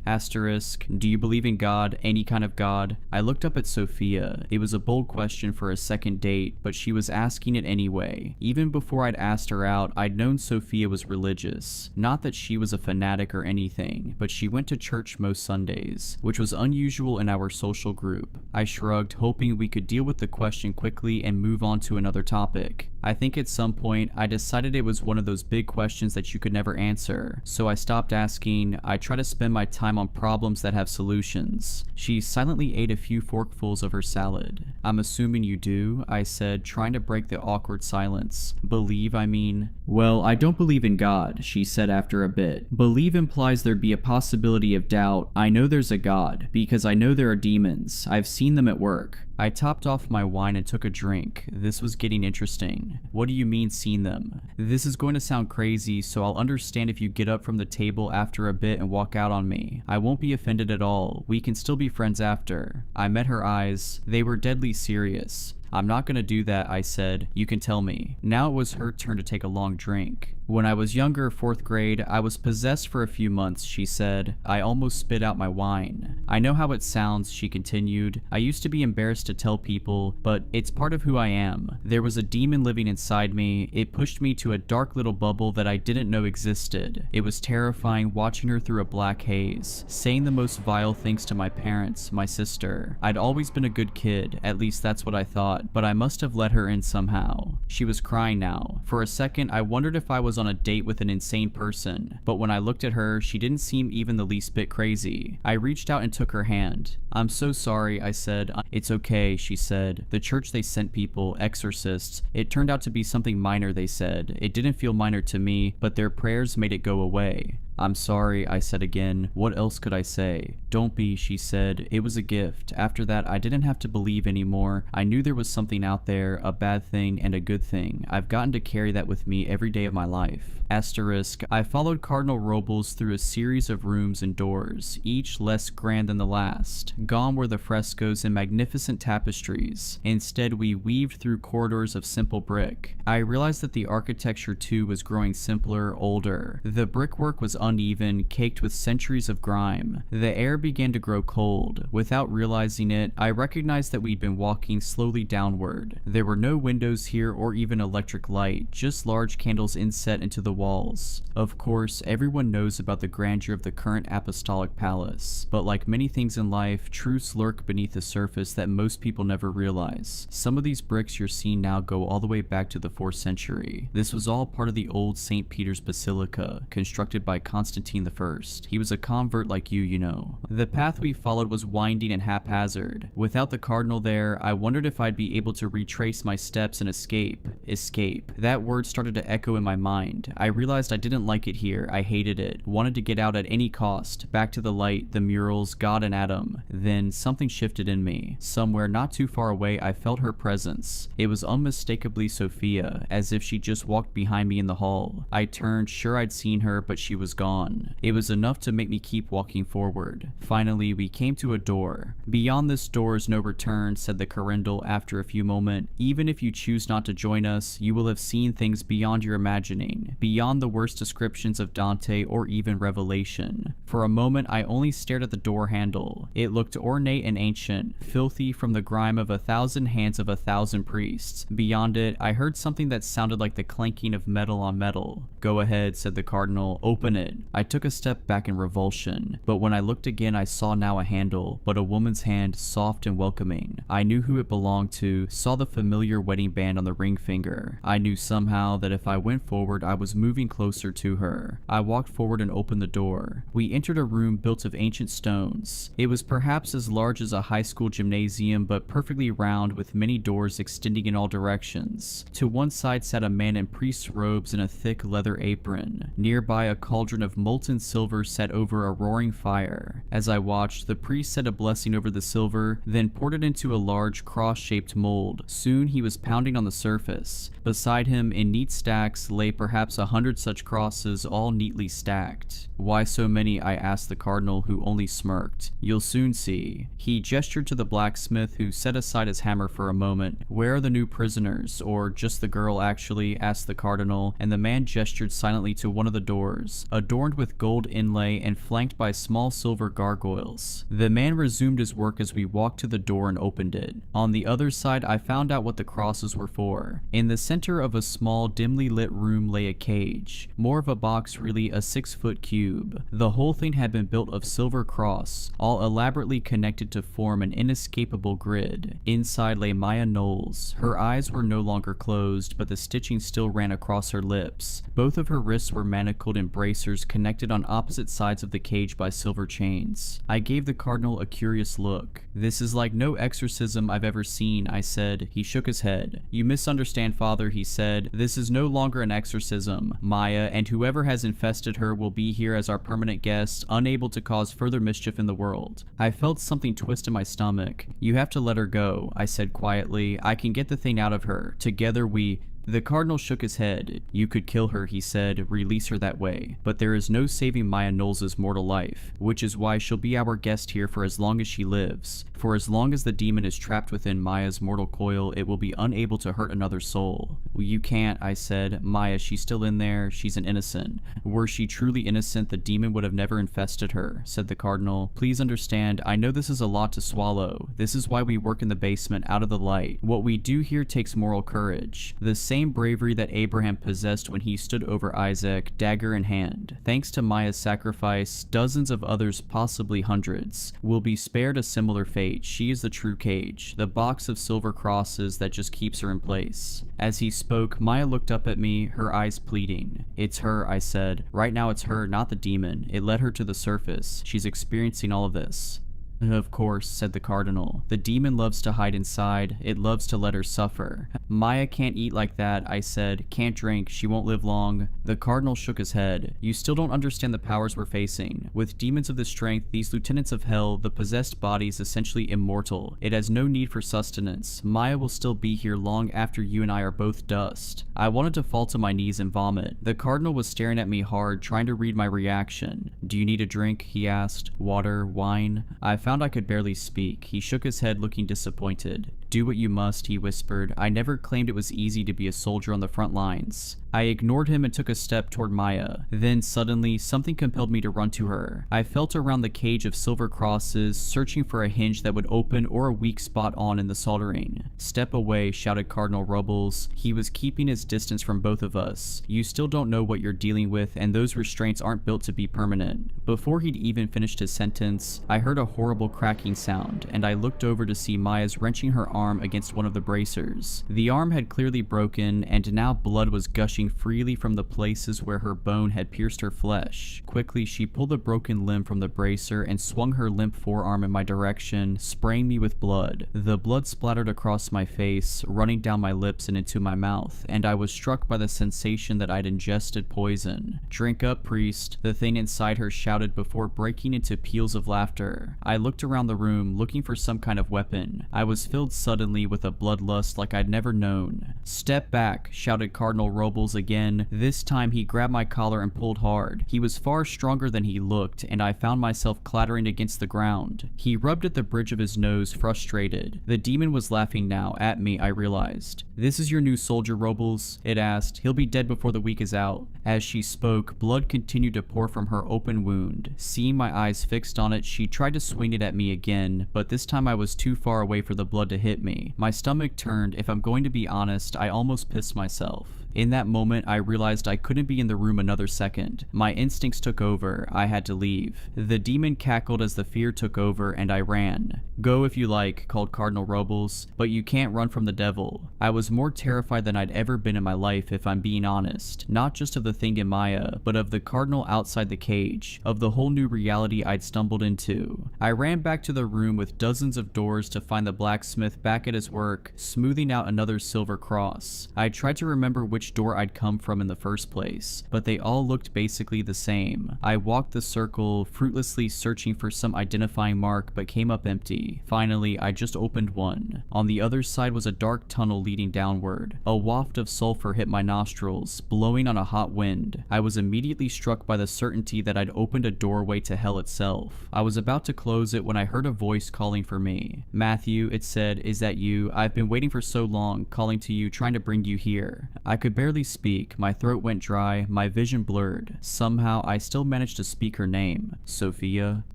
Asterisk. Do you believe in God? Any kind of God? I looked up at Sophia. It was a bold question for a second date, but she was asking it anyway. Even before I'd asked her out, I'd known Sophia was religious. Not that she was a fanatic or anything, but she went to church most Sundays, which was unusual in our social group. I shrugged, hoping we could deal with the question quickly and move on to another topic. I think at some point I decided it was one of those big questions that you could never answer, so I stopped asking. I try to spend my time on problems that have solutions. She silently ate a few forkfuls of her salad. I'm assuming you do, I said, trying to break the awkward silence. Believe, I mean? Well, I don't believe in God, she said after a bit. Believe implies there'd be a possibility of doubt. I know there's a God, because I know there are demons. I've seen them at work. I topped off my wine and took a drink. This was getting interesting. What do you mean, seen them? This is going to sound crazy, so I'll understand if you get up from the table after a bit and walk out on me. I won't be offended at all. We can still be friends after. I met her eyes. They were deadly serious. I'm not gonna do that, I said. You can tell me. Now it was her turn to take a long drink. When I was younger, 4th grade, I was possessed for a few months, she said. I almost spit out my wine. I know how it sounds, she continued. I used to be embarrassed to tell people, but it's part of who I am. There was a demon living inside me. It pushed me to a dark little bubble that I didn't know existed. It was terrifying watching her through a black haze, saying the most vile things to my parents, my sister. I'd always been a good kid, at least that's what I thought, but I must have let her in somehow. She was crying now. For a second, I wondered if I was on a date with an insane person, but when I looked at her, she didn't seem even the least bit crazy. I reached out and took her hand. I'm so sorry, I said. It's okay, she said. The church they sent people, exorcists. It turned out to be something minor, they said. It didn't feel minor to me, but their prayers made it go away. I'm sorry, I said again. What else could I say? Don't be, she said. It was a gift. After that, I didn't have to believe anymore. I knew there was something out there, a bad thing and a good thing. I've gotten to carry that with me every day of my life. Asterisk, I followed Cardinal Robles through a series of rooms and doors, each less grand than the last. Gone were the frescoes and magnificent tapestries. Instead, we weaved through corridors of simple brick. I realized that the architecture too was growing simpler, older. The brickwork was uneven, caked with centuries of grime. The air began to grow cold. Without realizing it, I recognized that we'd been walking slowly downward. There were no windows here or even electric light, just large candles inset into the walls. Of course, everyone knows about the grandeur of the current apostolic palace, but like many things in life, truths lurk beneath the surface that most people never realize. Some of these bricks you're seeing now go all the way back to the 4th century. This was all part of the old St. Peter's Basilica, constructed by Constantine I. He was a convert like you know. The path we followed was winding and haphazard. Without the cardinal there, I wondered if I'd be able to retrace my steps and escape. Escape. That word started to echo in my mind. I realized I didn't like it here. I hated it. Wanted to get out at any cost. Back to the light, the murals, God and Adam. Then something shifted in me. Somewhere not too far away, I felt her presence. It was unmistakably Sophia, as if she just walked behind me in the hall. I turned, sure I'd seen her, but she was gone. It was enough to make me keep walking forward. Finally, we came to a door. Beyond this door is no return, said the Corindal after a few moments. Even if you choose not to join us, you will have seen things beyond your imagining, beyond the worst descriptions of Dante or even Revelation. For a moment, I only stared at the door handle. It looked ornate and ancient, filthy from the grime of 1,000 hands of 1,000 priests. Beyond it, I heard something that sounded like the clanking of metal on metal. Go ahead, said the cardinal. Open it. I took a step back in revulsion, but when I looked again, I saw now a handle, but a woman's hand, soft and welcoming. I knew who it belonged to, saw the familiar wedding band on the ring finger. I knew somehow that if I went forward, I was moving closer to her. I walked forward and opened the door. We entered a room built of ancient stones. It was perhaps as large as a high school gymnasium, but perfectly round with many doors extending in all directions. To one side sat a man in priest's robes and a thick leather apron. Nearby, a cauldron of molten silver set over a roaring fire. As I watched, the priest said a blessing over the silver, then poured it into a large cross-shaped mold. Soon he was pounding on the surface. Beside him, in neat stacks, lay perhaps 100 such crosses, all neatly stacked. Why so many? I asked the cardinal, who only smirked. You'll soon see. He gestured to the blacksmith, who set aside his hammer for a moment. Where are the new prisoners? Or just the girl, actually? Asked the cardinal, and the man gestured silently to one of the doors, adorned with gold inlay and flanked by small silver gargoyles. The man resumed his work as we walked to the door and opened it. On the other side, I found out what the crosses were for. In the center of a small, dimly lit room lay a cage. More of a box, really, a 6-foot cube. The whole thing had been built of silver cross, all elaborately connected to form an inescapable grid. Inside lay Maya Knowles. Her eyes were no longer closed, but the stitching still ran across her lips. Both of her wrists were manacled in bracers connected on opposite sides of the cage by silver chains. I gave the Cardinal a curious look. "This is like no exorcism I've ever seen," I said. He shook his head. "You misunderstand, Father," he said. "This is no longer an exorcism. Maya and whoever has infested her will be here as our permanent guests, unable to cause further mischief in the world." I felt something twist in my stomach. "You have to let her go," I said quietly. "I can get the thing out of her. Together we—" The Cardinal shook his head. "You could kill her," he said, "release her that way. But there is no saving Maya Knowles' mortal life, which is why she'll be our guest here for as long as she lives. For as long as the demon is trapped within Maya's mortal coil, it will be unable to hurt another soul." "You can't," I said. "Maya, she's still in there. She's an innocent." "Were she truly innocent, the demon would have never infested her," said the Cardinal. "Please understand, I know this is a lot to swallow. This is why we work in the basement, out of the light. What we do here takes moral courage. The same bravery that Abraham possessed when he stood over Isaac, dagger in hand. Thanks to Maya's sacrifice, dozens of others, possibly hundreds, will be spared a similar fate. She is the true cage, the box of silver crosses that just keeps her in place." As he spoke, Maya looked up at me, her eyes pleading. "It's her," I said. "Right now it's her, not the demon. It led her to the surface. She's experiencing all of this." "Of course," said the Cardinal. "The demon loves to hide inside. It loves to let her suffer." "Maya can't eat like that," I said. "Can't drink. She won't live long." The Cardinal shook his head. "You still don't understand the powers we're facing. With demons of this strength, these lieutenants of hell, the possessed body is essentially immortal. It has no need for sustenance. Maya will still be here long after you and I are both dust." I wanted to fall to my knees and vomit. The Cardinal was staring at me hard, trying to read my reaction. "Do you need a drink?" he asked. "Water? Wine?" I found I could barely speak. He shook his head, looking disappointed. "Do what you must," he whispered. "I never claimed it was easy to be a soldier on the front lines." I ignored him and took a step toward Maya. Then suddenly, something compelled me to run to her. I felt around the cage of silver crosses, searching for a hinge that would open or a weak spot in the soldering. "Step away," shouted Cardinal Robles. He was keeping his distance from both of us. "You still don't know what you're dealing with, and those restraints aren't built to be permanent." Before he'd even finished his sentence, I heard a horrible cracking sound, and I looked over to see Maya's wrenching her arm against one of the bracers. The arm had clearly broken, and now blood was gushing freely from the places where her bone had pierced her flesh. Quickly, she pulled the broken limb from the bracer and swung her limp forearm in my direction, spraying me with blood. The blood splattered across my face, running down my lips and into my mouth, and I was struck by the sensation that I'd ingested poison. "Drink up, priest," the thing inside her shouted before breaking into peals of laughter. I looked around the room, looking for some kind of weapon. I was filled suddenly with a bloodlust like I'd never known. "Step back," shouted Cardinal Robles again. This time he grabbed my collar and pulled hard. He was far stronger than he looked, and I found myself clattering against the ground. He rubbed at the bridge of his nose, frustrated. The demon was laughing now, at me, I realized. "This is your new soldier, Robles?" it asked. "He'll be dead before the week is out." As she spoke, blood continued to pour from her open wound. Seeing my eyes fixed on it, she tried to swing it at me again, but this time I was too far away for the blood to hit me. My stomach turned. If I'm going to be honest, I almost pissed myself. In that moment, I realized I couldn't be in the room another second. My instincts took over. I had to leave. The demon cackled as the fear took over, and I ran. "Go if you like," called Cardinal Robles, "but you can't run from the devil." I was more terrified than I'd ever been in my life, if I'm being honest. Not just of the thing in Maya, but of the Cardinal outside the cage, of the whole new reality I'd stumbled into. I ran back to the room with dozens of doors to find the blacksmith back at his work, smoothing out another silver cross. I tried to remember which door I'd come from in the first place, but they all looked basically the same. I walked the circle, fruitlessly searching for some identifying mark, but came up empty. Finally, I just opened one. On the other side was a dark tunnel leading downward. A waft of sulfur hit my nostrils, blowing on a hot wind. I was immediately struck by the certainty that I'd opened a doorway to hell itself. I was about to close it when I heard a voice calling for me. "Matthew," it said, "is that you? I've been waiting for so long, calling to you, trying to bring you here." I could could barely speak, my throat went dry, my vision blurred. Somehow, I still managed to speak her name. Sophia?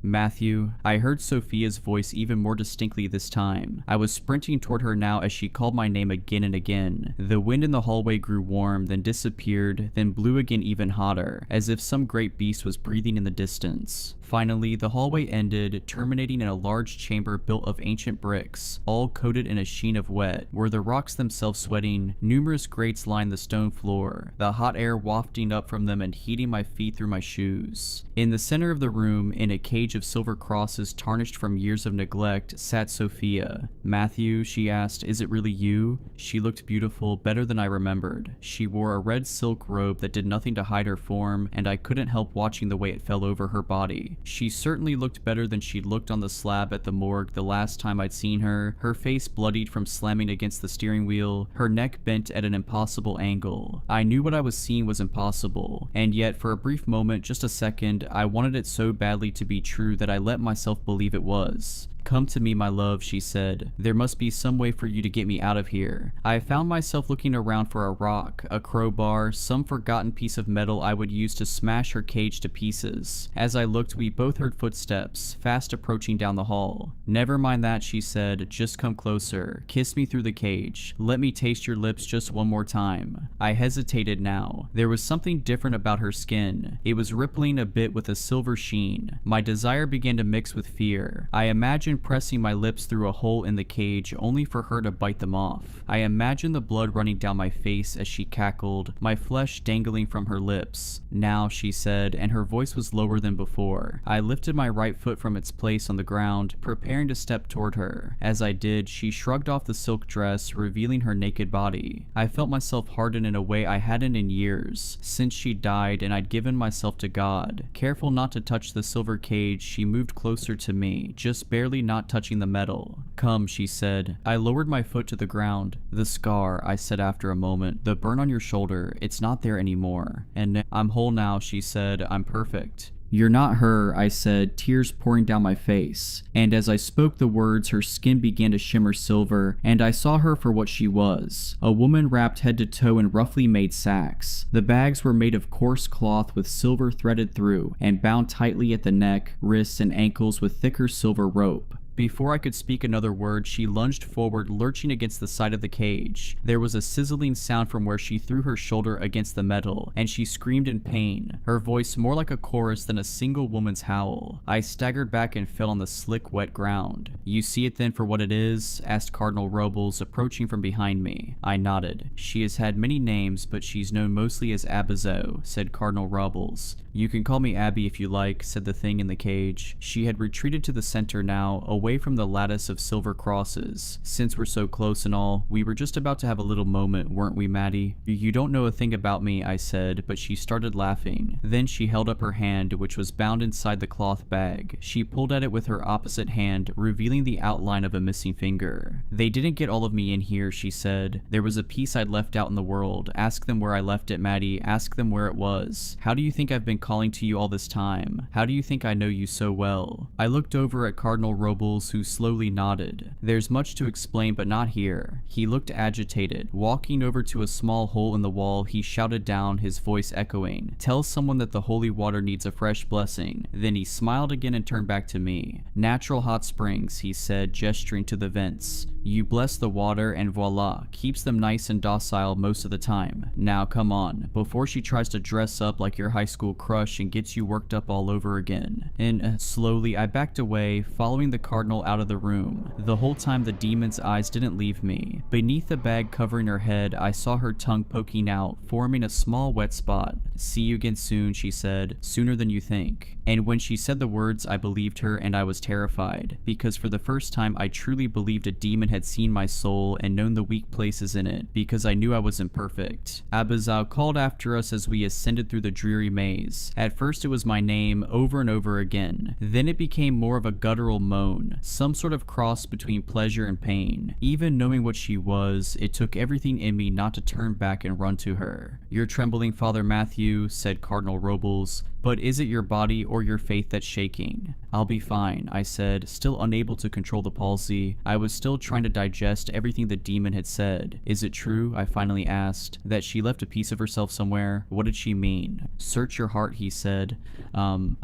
Matthew? I heard Sophia's voice even more distinctly this time. I was sprinting toward her now as she called my name again and again. The wind in the hallway grew warm, then disappeared, then blew again even hotter, as if some great beast was breathing in the distance. Finally, the hallway ended, terminating in a large chamber built of ancient bricks, all coated in a sheen of wet, where the rocks themselves sweating. Numerous grates lined the stone floor, the hot air wafting up from them and heating my feet through my shoes. In the center of the room, in a cage of silver crosses tarnished from years of neglect, sat Sophia. Matthew, she asked, is it really you? She looked beautiful, better than I remembered. She wore a red silk robe that did nothing to hide her form, and I couldn't help watching the way it fell over her body. She certainly looked better than she'd looked on the slab at the morgue the last time I'd seen her, her face bloodied from slamming against the steering wheel, her neck bent at an impossible angle. I knew what I was seeing was impossible, and yet for a brief moment, just a second, I wanted it so badly to be true that I let myself believe it was. Come to me, my love, she said. There must be some way for you to get me out of here. I found myself looking around for a rock, a crowbar, some forgotten piece of metal I would use to smash her cage to pieces. As I looked, we both heard footsteps, fast approaching down the hall. Never mind that, she said. Just come closer. Kiss me through the cage. Let me taste your lips just one more time. I hesitated now. There was something different about her skin. It was rippling a bit with a silver sheen. My desire began to mix with fear. I imagined pressing my lips through a hole in the cage only for her to bite them off. I imagined the blood running down my face as she cackled, my flesh dangling from her lips. Now, she said, and her voice was lower than before. I lifted my right foot from its place on the ground, preparing to step toward her. As I did, she shrugged off the silk dress, revealing her naked body. I felt myself harden in a way I hadn't in years, since she died and I'd given myself to God. Careful not to touch the silver cage, she moved closer to me, just barely not touching the metal. Come, she said. I lowered my foot to the ground. The scar, I said after a moment. The burn on your shoulder, it's not there anymore. And I'm whole now, she said. I'm perfect. You're not her, I said, tears pouring down my face. And as I spoke the words, her skin began to shimmer silver, and I saw her for what she was. A woman wrapped head to toe in roughly made sacks. The bags were made of coarse cloth with silver threaded through, and bound tightly at the neck, wrists, and ankles with thicker silver rope. Before I could speak another word, she lunged forward, lurching against the side of the cage. There was a sizzling sound from where she threw her shoulder against the metal, and she screamed in pain, her voice more like a chorus than a single woman's howl. I staggered back and fell on the slick, wet ground. You see it then for what it is? Asked Cardinal Robles, approaching from behind me. I nodded. She has had many names, but she's known mostly as Abazo, said Cardinal Robles. You can call me Abby if you like, said the thing in the cage. She had retreated to the center now, away from the lattice of silver crosses. Since we're so close and all, we were just about to have a little moment, weren't we, Maddie? You don't know a thing about me, I said, but she started laughing. Then she held up her hand, which was bound inside the cloth bag. She pulled at it with her opposite hand, revealing the outline of a missing finger. They didn't get all of me in here, she said. There was a piece I'd left out in the world. Ask them where I left it, Maddie. Ask them where it was. How do you think I've been calling to you all this time? How do you think I know you so well? I looked over at Cardinal Robles, who slowly nodded. There's much to explain, but not here. He looked agitated. Walking over to a small hole in the wall, he shouted down, his voice echoing, "Tell someone that the holy water needs a fresh blessing." Then he smiled again and turned back to me. "Natural hot springs," he said, gesturing to the vents. "You bless the water and voila, keeps them nice and docile most of the time. Now come on, before she tries to dress up like your high school crush and gets you worked up all over again." And slowly I backed away, following the Cardinal out of the room. The whole time the demon's eyes didn't leave me. Beneath the bag covering her head, I saw her tongue poking out, forming a small wet spot. "See you again soon," she said, "sooner than you think." And when she said the words, I believed her, and I was terrified, because for the first time I truly believed a demon had seen my soul and known the weak places in it, because I knew I was imperfect. Abazau called after us as we ascended through the dreary maze. At first it was my name, over and over again. Then it became more of a guttural moan, some sort of cross between pleasure and pain. Even knowing what she was, it took everything in me not to turn back and run to her. "You're trembling, Father Matthew," said Cardinal Robles, "but is it your body or your faith that's shaking?" "I'll be fine," I said, still unable to control the palsy. I was still trying to digest everything the demon had said. Is it true, I finally asked, that she left a piece of herself somewhere? What did she mean? Search your heart, he said.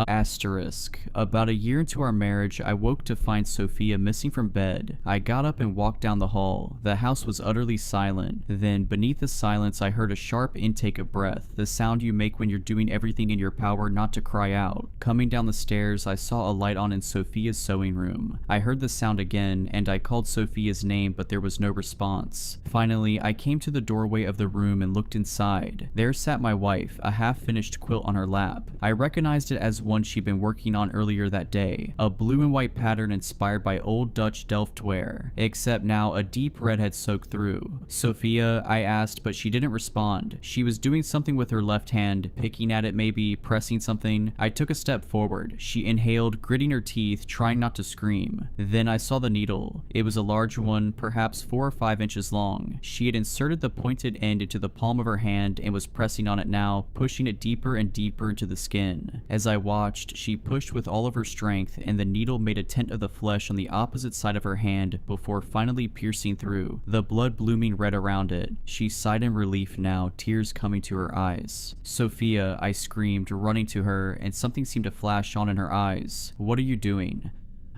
Asterisk. About a year into our marriage, I woke to find Sophia missing from bed. I got up and walked down the hall. The house was utterly silent. Then, beneath the silence, I heard a sharp intake of breath, the sound you make when you're doing everything in your power not to cry out. Coming down the stairs, I saw a light on in Sophia's sewing room. I heard the sound again, and I called Sophia's name, but there was no response. Finally, I came to the doorway of the room and looked inside. There sat my wife, a half-finished quilt on her lap. I recognized it as one she'd been working on earlier that day, a blue and white pattern inspired by old Dutch Delftware, except now a deep red had soaked through. Sophia, I asked, but she didn't respond. She was doing something with her left hand, picking at it maybe, pressing something. I took a step forward. She inhaled, gritting her teeth, trying not to scream. Then I saw the needle. It was a large one, perhaps 4 or 5 inches long. She had inserted the pointed end into the palm of her hand and was pressing on it now, pushing it deeper and deeper into the skin. As I watched, she pushed with all of her strength, and the needle made a tent of the flesh on the opposite side of her hand before finally piercing through, the blood blooming red around it. She sighed in relief now, tears coming to her eyes. Sophia, I screamed, running to her, and something seemed to flash on in her eyes. What are you doing?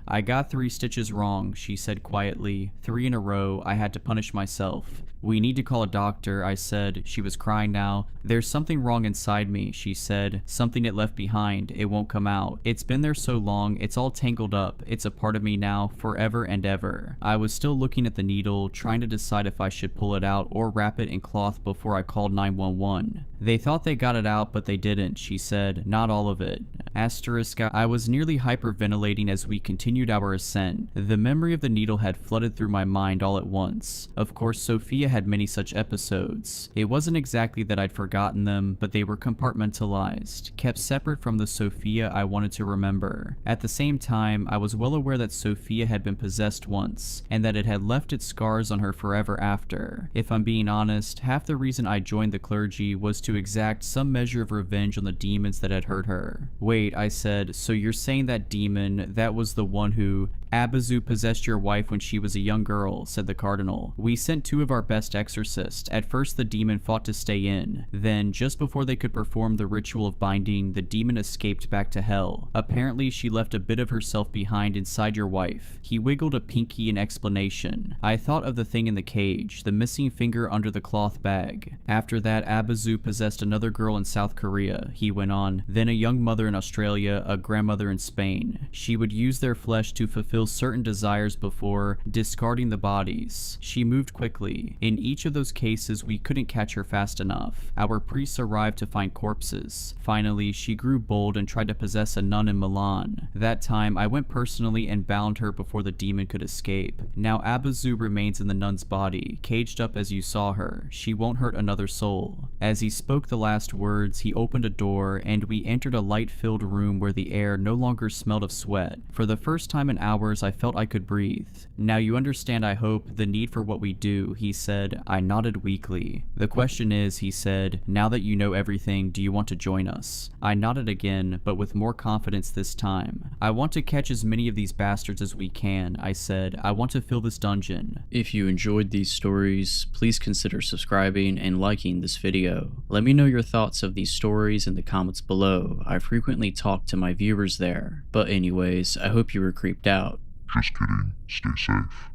I got 3 stitches wrong, she said quietly. 3 in a row. I had to punish myself. We need to call a doctor, I said. She was crying now. There's something wrong inside me, she said. Something it left behind. It won't come out. It's been there so long, it's all tangled up. It's a part of me now, forever and ever. I was still looking at the needle, trying to decide if I should pull it out or wrap it in cloth before I called 911. They thought they got it out, but they didn't, she said. Not all of it. Asterisk, I was nearly hyperventilating as we continued our ascent. The memory of the needle had flooded through my mind all at once. Of course, Sophia had many such episodes. It wasn't exactly that I'd forgotten them, but they were compartmentalized, kept separate from the Sophia I wanted to remember. At the same time, I was well aware that Sophia had been possessed once, and that it had left its scars on her forever after. If I'm being honest, half the reason I joined the clergy was to exact some measure of revenge on the demons that had hurt her. Wait, I said, so you're saying that demon, that was the one who... Abazu possessed your wife when she was a young girl, said the cardinal. We sent 2 of our best exorcists. At first the demon fought to stay in. Then, just before they could perform the ritual of binding, the demon escaped back to hell. Apparently she left a bit of herself behind inside your wife. He wiggled a pinky in explanation. I thought of the thing in the cage, the missing finger under the cloth bag. After that, Abazu possessed another girl in South Korea, he went on, then a young mother in Australia, a grandmother in Spain. She would use their flesh to fulfill certain desires before discarding the bodies. She moved quickly. In each of those cases, we couldn't catch her fast enough. Our priests arrived to find corpses. Finally, she grew bold and tried to possess a nun in Milan. That time, I went personally and bound her before the demon could escape. Now Abazu remains in the nun's body, caged up as you saw her. She won't hurt another soul. As he spoke the last words, he opened a door, and we entered a light-filled room where the air no longer smelled of sweat. For the first time in hours, I felt I could breathe. Now you understand, I hope, the need for what we do, he said. I nodded weakly. The question is, he said, now that you know everything, do you want to join us? I nodded again, but with more confidence this time. I want to catch as many of these bastards as we can, I said. I want to fill this dungeon. If you enjoyed these stories, please consider subscribing and liking this video. Let me know your thoughts of these stories in the comments below. I frequently talk to my viewers there. But anyways, I hope you were creeped out. Just kidding. Stay safe.